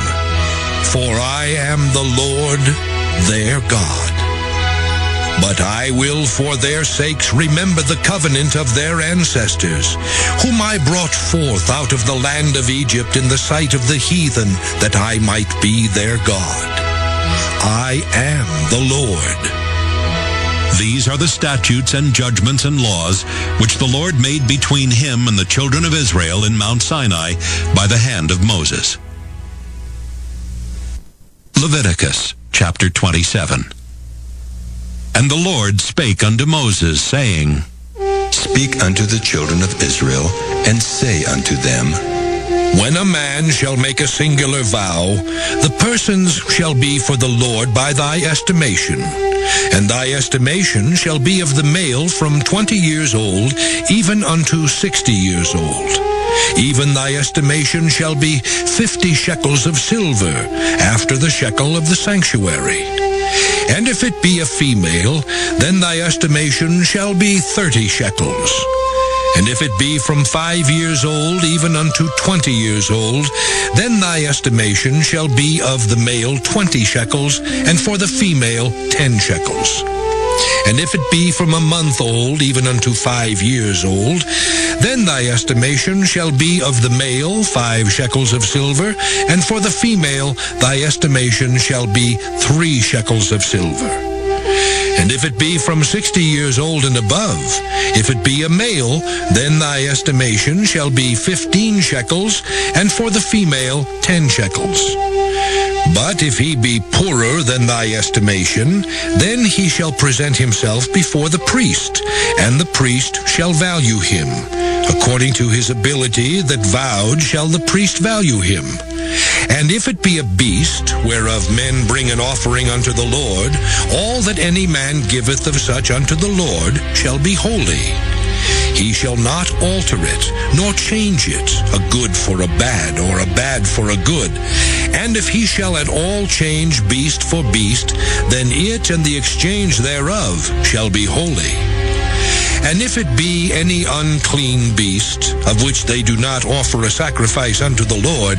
For I am the Lord their God. But I will for their sakes remember the covenant of their ancestors, whom I brought forth out of the land of Egypt in the sight of the heathen, that I might be their God. I am the Lord. These are the statutes and judgments and laws which the Lord made between him and the children of Israel in Mount Sinai by the hand of Moses. Leviticus chapter 27. And the Lord spake unto Moses, saying, Speak unto the children of Israel, and say unto them, When a man shall make a singular vow, the persons shall be for the Lord by thy estimation. And thy estimation shall be of the male from 20 years old, even unto 60 years old. Even thy estimation shall be 50 shekels of silver, after the shekel of the sanctuary. And if it be a female, then thy estimation shall be 30 shekels. And if it be from 5 years old even unto 20 years old, then thy estimation shall be of the male 20 shekels, and for the female 10 shekels. And if it be from a month old even unto 5 years old, then thy estimation shall be of the male 5 shekels of silver, and for the female thy estimation shall be 3 shekels of silver. And if it be from 60 years old and above, if it be a male, then thy estimation shall be 15 shekels, and for the female 10 shekels. But if he be poorer than thy estimation, then he shall present himself before the priest, and the priest shall value him. According to his ability that vowed shall the priest value him. And if it be a beast, whereof men bring an offering unto the Lord, all that any man giveth of such unto the Lord shall be holy. He shall not alter it, nor change it, a good for a bad, or a bad for a good. And if he shall at all change beast for beast, then it and the exchange thereof shall be holy. And if it be any unclean beast, of which they do not offer a sacrifice unto the Lord,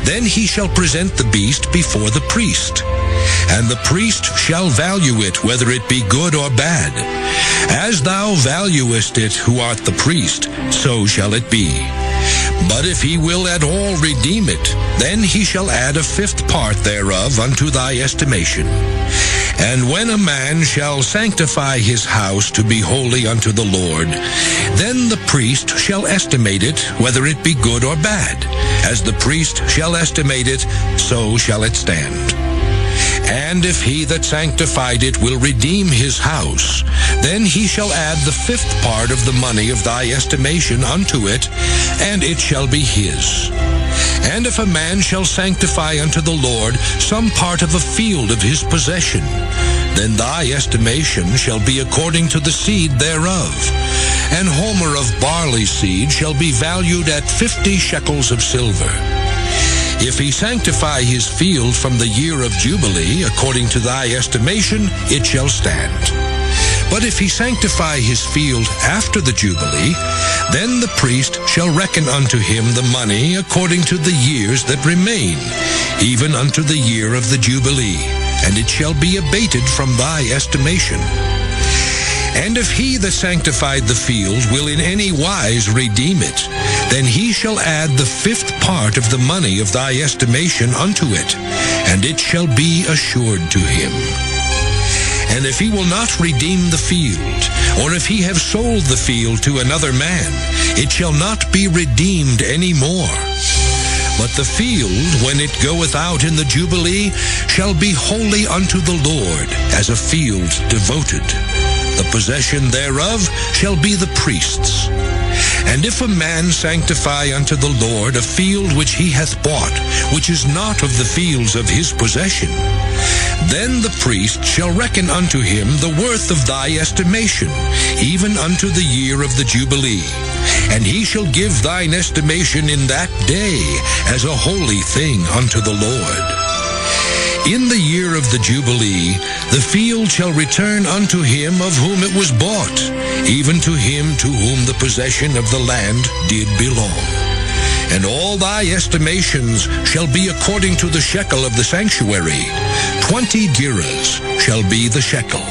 then he shall present the beast before the priest. And the priest shall value it, whether it be good or bad. As thou valuest it, who art the priest, so shall it be. But if he will at all redeem it, then he shall add a 5th part thereof unto thy estimation. And when a man shall sanctify his house to be holy unto the Lord, then the priest shall estimate it, whether it be good or bad. As the priest shall estimate it, so shall it stand. And if he that sanctified it will redeem his house, then he shall add the 5th part of the money of thy estimation unto it, and it shall be his. And if a man shall sanctify unto the Lord some part of a field of his possession, then thy estimation shall be according to the seed thereof. An homer of barley seed shall be valued at 50 shekels of silver. If he sanctify his field from the year of Jubilee, according to thy estimation, it shall stand. But if he sanctify his field after the Jubilee, then the priest shall reckon unto him the money according to the years that remain, even unto the year of the Jubilee, and it shall be abated from thy estimation. And if he that sanctified the field will in any wise redeem it, then he shall add the 5th part of the money of thy estimation unto it, and it shall be assured to him. And if he will not redeem the field, or if he have sold the field to another man, it shall not be redeemed any more. But the field, when it goeth out in the Jubilee, shall be holy unto the Lord, as a field devoted. The possession thereof shall be the priest's. And if a man sanctify unto the Lord a field which he hath bought, which is not of the fields of his possession, then the priest shall reckon unto him the worth of thy estimation, even unto the year of the Jubilee. And he shall give thine estimation in that day as a holy thing unto the Lord. In the year of the Jubilee, the field shall return unto him of whom it was bought, even to him to whom the possession of the land did belong. And all thy estimations shall be according to the shekel of the sanctuary. 20 gerahs shall be the shekel.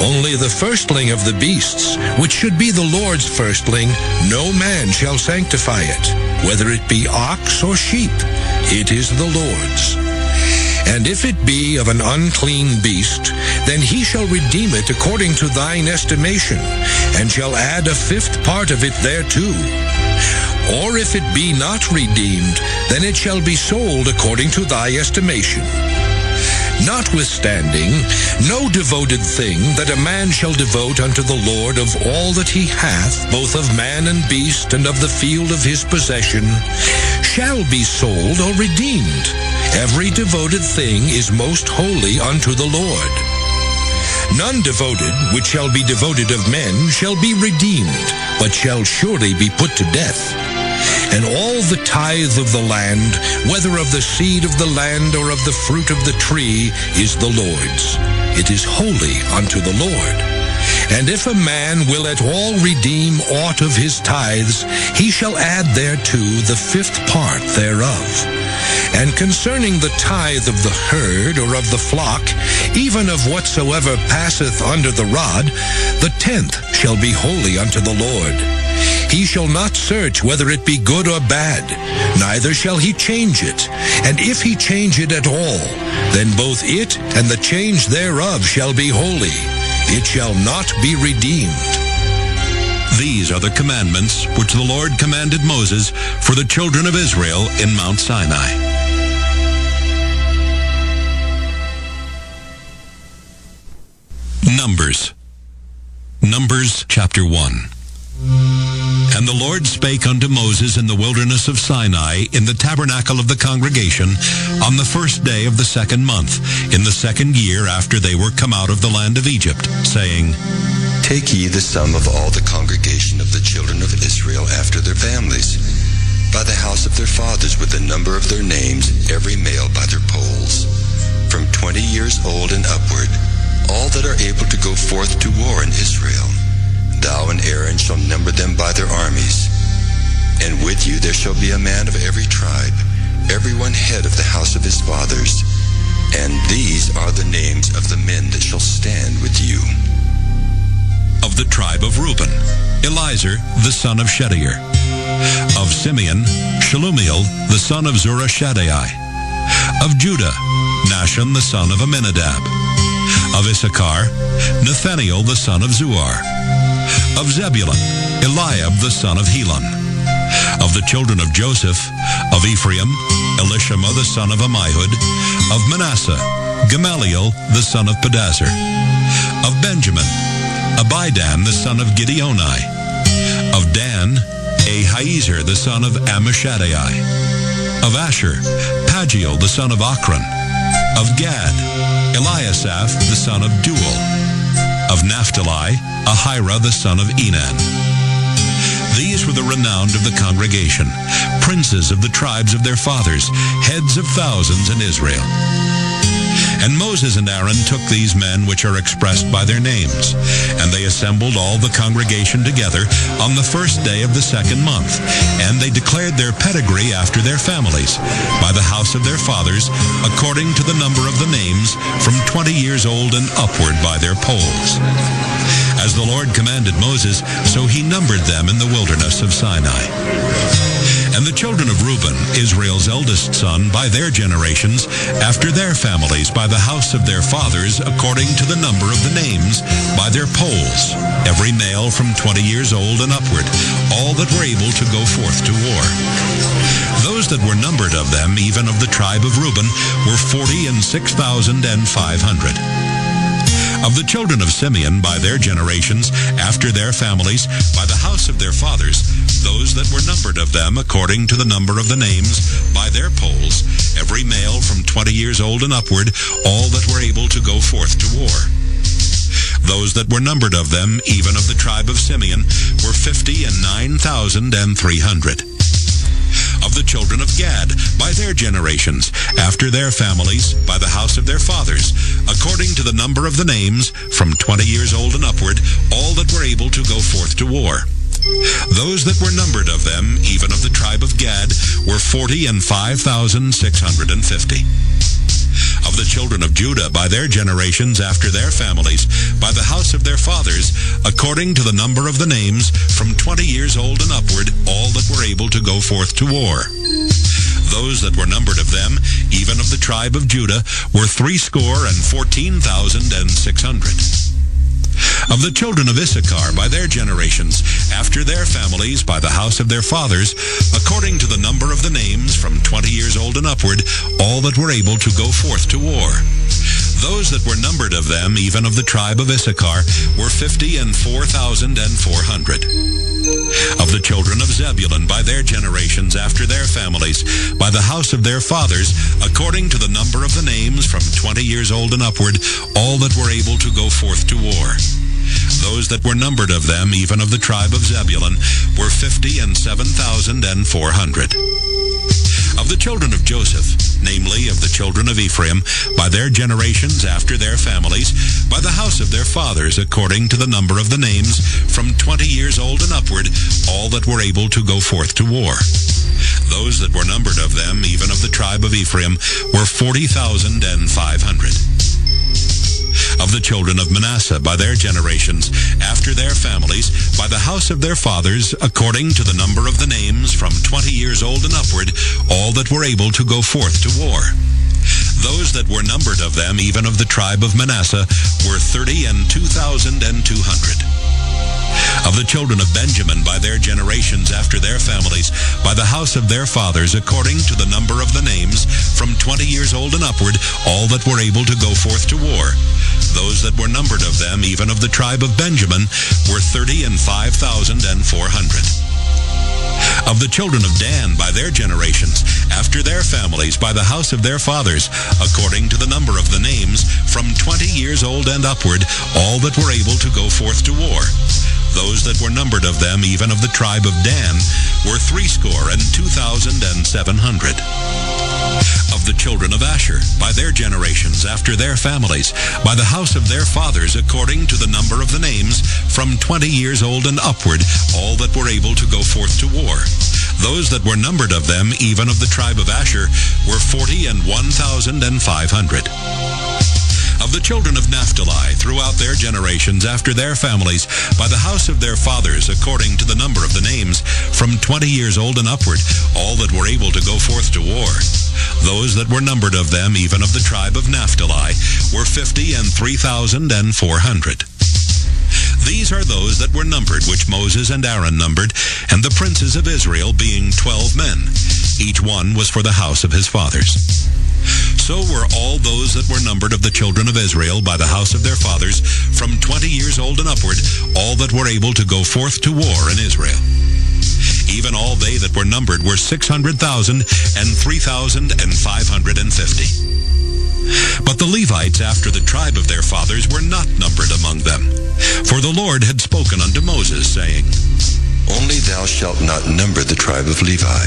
Only the firstling of the beasts, which should be the Lord's firstling, no man shall sanctify it, whether it be ox or sheep. It is the Lord's. And if it be of an unclean beast, then he shall redeem it according to thine estimation, and shall add a 5th part of it thereto. Or if it be not redeemed, then it shall be sold according to thy estimation. Notwithstanding, no devoted thing that a man shall devote unto the Lord of all that he hath, both of man and beast, and of the field of his possession, shall be sold or redeemed. Every devoted thing is most holy unto the Lord. None devoted, which shall be devoted of men, shall be redeemed, but shall surely be put to death. And all the tithe of the land, whether of the seed of the land or of the fruit of the tree, is the Lord's. It is holy unto the Lord. And if a man will at all redeem aught of his tithes, he shall add thereto the 5th part thereof. And concerning the tithe of the herd or of the flock, even of whatsoever passeth under the rod, the 10th shall be holy unto the Lord. He shall not search whether it be good or bad, neither shall he change it. And if he change it at all, then both it and the change thereof shall be holy. It shall not be redeemed. These are the commandments which the Lord commanded Moses for the children of Israel in Mount Sinai. Numbers chapter 1. And the Lord spake unto Moses in the wilderness of Sinai in the tabernacle of the congregation on the 1st day of the 2nd month, in the 2nd year after they were come out of the land of Egypt, saying, Take ye the sum of all the congregation of the children of Israel after their families, by the house of their fathers with the number of their names, every male by their polls, from 20 years old and upward, all that are able to go forth to war in Israel. Thou and Aaron shall number them by their armies. And with you there shall be a man of every tribe, every one head of the house of his fathers. And these are the names of the men that shall stand with you. Of the tribe of Reuben, Elizur the son of Shedeur. Of Simeon, Shelumiel the son of Zurishaddai. Of Judah, Nahshon the son of Amminadab. Of Issachar, Nathaniel the son of Zuar. Of Zebulun, Eliab the son of Helon. Of the children of Joseph, of Ephraim, Elishama the son of Ammihud. Of Manasseh, Gamaliel the son of Pedazur. Of Benjamin, Abidan the son of Gideoni. Of Dan, Ahiezer the son of Ammishaddai. Of Asher, Pagiel the son of Ochran. Of Gad, Eliasaph the son of Duel. Of Naphtali, Ahira the son of Enan. These were the renowned of the congregation, princes of the tribes of their fathers, heads of thousands in Israel. And Moses and Aaron took these men which are expressed by their names, and they assembled all the congregation together on the first day of the second month, and they declared their pedigree after their families, by the house of their fathers, according to the number of the names, from 20 years old and upward by their polls. As the Lord commanded Moses, so he numbered them in the wilderness of Sinai. And the children of Reuben, Israel's eldest son, by their generations, after their families, by the house of their fathers, according to the number of the names, by their polls, every male from 20 years old and upward, all that were able to go forth to war. Those that were numbered of them, even of the tribe of Reuben, were 46,500. Of the children of Simeon, by their generations, after their families, by the house of their fathers, those that were numbered of them, according to the number of the names, by their polls, every male from 20 years old and upward, all that were able to go forth to war. Those that were numbered of them, even of the tribe of Simeon, were 59,300. Of the children of Gad, by their generations, after their families, by the house of their fathers, according to the number of the names, from 20 years old and upward, all that were able to go forth to war. Those that were numbered of them, even of the tribe of Gad, were 45,650. Of the children of Judah, by their generations, after their families, by the house of their fathers, according to the number of the names, from 20 years old and upward, all that were able to go forth to war. Those that were numbered of them, even of the tribe of Judah, were 14,600. Of the children of Issachar, by their generations, after their families, by the house of their fathers, according to the number of the names, from 20 years old and upward, all that were able to go forth to war. Those that were numbered of them, even of the tribe of Issachar, were 54,400. Of the children of Zebulun, by their generations, after their families, by the house of their fathers, according to the number of the names, from 20 years old and upward, all that were able to go forth to war. Those that were numbered of them, even of the tribe of Zebulun, were 57,400. Of the children of Joseph, namely of the children of Ephraim, by their generations, after their families, by the house of their fathers, according to the number of the names, from 20 years old and upward, all that were able to go forth to war. Those that were numbered of them, even of the tribe of Ephraim, were 40,500. Of the children of Manasseh, by their generations, after their families, by the house of their fathers, according to the number of the names, from 20 years old and upward, all that were able to go forth to war. Those that were numbered of them, even of the tribe of Manasseh, were 32,200. Of the children of Benjamin, by their generations, after their families, by the house of their fathers, according to the number of the names, from 20 years old and upward, all that were able to go forth to war. Those that were numbered of them, even of the tribe of Benjamin, were 35,400. Of the children of Dan, by their generations, after their families, by the house of their fathers, according to the number of the names, from 20 years old and upward, all that were able to go forth to war. Those that were numbered of them, even of the tribe of Dan, were 62,700. Of the children of Asher, by their generations, after their families, by the house of their fathers, according to the number of the names, from 20 years old and upward, all that were able to go forth to war. Those that were numbered of them, even of the tribe of Asher, were 41,500. Of the children of Naphtali, throughout their generations, after their families, by the house of their fathers, according to the number of the names, from 20 years old and upward, all that were able to go forth to war. Those that were numbered of them, even of the tribe of Naphtali, were 53,400. These are those that were numbered, which Moses and Aaron numbered, and the princes of Israel, being 12 men. Each one was for the house of his fathers. So were all those that were numbered of the children of Israel by the house of their fathers, from 20 years old and upward, all that were able to go forth to war in Israel. Even all they that were numbered were 600,000 and 3,550. But the Levites after the tribe of their fathers were not numbered among them. For the Lord had spoken unto Moses, saying, Only thou shalt not number the tribe of Levi,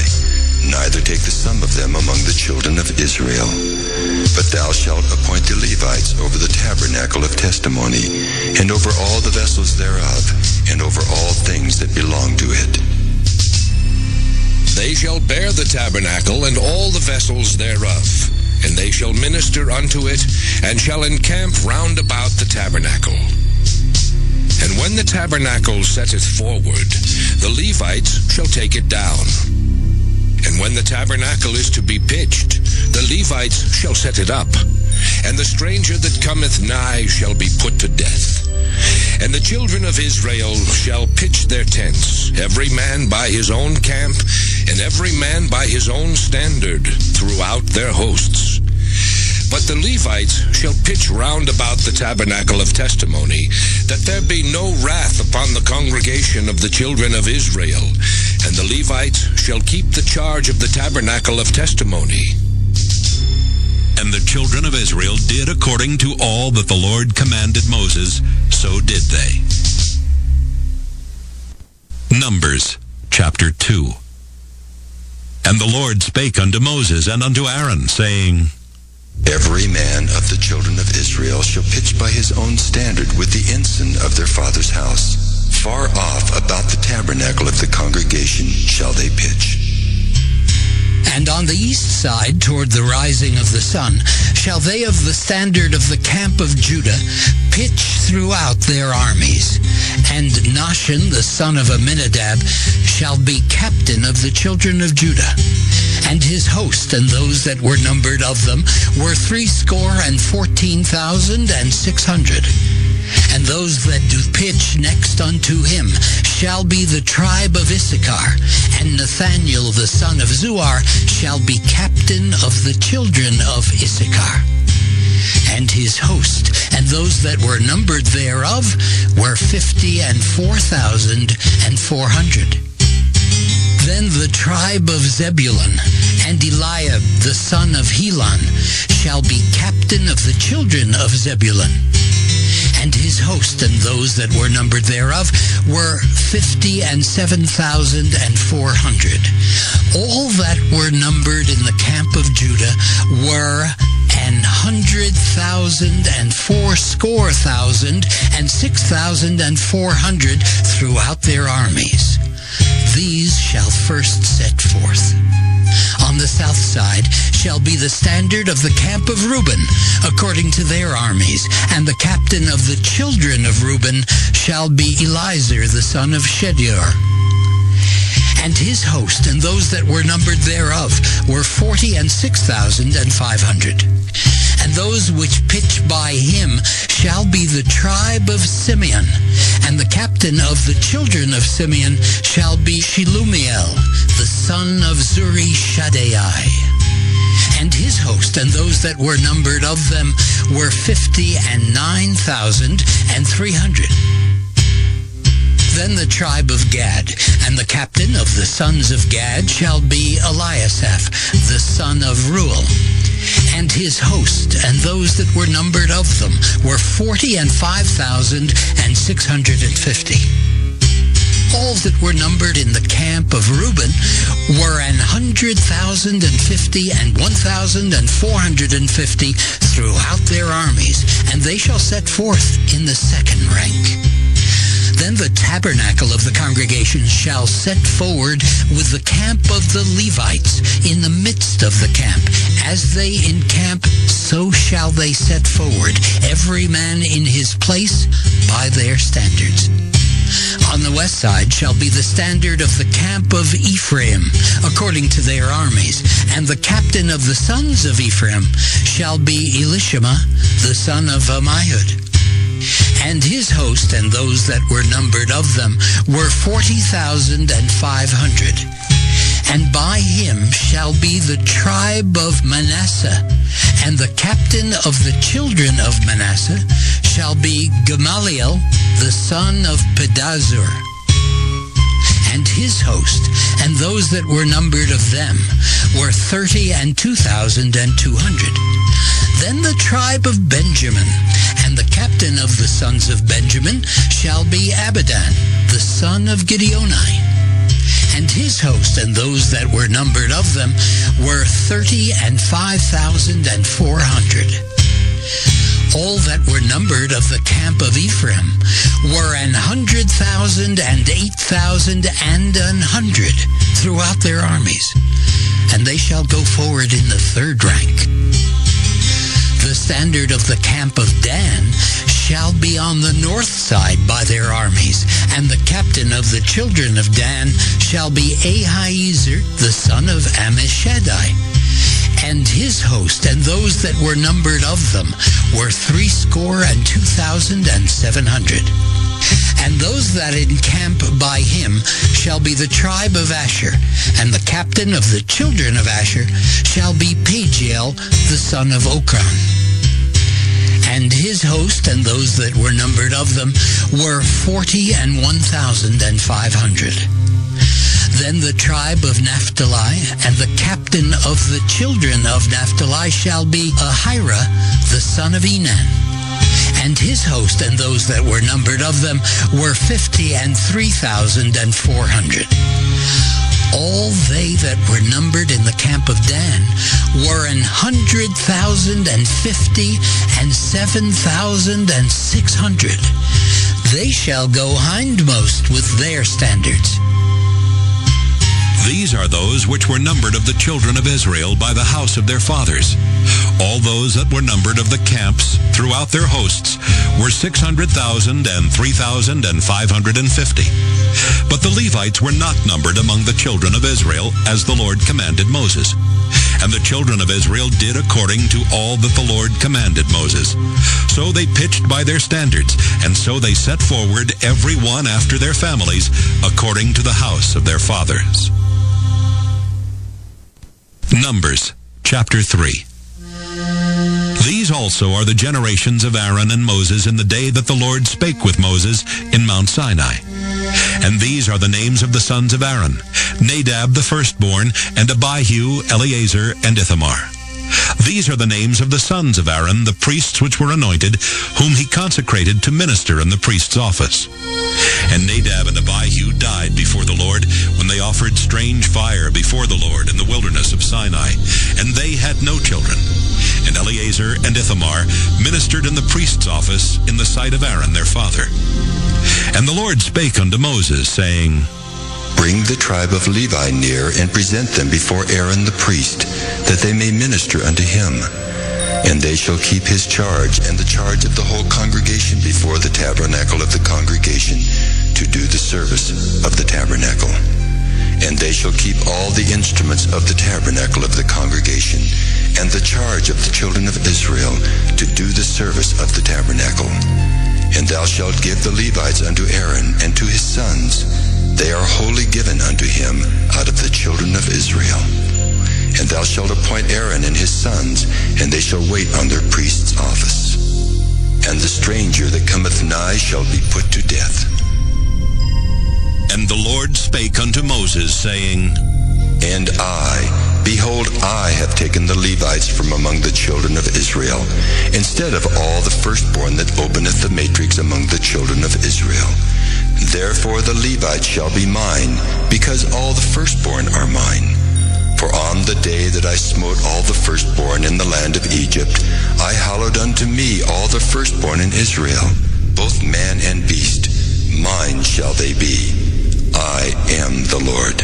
neither take the sum of them among the children of Israel. But thou shalt appoint the Levites over the tabernacle of testimony, and over all the vessels thereof, and over all things that belong to it. They shall bear the tabernacle and all the vessels thereof, and they shall minister unto it, and shall encamp round about the tabernacle. And when the tabernacle setteth forward, the Levites shall take it down. And when the tabernacle is to be pitched, the Levites shall set it up. And the stranger that cometh nigh shall be put to death. And the children of Israel shall pitch their tents, every man by his own camp, and every man by his own standard, throughout their hosts. But the Levites shall pitch round about the tabernacle of testimony, that there be no wrath upon the congregation of the children of Israel. And the Levites shall keep the charge of the tabernacle of testimony. And the children of Israel did according to all that the Lord commanded Moses, so did they. Numbers chapter 2. And the Lord spake unto Moses and unto Aaron, saying, Every man of the children of Israel shall pitch by his own standard with the ensign of their father's house. Far off about the tabernacle of the congregation shall they pitch. And on the east side, toward the rising of the sun, shall they of the standard of the camp of Judah pitch throughout their armies. And Nahshon, the son of Amminadab, shall be captain of the children of Judah. And his host and those that were numbered of them were 314,600. And those that do pitch next unto him shall be the tribe of Issachar. And Nathaniel the son of Zuar shall be captain of the children of Issachar. And his host and those that were numbered thereof were 54,400. Then the tribe of Zebulun and Eliab the son of Helon shall be captain of the children of Zebulun. And his host and those that were numbered thereof were 57,400. All that were numbered in the camp of Judah were 100,000 and 6,400 throughout their armies. These shall first set forth. On the south side shall be the standard of the camp of Reuben, according to their armies, and the captain of the children of Reuben shall be Elizur the son of Shedeur. And his host and those that were numbered thereof were 46,500. And those which pitch by him shall be the tribe of Simeon, and the captain of the children of Simeon shall be Shelumiel, the son of Zurishaddai. And his host and those that were numbered of them were 59,300. Then the tribe of Gad, and the captain of the sons of Gad shall be Eliasaph, the son of Reuel. And his host and those that were numbered of them were 45,650. All that were numbered in the camp of Reuben were 100,050 and 1,450 throughout their armies, and they shall set forth in the second rank. Then the tabernacle of the congregation shall set forward with the camp of the Levites in the midst of the camp. As they encamp, so shall they set forward, every man in his place by their standards. On the west side shall be the standard of the camp of Ephraim, according to their armies. And the captain of the sons of Ephraim shall be Elishama, the son of Ammihud. And his host and those that were numbered of them were 40,500. And by him shall be the tribe of Manasseh, and the captain of the children of Manasseh shall be Gamaliel, the son of Pedazur. and his host, and those that were numbered of them were 32,200. Then the tribe of Benjamin, and the captain of the sons of Benjamin shall be Abidan, the son of Gideoni. And his host and those that were numbered of them were 35,400. All that were numbered of the camp of Ephraim were 100,000 and 8,000 and 100 throughout their armies, and they shall go forward in the third rank. The standard of the camp of Dan shall be on the north side by their armies, and the captain of the children of Dan shall be Ahiezer, the son of Ammishaddai. And his host and those that were numbered of them were 62,700. And those that encamp by him shall be the tribe of Asher, and the captain of the children of Asher shall be Pagiel, the son of Okran. And his host and those that were numbered of them were 41,500. Then the tribe of Naphtali, and the captain of the children of Naphtali shall be Ahira, the son of Enan. And his host and those that were numbered of them were 53,400. All they that were numbered in the camp of Dan were 100,050 and 7,600. They shall go hindmost with their standards. These are those which were numbered of the children of Israel by the house of their fathers. All those that were numbered of the camps throughout their hosts were 600,000 and 3,550. But the Levites were not numbered among the children of Israel, as the Lord commanded Moses. And the children of Israel did according to all that the Lord commanded Moses. So they pitched by their standards, and so they set forward every one after their families, according to the house of their fathers. Numbers, chapter 3. These also are the generations of Aaron and Moses in the day that the Lord spake with Moses in Mount Sinai. And these are the names of the sons of Aaron, Nadab the firstborn, and Abihu, Eleazar, and Ithamar. These are the names of the sons of Aaron, the priests which were anointed, whom he consecrated to minister in the priest's office. And Nadab and Abihu died before the Lord when they offered strange fire before the Lord in the wilderness of Sinai, and they had no children. And Eleazar and Ithamar ministered in the priest's office in the sight of Aaron their father. And the Lord spake unto Moses, saying, Bring the tribe of Levi near, and present them before Aaron the priest, that they may minister unto him. And they shall keep his charge, and the charge of the whole congregation before the tabernacle of the congregation, to do the service of the tabernacle. And they shall keep all the instruments of the tabernacle of the congregation, and the charge of the children of Israel, to do the service of the tabernacle. And thou shalt give the Levites unto Aaron and to his sons. They are wholly given unto him out of the children of Israel. And thou shalt appoint Aaron and his sons, and they shall wait on their priest's office. And the stranger that cometh nigh shall be put to death. And the Lord spake unto Moses, saying, And behold, I have taken the Levites from among the children of Israel, instead of all the firstborn that openeth the matrix among the children of Israel. Therefore the Levites shall be mine, because all the firstborn are mine. For on the day that I smote all the firstborn in the land of Egypt, I hallowed unto me all the firstborn in Israel, both man and beast. Mine shall they be. I am the Lord.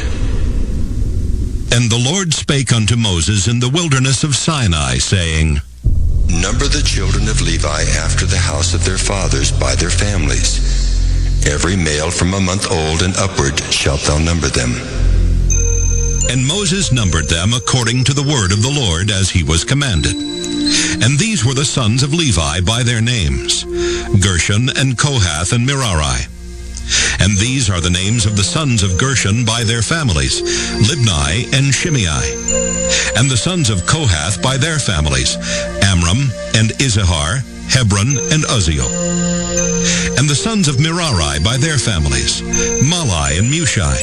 And the Lord spake unto Moses in the wilderness of Sinai, saying, Number the children of Levi after the house of their fathers by their families. Every male from a month old and upward shalt thou number them. And Moses numbered them according to the word of the Lord, as he was commanded. And these were the sons of Levi by their names, Gershon and Kohath and Merari. And these are the names of the sons of Gershon by their families, Libni and Shimei. And the sons of Kohath by their families, Amram and Izahar, Hebron and Uzziel. And the sons of Merari by their families, Malai and Mushai.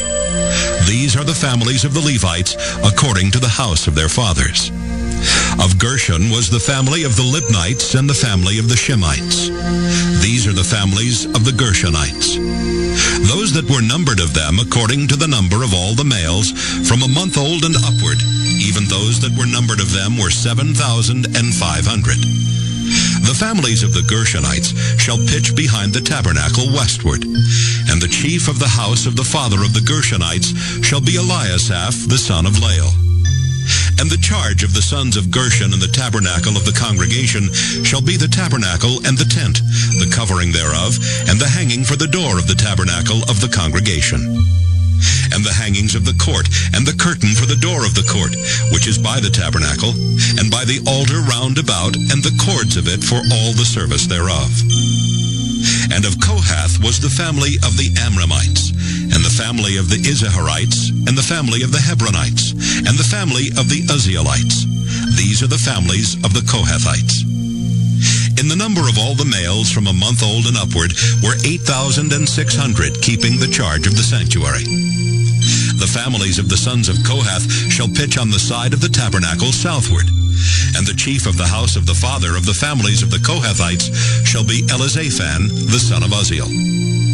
These are the families of the Levites according to the house of their fathers. Of Gershon was the family of the Libnites and the family of the Shemites. These are the families of the Gershonites. Those that were numbered of them according to the number of all the males, from a month old and upward, even those that were numbered of them were 7,500. The families of the Gershonites shall pitch behind the tabernacle westward, and the chief of the house of the father of the Gershonites shall be Eliasaph the son of Lael. And the charge of the sons of Gershon in the tabernacle of the congregation shall be the tabernacle and the tent, the covering thereof, and the hanging for the door of the tabernacle of the congregation. And the hangings of the court, and the curtain for the door of the court, which is by the tabernacle, and by the altar round about, and the cords of it for all the service thereof. And of Kohath was the family of the Amramites, and the family of the Izaharites, and the family of the Hebronites, and the family of the Uzzielites. These are the families of the Kohathites. In the number of all the males from a month old and upward were 8,600, keeping the charge of the sanctuary. The families of the sons of Kohath shall pitch on the side of the tabernacle southward. And the chief of the house of the father of the families of the Kohathites shall be Elizaphan, the son of Uzziel.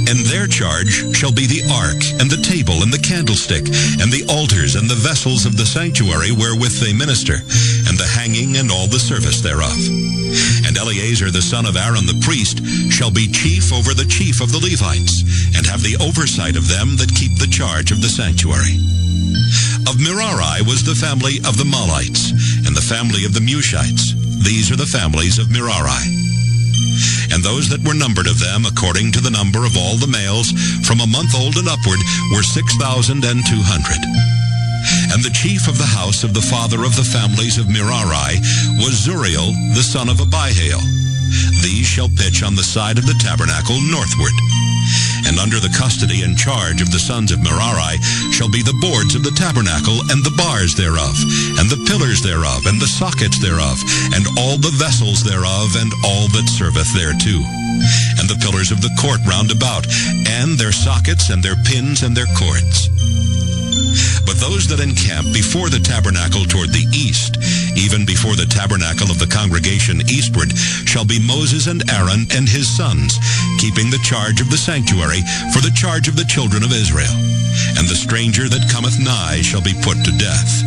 And their charge shall be the ark, and the table, and the candlestick, and the altars, and the vessels of the sanctuary wherewith they minister, and the hanging, and all the service thereof. And Eleazar the son of Aaron the priest shall be chief over the chief of the Levites, and have the oversight of them that keep the charge of the sanctuary. Of Merari was the family of the Malites, and the family of the Mushites. These are the families of Merari. And those that were numbered of them, according to the number of all the males, from a month old and upward, were 6,200. And the chief of the house of the father of the families of Merari was Zuriel, the son of Abihail. These shall pitch on the side of the tabernacle northward. And under the custody and charge of the sons of Merari shall be the boards of the tabernacle, and the bars thereof, and the pillars thereof, and the sockets thereof, and all the vessels thereof, and all that serveth thereto. And the pillars of the court round about, and their sockets, and their pins, and their cords. But those that encamp before the tabernacle toward the east, even before the tabernacle of the congregation eastward, shall be Moses and Aaron and his sons, keeping the charge of the sanctuary for the charge of the children of Israel. And the stranger that cometh nigh shall be put to death.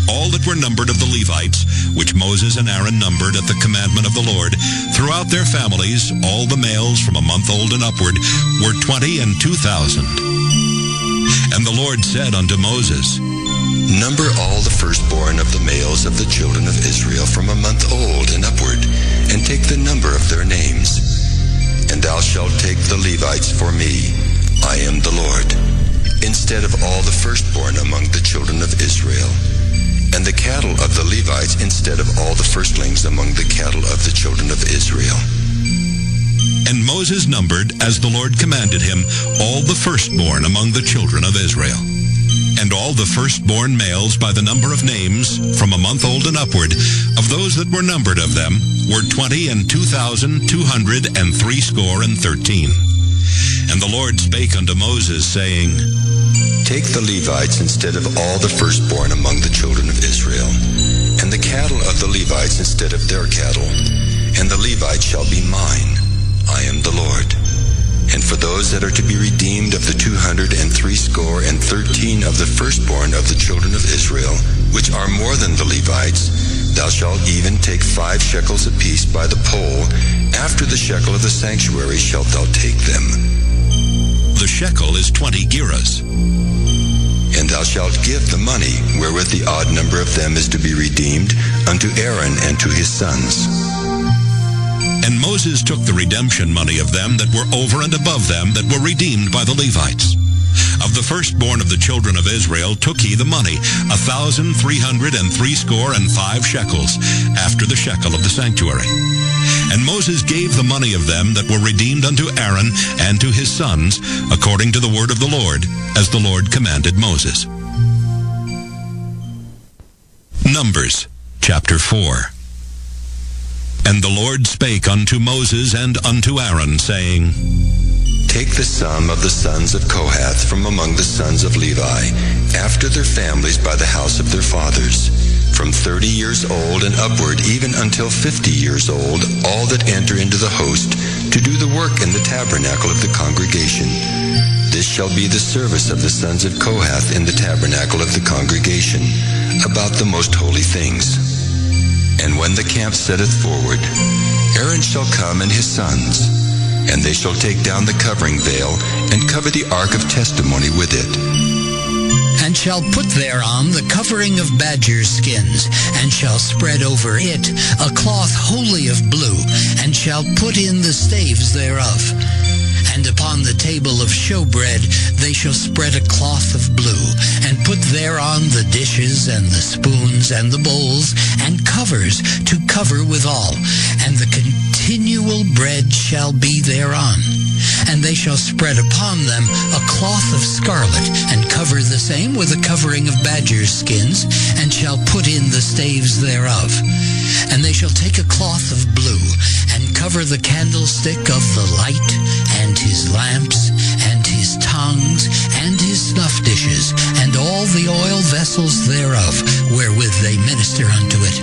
All that were numbered of the Levites, which Moses and Aaron numbered at the commandment of the Lord, throughout their families, all the males from a month old and upward, were 22,000. And the Lord said unto Moses, Number all the firstborn of the males of the children of Israel from a month old and upward, and take the number of their names. And thou shalt take the Levites for me. I am the Lord, instead of all the firstborn among the children of Israel, and the cattle of the Levites instead of all the firstlings among the cattle of the children of Israel. And Moses numbered, as the Lord commanded him, all the firstborn among the children of Israel. And all the firstborn males by the number of names, from a month old and upward, of those that were numbered of them, were 22,213. And the Lord spake unto Moses, saying, Take the Levites instead of all the firstborn among the children of Israel, and the cattle of the Levites instead of their cattle, and the Levites shall be mine. I am the Lord. And for those that are to be redeemed of the 213 of the firstborn of the children of Israel, which are more than the Levites, thou shalt even take 5 shekels apiece by the poll. After the shekel of the sanctuary shalt thou take them. The shekel is 20 gerahs. And thou shalt give the money, wherewith the odd number of them is to be redeemed, unto Aaron and to his sons. And Moses took the redemption money of them that were over and above them that were redeemed by the Levites. Of the firstborn of the children of Israel took he the money, 1,365 shekels, after the shekel of the sanctuary. And Moses gave the money of them that were redeemed unto Aaron and to his sons, according to the word of the Lord, as the Lord commanded Moses. Numbers, chapter 4. And the Lord spake unto Moses and unto Aaron, saying, Take the sum of the sons of Kohath from among the sons of Levi, after their families by the house of their fathers, from 30 years old and upward, even until 50 years old, all that enter into the host, to do the work in the tabernacle of the congregation. This shall be the service of the sons of Kohath in the tabernacle of the congregation, about the most holy things. And when the camp setteth forward, Aaron shall come and his sons, and they shall take down the covering veil, and cover the ark of testimony with it. And shall put thereon the covering of badger skins, and shall spread over it a cloth wholly of blue, and shall put in the staves thereof. And upon the table of showbread they shall spread a cloth of blue, and put thereon the dishes and the spoons and the bowls and covers to cover withal, and the continual bread shall be thereon. And they shall spread upon them a cloth of scarlet, and cover the same with a covering of badger skins, and shall put in the staves thereof. And they shall take a cloth of blue, and cover the candlestick of the light, and his lamps, and his tongues, and his snuff dishes, and all the oil vessels thereof, wherewith they minister unto it.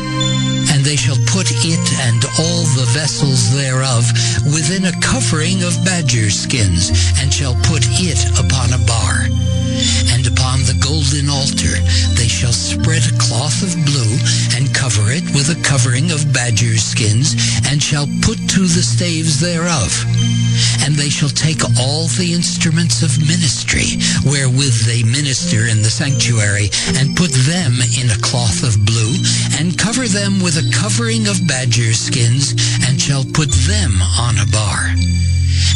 And they shall put it and all the vessels thereof within a covering of badger skins, and shall put it upon a bar. And upon the golden altar they shall spread a cloth of blue, and cover it with a covering of badger skins, and shall put to the staves thereof. And they shall take all the instruments of ministry, wherewith they minister in the sanctuary, and put them in a cloth of blue, and cover them with a covering of badger skins, and shall put them on a bar.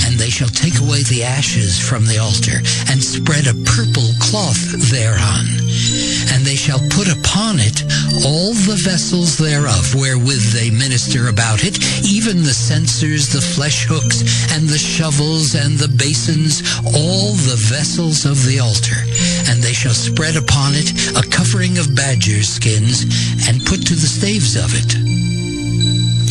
And they shall take away the ashes from the altar, and spread a purple cloth thereon. And they shall put upon it all the vessels thereof, wherewith they minister about it, even the censers, the flesh hooks, and the shovels, and the basins, all the vessels of the altar. And they shall spread upon it a covering of badger skins, and put to the staves of it.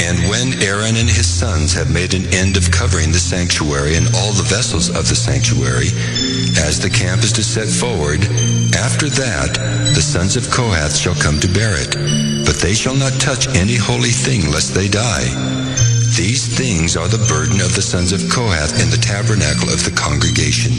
And when Aaron and his sons have made an end of covering the sanctuary and all the vessels of the sanctuary, as the camp is to set forward, after that the sons of Kohath shall come to bear it, but they shall not touch any holy thing, lest they die. These things are the burden of the sons of Kohath in the tabernacle of the congregation.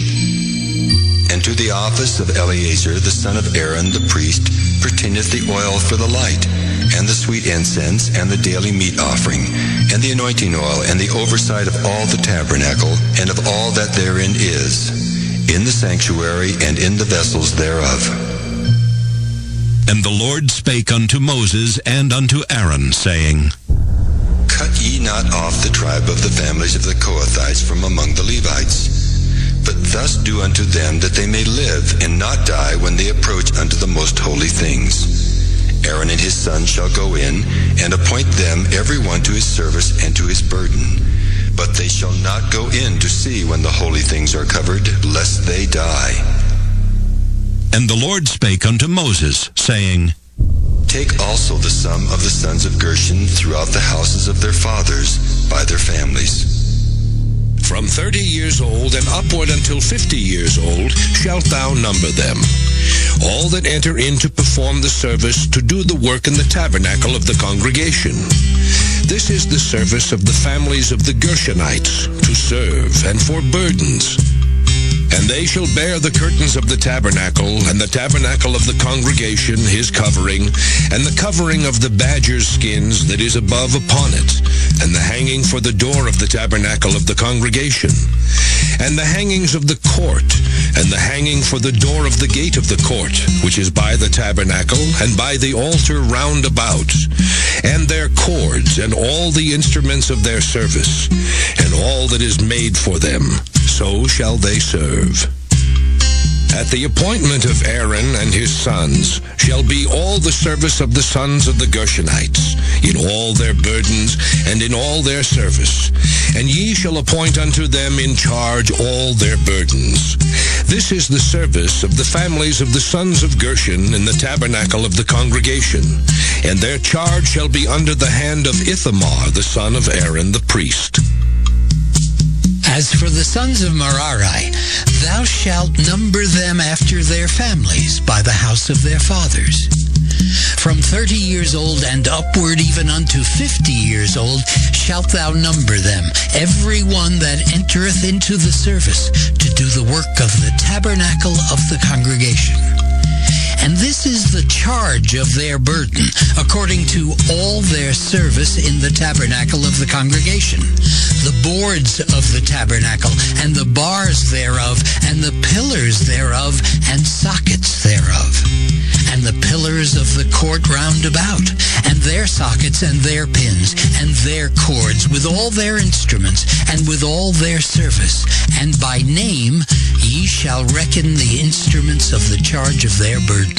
And to the office of Eleazar the son of Aaron the priest pertaineth the oil for the light, and the sweet incense, and the daily meat offering, and the anointing oil, and the oversight of all the tabernacle, and of all that therein is, in the sanctuary, and in the vessels thereof. And the Lord spake unto Moses and unto Aaron, saying, Cut ye not off the tribe of the families of the Kohathites from among the Levites, but thus do unto them that they may live and not die when they approach unto the most holy things. Aaron and his sons shall go in, and appoint them every one to his service and to his burden. But they shall not go in to see when the holy things are covered, lest they die. And the Lord spake unto Moses, saying, Take also the sum of the sons of Gershon throughout the houses of their fathers by their families. From 30 years old and upward until 50 years old shalt thou number them. All that enter in to perform the service to do the work in the tabernacle of the congregation. This is the service of the families of the Gershonites, to serve and for burdens. And they shall bear the curtains of the tabernacle, and the tabernacle of the congregation, his covering, and the covering of the badger skins that is above upon it, and the hanging for the door of the tabernacle of the congregation, and the hangings of the court, and the hanging for the door of the gate of the court, which is by the tabernacle, and by the altar round about, and their cords, and all the instruments of their service, and all that is made for them, so shall they serve. At the appointment of Aaron and his sons shall be all the service of the sons of the Gershonites, in all their burdens and in all their service, and ye shall appoint unto them in charge all their burdens. This is the service of the families of the sons of Gershon in the tabernacle of the congregation, and their charge shall be under the hand of Ithamar, the son of Aaron the priest. As for the sons of Merari, thou shalt number them after their families by the house of their fathers. From 30 years old and upward, even unto 50 years old, shalt thou number them, every one that entereth into the service to do the work of the tabernacle of the congregation. And this is the charge of their burden, according to all their service in the tabernacle of the congregation. The boards of the tabernacle, and the bars thereof, and the pillars thereof, and sockets thereof. And the pillars of the court round about, and their sockets, and their pins, and their cords, with all their instruments, and with all their service. And by name ye shall reckon the instruments of the charge of their burden.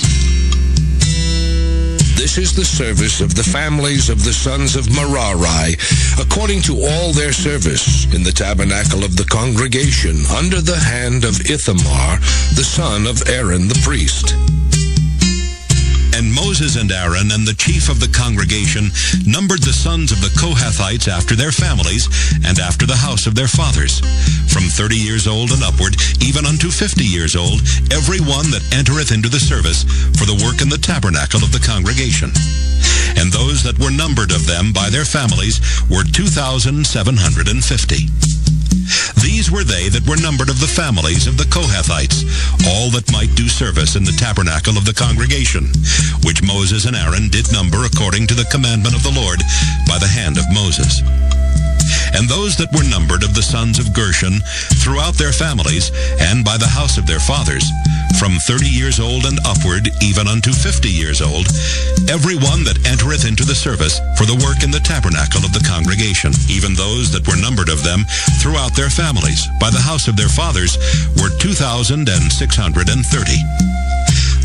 This is the service of the families of the sons of Merari, according to all their service in the tabernacle of the congregation, under the hand of Ithamar, the son of Aaron the priest. And Moses and Aaron and the chief of the congregation numbered the sons of the Kohathites after their families and after the house of their fathers, from 30 years old and upward, even unto 50 years old, every one that entereth into the service for the work in the tabernacle of the congregation. And those that were numbered of them by their families were 2,750. These were they that were numbered of the families of the Kohathites, all that might do service in the tabernacle of the congregation, which Moses and Aaron did number according to the commandment of the Lord by the hand of Moses. And those that were numbered of the sons of Gershon throughout their families and by the house of their fathers, from 30 years old and upward, even unto 50 years old, every one that entereth into the service for the work in the tabernacle of the congregation, even those that were numbered of them throughout their families by the house of their fathers, were 2,630.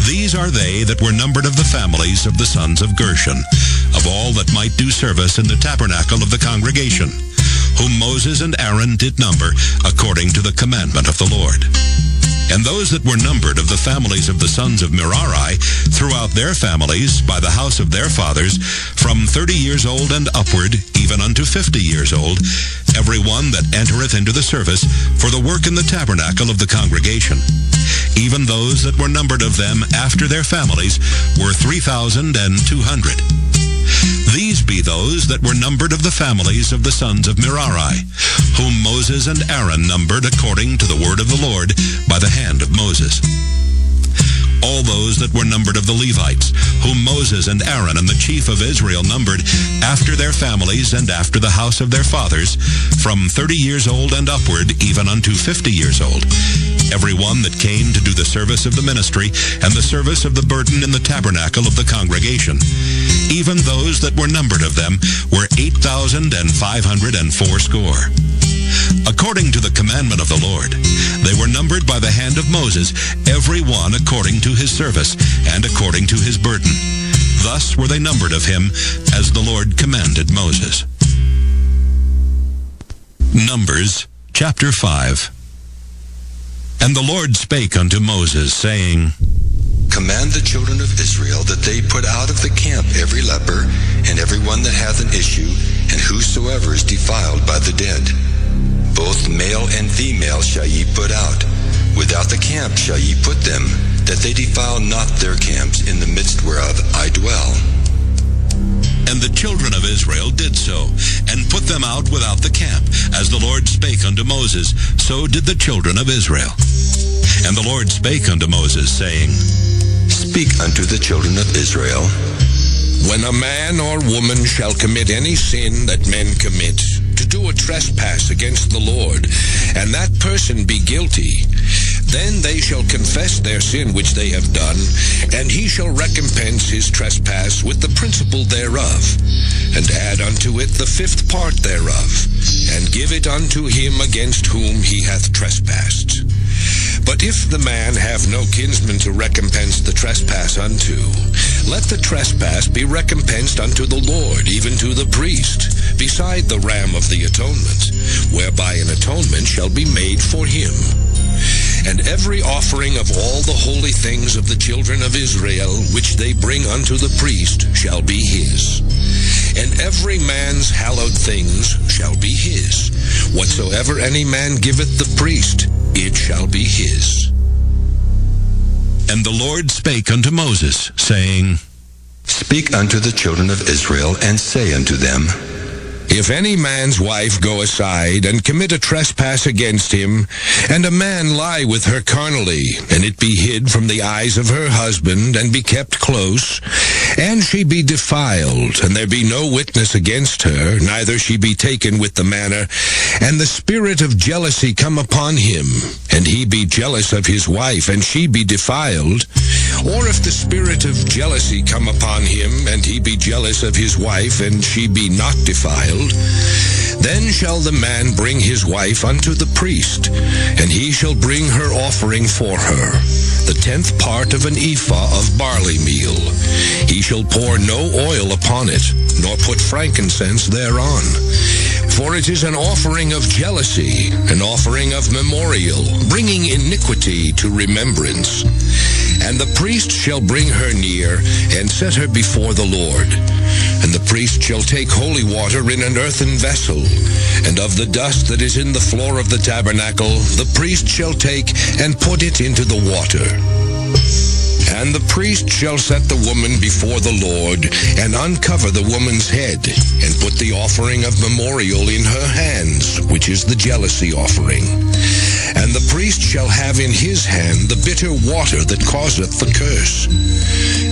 These are they that were numbered of the families of the sons of Gershon, of all that might do service in the tabernacle of the congregation, whom Moses and Aaron did number according to the commandment of the Lord. And those that were numbered of the families of the sons of Merari throughout their families by the house of their fathers, from 30 years old and upward, even unto 50 years old, every one that entereth into the service for the work in the tabernacle of the congregation. Even those that were numbered of them after their families were 3,200. These be those that were numbered of the families of the sons of Merari, whom Moses and Aaron numbered according to the word of the Lord by the hand of Moses. All those that were numbered of the Levites, whom Moses and Aaron and the chief of Israel numbered after their families and after the house of their fathers, from 30 years old and upward, even unto 50 years old, every one that came to do the service of the ministry and the service of the burden in the tabernacle of the congregation. Even those that were numbered of them were 8,500 fourscore. According to the commandment of the Lord, they were numbered by the hand of Moses, every one according to his service and according to his burden. Thus were they numbered of him, as the Lord commanded Moses. Numbers chapter 5. And the Lord spake unto Moses, saying, Command the children of Israel that they put out of the camp every leper, and every one that hath an issue, and whosoever is defiled by the dead. Both male and female shall ye put out. Without the camp shall ye put them, that they defile not their camps, in the midst whereof I dwell. And the children of Israel did so, and put them out without the camp, as the Lord spake unto Moses, so did the children of Israel. And the Lord spake unto Moses, saying, Speak unto the children of Israel. When a man or woman shall commit any sin that men commit, to do a trespass against the Lord, and that person be guilty, then they shall confess their sin which they have done, and he shall recompense his trespass with the principal thereof, and add unto it the 5th part thereof, and give it unto him against whom he hath trespassed. But if the man have no kinsman to recompense the trespass unto, let the trespass be recompensed unto the Lord, even to the priest, beside the ram of the atonement, whereby an atonement shall be made for him. And every offering of all the holy things of the children of Israel, which they bring unto the priest, shall be his. And every man's hallowed things shall be his. Whatsoever any man giveth the priest, it shall be his. And the Lord spake unto Moses, saying, Speak unto the children of Israel, and say unto them, If any man's wife go aside and commit a trespass against him, and a man lie with her carnally, and it be hid from the eyes of her husband, and be kept close, and she be defiled, and there be no witness against her, neither she be taken with the manner, and the spirit of jealousy come upon him, and he be jealous of his wife, and she be defiled, or if the spirit of jealousy come upon him, and he be jealous of his wife, and she be not defiled, then shall the man bring his wife unto the priest, and he shall bring her offering for her, the 10th part of an ephah of barley meal. He shall pour no oil upon it, nor put frankincense thereon. For it is an offering of jealousy, an offering of memorial, bringing iniquity to remembrance. And the priest shall bring her near, and set her before the Lord. And the priest shall take holy water in an earthen vessel, and of the dust that is in the floor of the tabernacle, the priest shall take and put it into the water. And the priest shall set the woman before the Lord, and uncover the woman's head, and put the offering of memorial in her hands, which is the jealousy offering. And the priest shall have in his hand the bitter water that causeth the curse.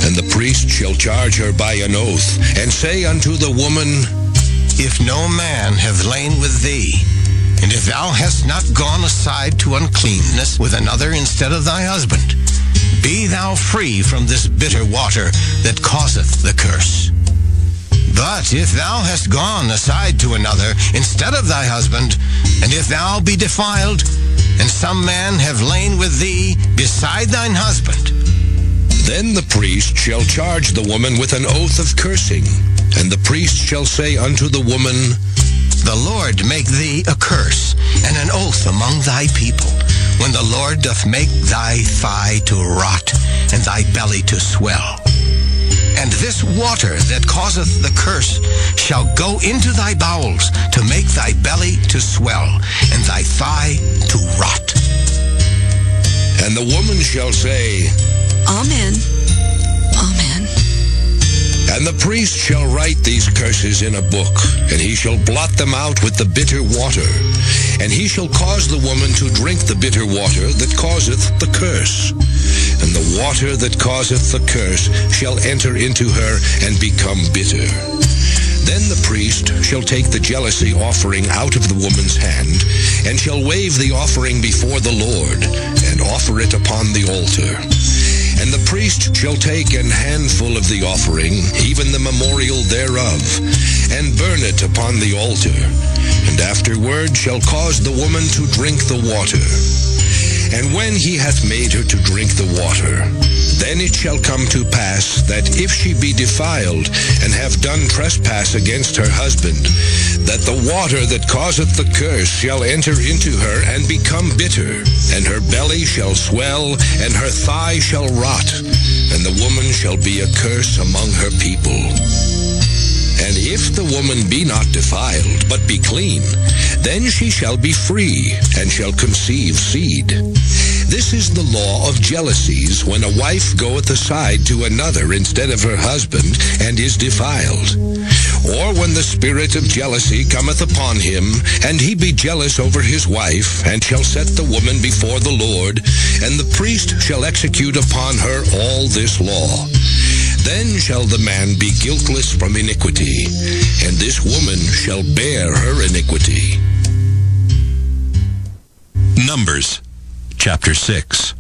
And the priest shall charge her by an oath, and say unto the woman, If no man have lain with thee, and if thou hast not gone aside to uncleanness with another instead of thy husband, be thou free from this bitter water that causeth the curse. But if thou hast gone aside to another instead of thy husband, and if thou be defiled, and some man have lain with thee beside thine husband, then the priest shall charge the woman with an oath of cursing, and the priest shall say unto the woman, The Lord make thee a curse and an oath among thy people, when the Lord doth make thy thigh to rot, and thy belly to swell. And this water that causeth the curse shall go into thy bowels, to make thy belly to swell, and thy thigh to rot. And the woman shall say, Amen. Amen. And the priest shall write these curses in a book, and he shall blot them out with the bitter water. And he shall cause the woman to drink the bitter water that causeth the curse. And the water that causeth the curse shall enter into her and become bitter. Then the priest shall take the jealousy offering out of the woman's hand, and shall wave the offering before the Lord, and offer it upon the altar. And the priest shall take an handful of the offering, even the memorial thereof, and burn it upon the altar, and afterward shall cause the woman to drink the water. And when he hath made her to drink the water, then it shall come to pass that if she be defiled, and have done trespass against her husband, that the water that causeth the curse shall enter into her and become bitter, and her belly shall swell, and her thigh shall rot, and the woman shall be a curse among her people. And if the woman be not defiled, but be clean, then she shall be free, and shall conceive seed. This is the law of jealousies, when a wife goeth aside to another instead of her husband, and is defiled. Or when the spirit of jealousy cometh upon him, and he be jealous over his wife, and shall set the woman before the Lord, and the priest shall execute upon her all this law. Then shall the man be guiltless from iniquity, and this woman shall bear her iniquity. Numbers, chapter 6.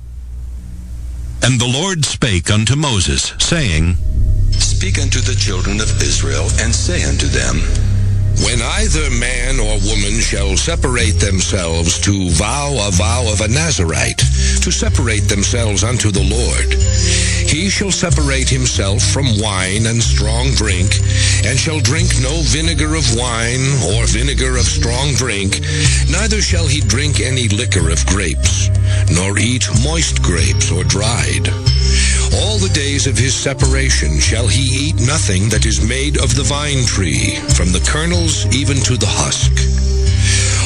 And the Lord spake unto Moses, saying, Speak unto the children of Israel, and say unto them, When either man or woman shall separate themselves to vow a vow of a Nazirite, to separate themselves unto the Lord. He shall separate himself from wine and strong drink, and shall drink no vinegar of wine or vinegar of strong drink, neither shall he drink any liquor of grapes, nor eat moist grapes or dried. All the days of his separation shall he eat nothing that is made of the vine tree, from the kernels even to the husk.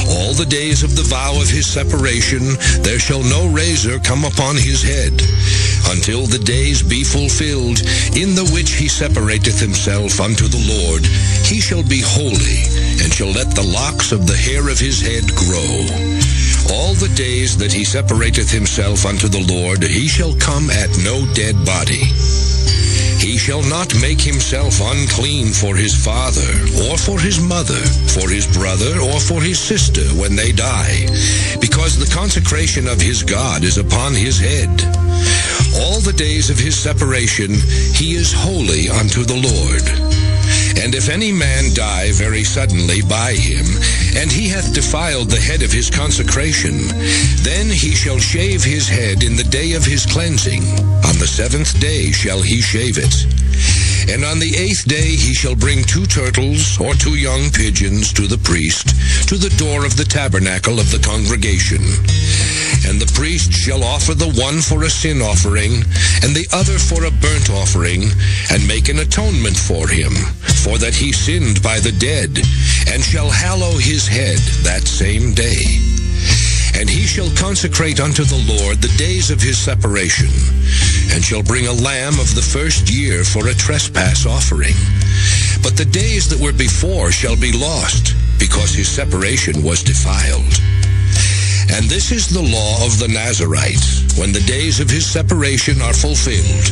All the days of the vow of his separation there shall no razor come upon his head, until the days be fulfilled, in the which he separateth himself unto the Lord. He shall be holy, and shall let the locks of the hair of his head grow. All the days that he separateth himself unto the Lord, he shall come at no dead body. He shall not make himself unclean for his father, or for his mother, for his brother, or for his sister when they die, because the consecration of his God is upon his head. All the days of his separation he is holy unto the Lord. And if any man die very suddenly by him, and he hath defiled the head of his consecration, then he shall shave his head in the day of his cleansing. On the 7th day shall he shave it. And on the 8th day he shall bring 2 turtles or 2 young pigeons to the priest, to the door of the tabernacle of the congregation. And the priest shall offer the one for a sin offering, and the other for a burnt offering, and make an atonement for him, for that he sinned by the dead, and shall hallow his head that same day. And he shall consecrate unto the Lord the days of his separation, and shall bring a lamb of the first year for a trespass offering. But the days that were before shall be lost, because his separation was defiled. And this is the law of the Nazarite. When the days of his separation are fulfilled,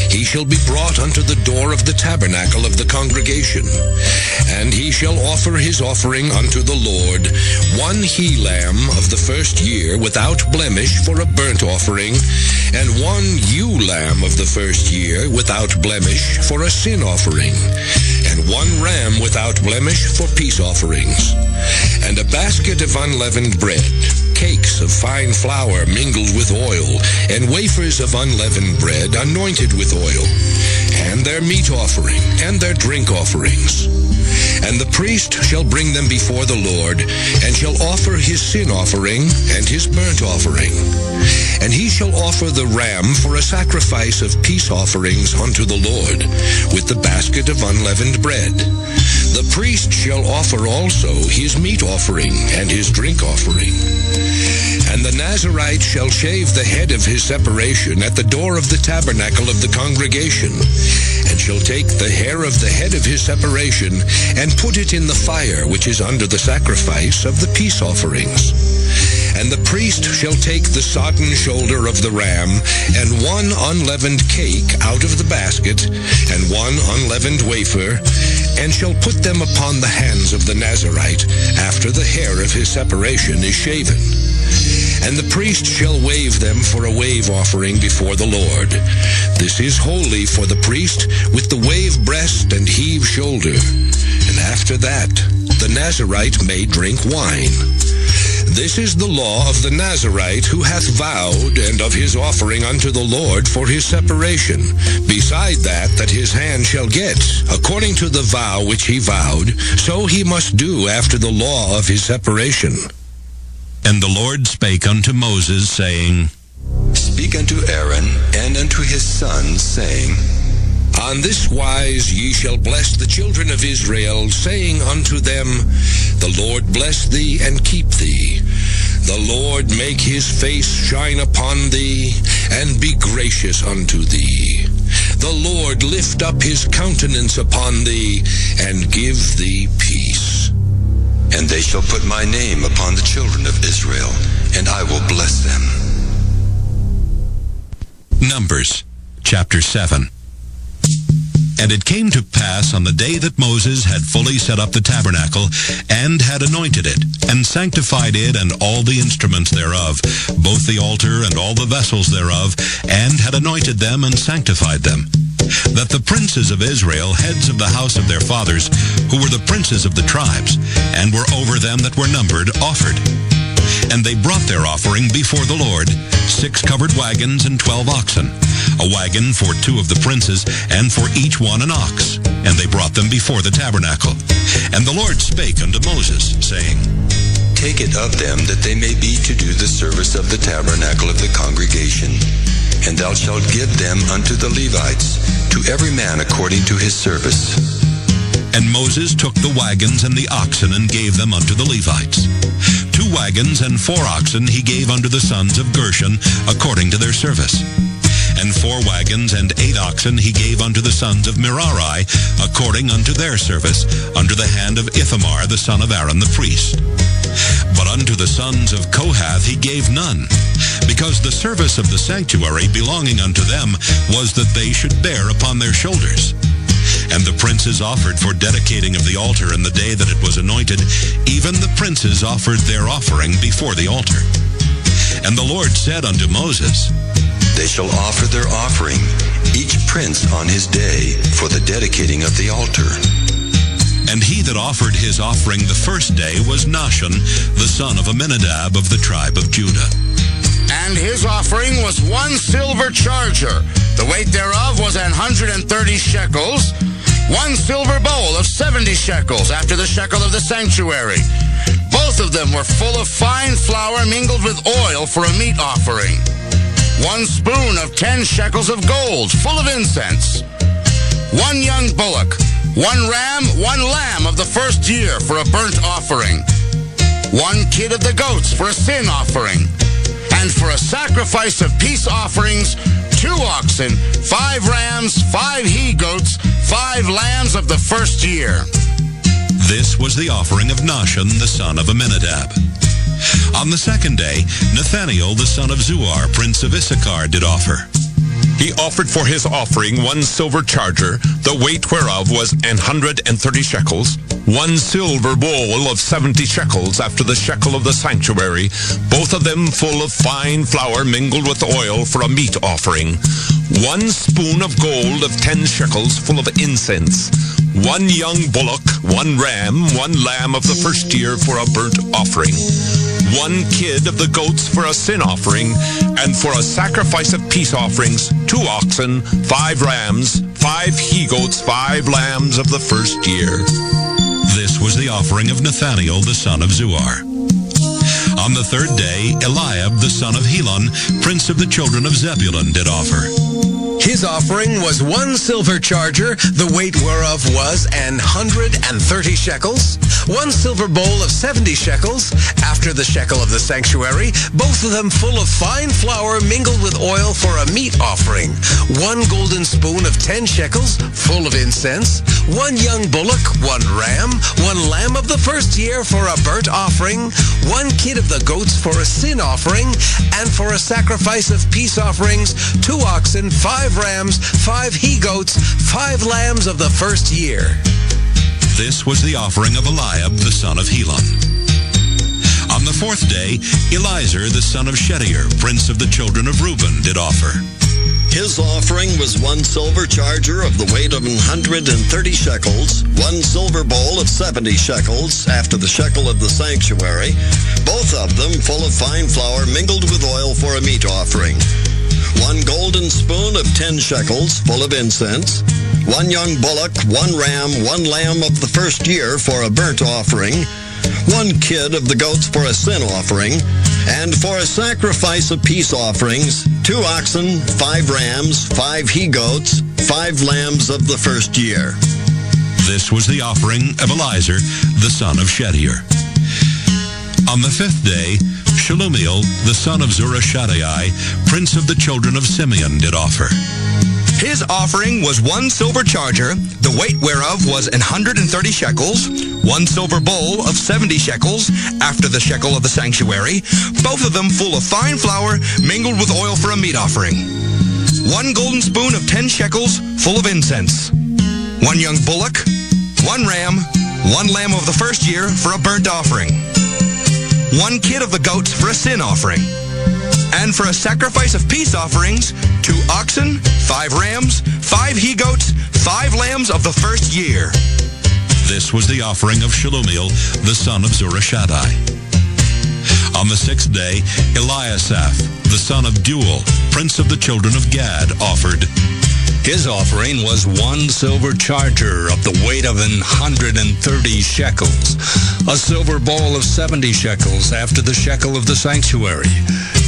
he shall be brought unto the door of the tabernacle of the congregation. And he shall offer his offering unto the Lord, 1 he-lamb of the first year without blemish for a burnt offering, and 1 ewe-lamb of the first year without blemish for a sin offering, and 1 ram without blemish for peace offerings, and a basket of unleavened bread, cakes of fine flour mingled with oil, and wafers of unleavened bread anointed with oil, and their meat offering, and their drink offerings. And the priest shall bring them before the Lord, and shall offer his sin offering and his burnt offering. And he shall offer the ram for a sacrifice of peace offerings unto the Lord, with the basket of unleavened bread. The priest shall offer also his meat offering and his drink offering. And the Nazarite shall shave the head of his separation at the door of the tabernacle of the congregation, and shall take the hair of the head of his separation, and put it in the fire which is under the sacrifice of the peace offerings. And the priest shall take the sodden shoulder of the ram, and 1 unleavened cake out of the basket, and 1 unleavened wafer, and shall put them upon the hands of the Nazarite, after the hair of his separation is shaven. And the priest shall wave them for a wave offering before the Lord. This is holy for the priest, with the wave breast and heave shoulder. And after that, the Nazarite may drink wine. This is the law of the Nazarite who hath vowed, and of his offering unto the Lord for his separation, beside that his hand shall get, according to the vow which he vowed, so he must do after the law of his separation. And the Lord spake unto Moses, saying, Speak unto Aaron and unto his sons, saying, On this wise ye shall bless the children of Israel, saying unto them, The Lord bless thee and keep thee. The Lord make his face shine upon thee, and be gracious unto thee. The Lord lift up his countenance upon thee, and give thee peace. And they shall put my name upon the children of Israel, and I will bless them. Numbers, chapter 7. And it came to pass on the day that Moses had fully set up the tabernacle, and had anointed it, and sanctified it and all the instruments thereof, both the altar and all the vessels thereof, and had anointed them and sanctified them, that the princes of Israel, heads of the house of their fathers, who were the princes of the tribes, and were over them that were numbered, offered. And they brought their offering before the Lord, 6 covered wagons and 12 oxen, a wagon for 2 of the princes, and for each one an ox. And they brought them before the tabernacle. And the Lord spake unto Moses, saying, Take it of them, that they may be to do the service of the tabernacle of the congregation. And thou shalt give them unto the Levites, to every man according to his service. And Moses took the wagons and the oxen, and gave them unto the Levites. 2 wagons and 4 oxen he gave unto the sons of Gershon, according to their service. And 4 wagons and 8 oxen he gave unto the sons of Merari, according unto their service, under the hand of Ithamar the son of Aaron the priest. But unto the sons of Kohath he gave none, because the service of the sanctuary belonging unto them was that they should bear upon their shoulders. And the princes offered for dedicating of the altar in the day that it was anointed. Even the princes offered their offering before the altar. And the Lord said unto Moses, They shall offer their offering, each prince on his day, for the dedicating of the altar. And he that offered his offering the first day was Nahshon, the son of Amminadab of the tribe of Judah. And his offering was 1 silver charger. The weight thereof was 130 shekels. 1 silver bowl of 70 shekels, after the shekel of the sanctuary. Both of them were full of fine flour mingled with oil for a meat offering. 1 spoon of 10 shekels of gold, full of incense. 1 young bullock, 1 ram, 1 lamb of the first year for a burnt offering. 1 kid of the goats for a sin offering. And for a sacrifice of peace offerings, 2 oxen, 5 rams, 5 he-goats, 5 lambs of the first year. This was the offering of Nahshon, the son of Amminadab. On the second day, Nathaniel, the son of Zuar, prince of Issachar, did offer. He offered for his offering 1 silver charger, the weight whereof was 130 shekels, 1 silver bowl of 70 shekels, after the shekel of the sanctuary, both of them full of fine flour mingled with oil for a meat offering. 1 spoon of gold of 10 shekels, full of incense. 1 young bullock, 1 ram, 1 lamb of the first year for a burnt offering. 1 kid of the goats for a sin offering, and for a sacrifice of peace offerings, 2 oxen, 5 rams, 5 he-goats, 5 lambs of the first year. This was the offering of Nathaniel, the son of Zuar. On the third day, Eliab, the son of Helon, prince of the children of Zebulun, did offer. His offering was 1 silver charger, the weight whereof was 130 shekels, 1 silver bowl of 70 shekels, after the shekel of the sanctuary, both of them full of fine flour mingled with oil for a meat offering, 1 golden spoon of 10 shekels, full of incense, 1 young bullock, 1 ram, 1 lamb of the first year for a burnt offering, 1 kid of the goats for a sin offering, and for a sacrifice of peace offerings, 2 oxen, 5 rams, 5 he-goats, 5 lambs of the first year. This was the offering of Eliab, the son of Helon. On the fourth day, Eliezer, the son of Shedeur, prince of the children of Reuben, did offer. His offering was 1 silver charger of the weight of 130 shekels, 1 silver bowl of 70 shekels, after the shekel of the sanctuary, both of them full of fine flour mingled with oil for a meat offering. 1 golden spoon of 10 shekels, full of incense, 1 young bullock, 1 ram, 1 lamb of the first year for a burnt offering, 1 kid of the goats for a sin offering, and for a sacrifice of peace offerings, 2 oxen, 5 rams, 5 he-goats, 5 lambs of the first year. This was the offering of Eliezer, the son of Shedeur. On the fifth day, Shelumiel, the son of Zurishaddai, prince of the children of Simeon, did offer. His offering was 1 silver charger, the weight whereof was 130 shekels, 1 silver bowl of 70 shekels, after the shekel of the sanctuary, both of them full of fine flour mingled with oil for a meat offering. 1 golden spoon of 10 shekels, full of incense. 1 young bullock, 1 ram, 1 lamb of the first year for a burnt offering. 1 kid of the goats for a sin offering. And for a sacrifice of peace offerings, 2 oxen, 5 rams, 5 he-goats, 5 lambs of the first year. This was the offering of Shelumiel, the son of Zurishaddai. On the 6th day, Eliasaph, the son of Deuel, prince of the children of Gad, offered. His offering was 1 silver charger of the weight of 130 shekels, a silver bowl of 70 shekels after the shekel of the sanctuary,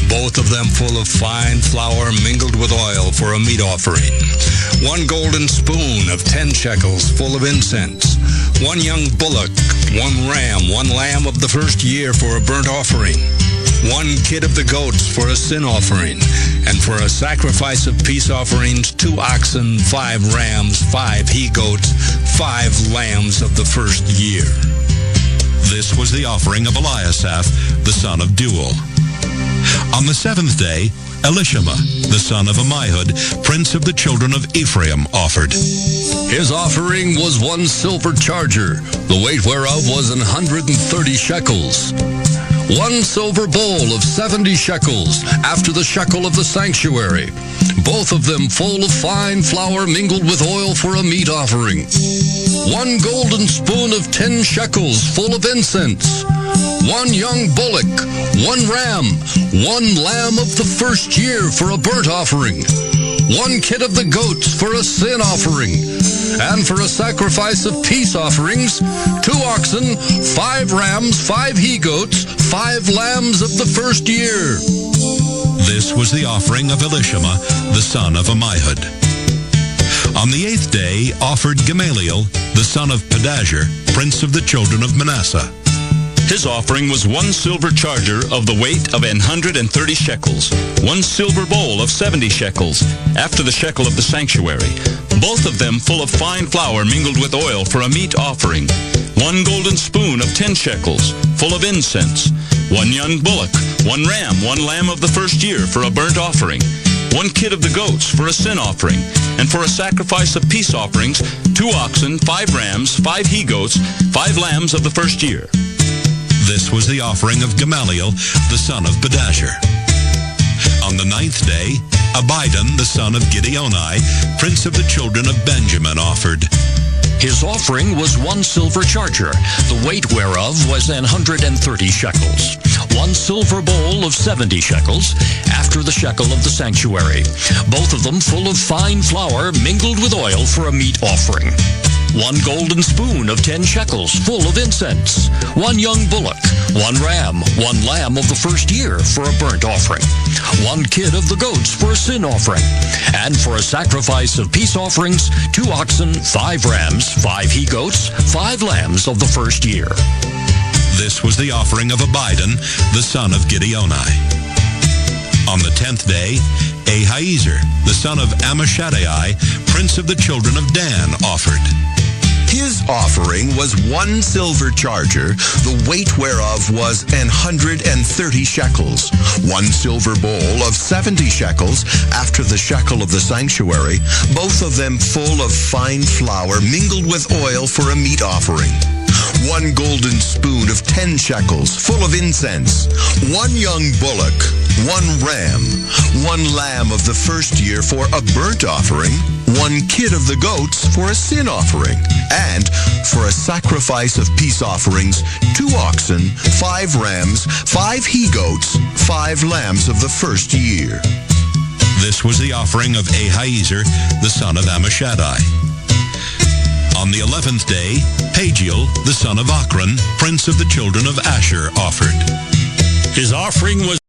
both of them full of fine flour mingled with oil for a meat offering, 1 golden spoon of 10 shekels full of incense, 1 young bullock, 1 ram, 1 lamb of the first year for a burnt offering, 1 kid of the goats for a sin offering, and for a sacrifice of peace offerings, 2 oxen, 5 rams, 5 he-goats, 5 lambs of the first year. This was the offering of Eliasaph, the son of Deuel. On the 7th day, Elishama, the son of Ammihud, prince of the children of Ephraim, offered. His offering was 1 silver charger, the weight whereof was 130 shekels. 1 silver bowl of 70 shekels, after the shekel of the sanctuary, both of them full of fine flour mingled with oil for a meat offering. 1 golden spoon of 10 shekels, full of incense. 1 young bullock, 1 ram, 1 lamb of the first year for a burnt offering. 1 kid of the goats for a sin offering, and for a sacrifice of peace offerings, 2 oxen, 5 rams, 5 he-goats, 5 lambs of the first year. This was the offering of Elishama, the son of Ammihud. On the 8th day offered Gamaliel, the son of Pedahzur, prince of the children of Manasseh. His offering was 1 silver charger of the weight of 130 shekels, 1 silver bowl of 70 shekels, after the shekel of the sanctuary, both of them full of fine flour mingled with oil for a meat offering, 1 golden spoon of 10 shekels, full of incense, 1 young bullock, 1 ram, 1 lamb of the first year for a burnt offering, 1 kid of the goats for a sin offering, and for a sacrifice of peace offerings, 2 oxen, 5 rams, 5 he-goats, 5 lambs of the first year. This was the offering of Gamaliel, the son of Pedahzur. On the 9th day, Abidan, the son of Gideoni, prince of the children of Benjamin, offered. His offering was 1 silver charger, the weight whereof was 130 shekels, 1 silver bowl of 70 shekels, after the shekel of the sanctuary, both of them full of fine flour mingled with oil for a meat offering. 1 golden spoon of 10 shekels full of incense, 1 young bullock, 1 ram, 1 lamb of the first year for a burnt offering, 1 kid of the goats for a sin offering, and for a sacrifice of peace offerings, 2 oxen, 5 rams, 5 he-goats, 5 lambs of the first year. This was the offering of Abidan, the son of Gideoni. On the 10th day, Ahiezer, the son of Ammishaddai, prince of the children of Dan, offered. His offering was 1 silver charger, the weight whereof was 130 shekels, 1 silver bowl of 70 shekels, after the shekel of the sanctuary, both of them full of fine flour mingled with oil for a meat offering. 1 golden spoon of 10 shekels, full of incense, 1 young bullock, 1 ram, 1 lamb of the first year for a burnt offering, 1 kid of the goats for a sin offering, and for a sacrifice of peace offerings, 2 oxen, 5 rams, 5 he-goats, 5 lambs of the first year. This was the offering of Ahiezer, the son of Ammishaddai. On the 11th day, Pagiel, the son of Ochran, prince of the children of Asher, offered. His offering was